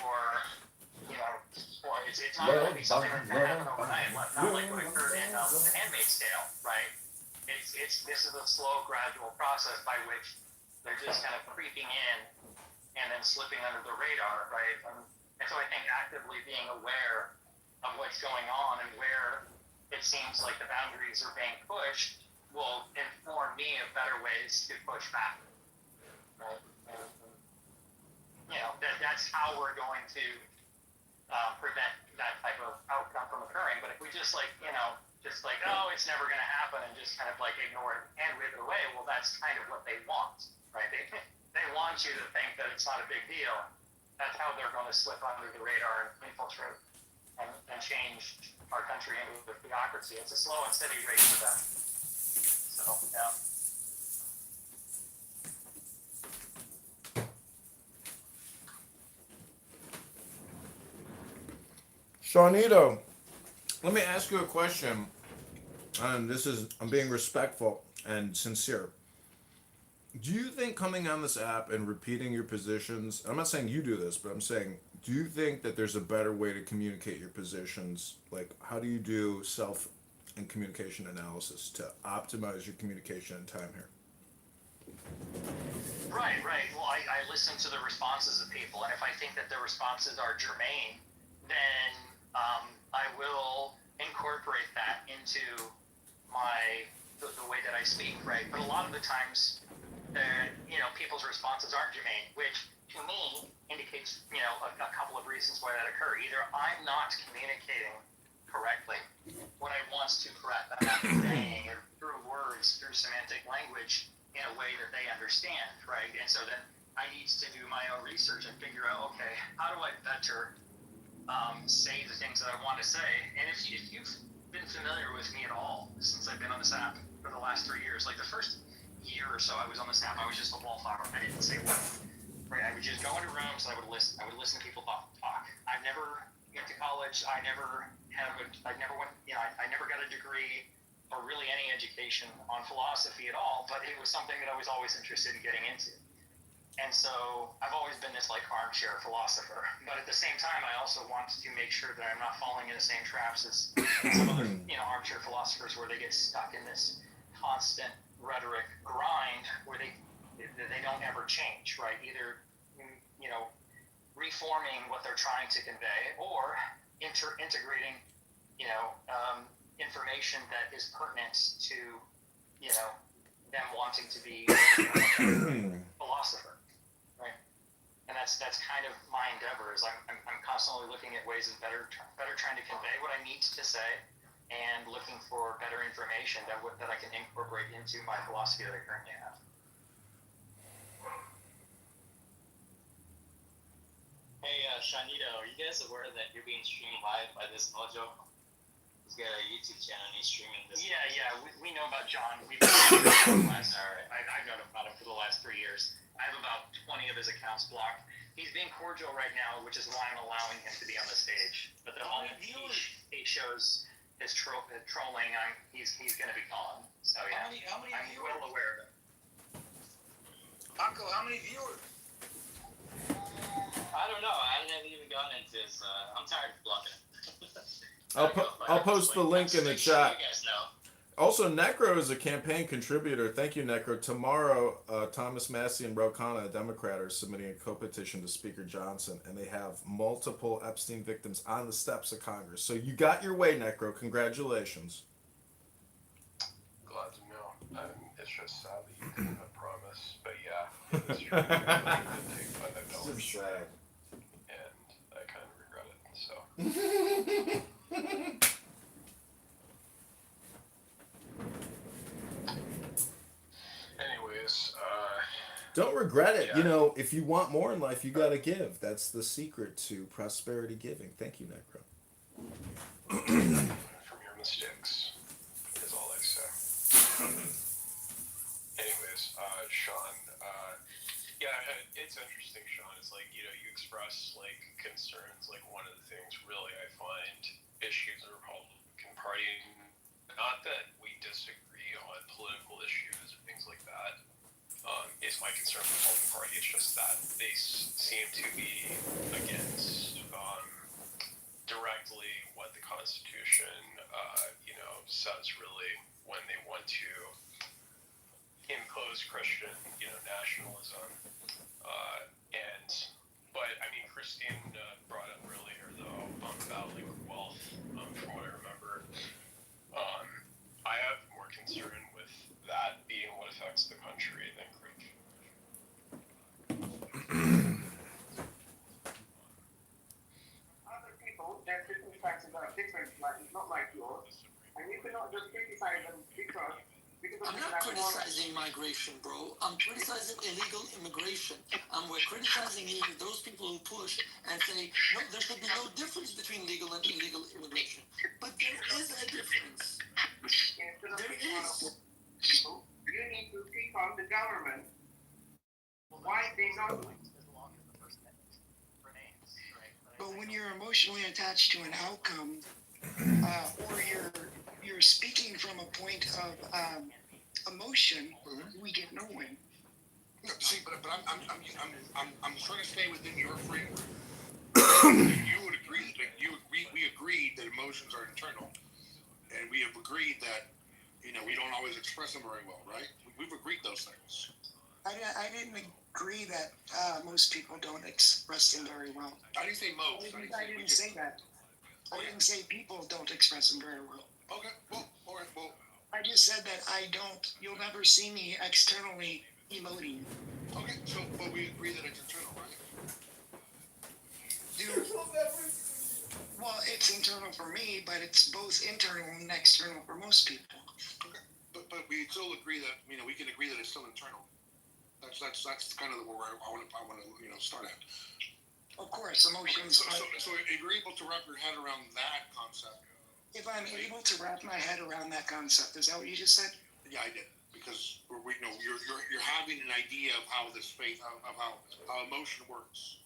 it's not going to be something that's going to happen overnight, not like what occurred in The Handmaid's Tale, right? This is a slow, gradual process by which they're just kind of creeping in and then slipping under the radar, right? And so I think actively being aware of what's going on and where it seems like the boundaries are being pushed will inform me of better ways to push back, right? And, that's how we're going to prevent that type of outcome from occurring. But if we just oh, it's never going to happen, and just kind of like ignore it and wave it away, well, that's kind of what they want, right? They want you to think that it's not a big deal. That's how they're going to slip under the radar and infiltrate and change our country into a theocracy. It's a slow and steady race for them. So, yeah. Shawnito, let me ask you a question. And I'm being respectful and sincere. Do you think coming on this app and repeating your positions, I'm not saying you do this, but I'm saying, do you think that there's a better way to communicate your positions? Like, how do you do self and communication analysis to optimize your communication and time here? Right. Well, I listen to the responses of people, and if I think that the responses are germane, then I will incorporate that into the way that I speak, right? But a lot of the times, people's responses aren't germane, which to me indicates, a couple of reasons why that occur. Either I'm not communicating correctly what I want to correct, I'm not saying it through words, through semantic language in a way that they understand, right? And so then I need to do my own research and figure out, okay, how do I better say the things that I want to say? And if you've been familiar with me at all since I've been on this app for the last 3 years, like the first year or so I was on this app, I was just a wallflower. I didn't say what, right? I would just go into rooms and I would listen to people talk. I never went to college. I never got a degree or really any education on philosophy at all, but it was something that I was always interested in getting into. And so I've always been this like armchair philosopher, but at the same time, I also want to make sure that I'm not falling in the same traps as some other, armchair philosophers where they get stuck in this constant rhetoric grind where they don't ever change, right? Either, reforming what they're trying to convey or integrating, information that is pertinent to, them wanting to be a philosopher, right? And that's kind of my endeavor. Is I'm constantly looking at ways of better trying to convey what I need to say, and looking for better information that I can incorporate into my philosophy that I currently have. Hey, Shanito, are you guys aware that you're being streamed live by this Mojo? He's got a YouTube channel and he's streaming this. Yeah, we know about John. We've known I've known about him for the last 3 years. I have about 20 of his accounts blocked. He's being cordial right now, which is why I'm allowing him to be on the stage. But the moment he shows his trolling, he's going to be gone. So yeah, How many I'm viewers? well aware of it. Paco, how many viewers? I don't know. I haven't even gone into his. I'm tired of blocking him. I'll post the link in the chat. You guys know. Also, Necro is a campaign contributor. Thank you, Necro. Tomorrow, Thomas Massey and Ro Khanna, a Democrat, are submitting a co-petition to Speaker Johnson, and they have multiple Epstein victims on the steps of Congress. So you got your way, Necro. Congratulations. Glad to know. It's just sad that you didn't have promise, but yeah, it was true. I did take $5, So sad. and I kind of regret it. So. Anyways, Don't regret it. Yeah. You know, if you want more in life, you gotta give. That's the secret to prosperity giving. Thank you, Necro. from your mistakes is all I say. Anyways, Sean, yeah, it's interesting, Sean. It's like, you know, you express like concerns. Like one of the things really I find issues in the Republican Party, not that we disagree on political issues or things like that. Is my concern with the Republican Party. It's just that they seem to be against directly what the Constitution, you know, says really when they want to impose Christian, you know, nationalism. But I mean, Christine brought up earlier though about liquid wealth. From what I remember, I have more concern with that being what affects the country than Christian. Other people, their circumstances are different, like it's not like yours, and you cannot just criticize them because I'm not criticizing migration, bro. I'm criticizing illegal immigration. And we're criticizing either those people who push and say, no, there should be no difference between legal and illegal immigration. But there is a difference. There is. You need to speak on the government. Why they not? But when you're emotionally attached to an outcome, or you're speaking from a point of emotion, we get nowhere. See, but I'm trying to stay within your framework. You would agree that we agreed that emotions are internal, and we have agreed that, you know, we don't always express them very well, right? We've agreed those things. I didn't agree that most people don't express them very well. I didn't say most. I didn't say that. I didn't say people don't express them very well. Okay, well, all right, well. I just said that you'll never see me externally emoting. Okay, so, but we agree that it's internal, right? Well, it's internal for me, but it's both internal and external for most people. Okay, but we still agree that, you know, we can agree that it's still internal. That's kind of where I want to, you know, start at. Of course, emotions. So if you're able to wrap your head around that concept. If I'm able to wrap my head around that concept, is that what you just said? Yeah, I did, because we know you're having an idea of how this faith, of how emotion works,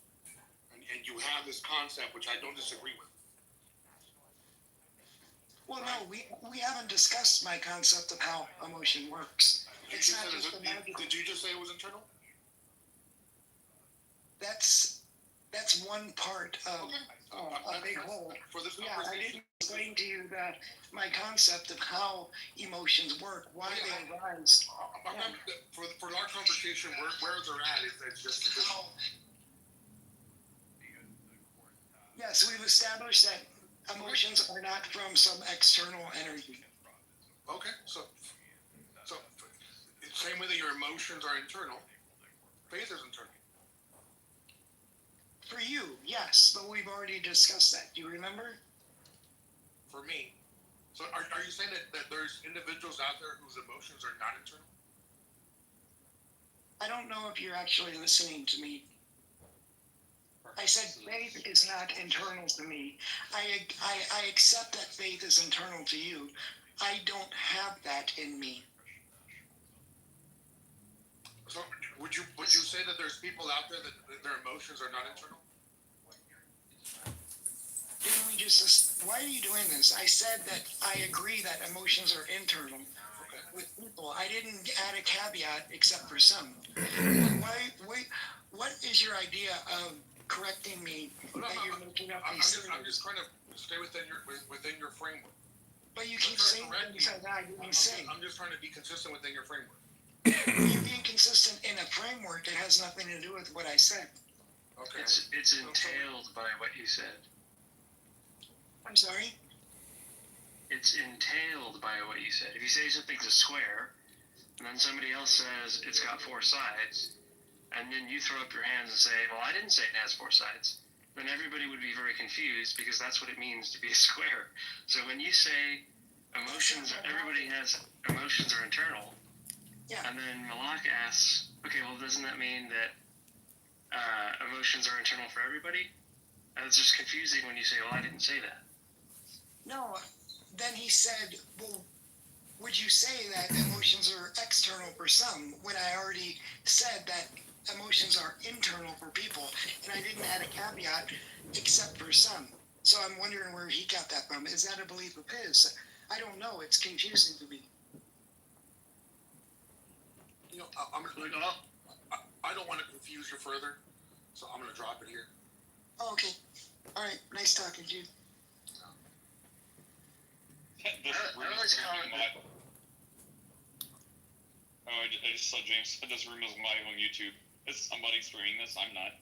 and you have this concept which I don't disagree with. Well, no, we haven't discussed my concept of how emotion works. It's not just did you just say it was internal? That's one part of a big whole. For this I didn't explain to you that my concept of how emotions work, why they arise. For our conversation, where they're at is just. Yes, we've established that emotions are not from some external energy. Okay, so same way that your emotions are internal, faith is internal. For you, yes, but we've already discussed that. Do you remember? For me. So are you saying that there's individuals out there whose emotions are not internal? I don't know if you're actually listening to me. I said faith is not internal to me. I accept that faith is internal to you. I don't have that in me. So would you say that there's people out there that their emotions are not internal? Didn't we just? Why are you doing this? I said that I agree that emotions are internal with people. I didn't add a caveat except for some. What is your idea of correcting me that you're making up these things? I'm just trying to stay within your framework. But you keep saying things that I didn't say. I'm just trying to be consistent within your framework. You're being consistent in a framework that has nothing to do with what I said. Okay. It's entailed by what you said. I'm sorry? It's entailed by what you said. If you say something's a square, and then somebody else says it's got 4 sides, and then you throw up your hands and say, well, I didn't say it has 4 sides, then everybody would be very confused because that's what it means to be a square. So when you say everybody has emotions are internal, and then Malak asks, okay, well, doesn't that mean that emotions are internal for everybody? And it's just confusing when you say, well, I didn't say that. No, then he said, well, would you say that emotions are external for some when I already said that emotions are internal for people, and I didn't add a caveat except for some. So I'm wondering where he got that from. Is that a belief of his? I don't know. It's confusing to me. You know, I don't want to confuse you further, so I'm going to drop it here. Oh, okay. All right. Nice talking to you. I just saw James said this room is live on YouTube. Is somebody streaming this? I'm not.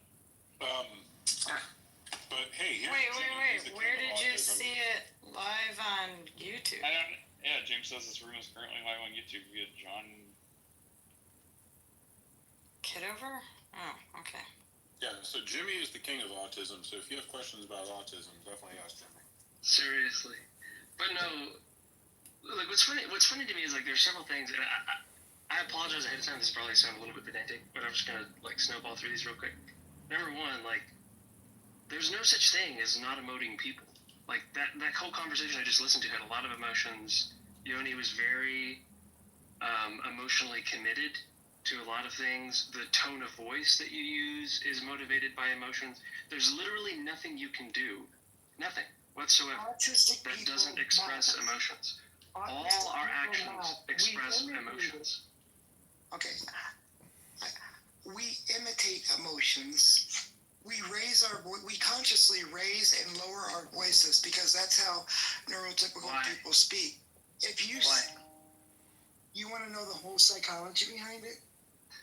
But hey, Wait. Where did you see it live on YouTube? Yeah, James says this room is currently live on YouTube via John Kitover? Oh, okay. Yeah, so Jimmy is the king of autism, so if you have questions about autism, definitely ask Jimmy. Seriously. But no, like what's funny to me is like there's several things, and I apologize ahead of time. This probably sounds a little bit pedantic, but I'm just gonna like snowball through these real quick. Number one, like there's no such thing as not emoting people. Like that whole conversation I just listened to had a lot of emotions. Yoni was very emotionally committed to a lot of things. The tone of voice that you use is motivated by emotions. There's literally nothing you can do, nothing whatsoever, that doesn't express emotions. All our actions express emotions. Okay. We imitate emotions. We consciously raise and lower our voices because that's how neurotypical people speak. You want to know the whole psychology behind it?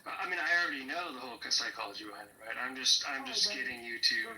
I mean, I already know the whole psychology behind it, right? I'm just getting you to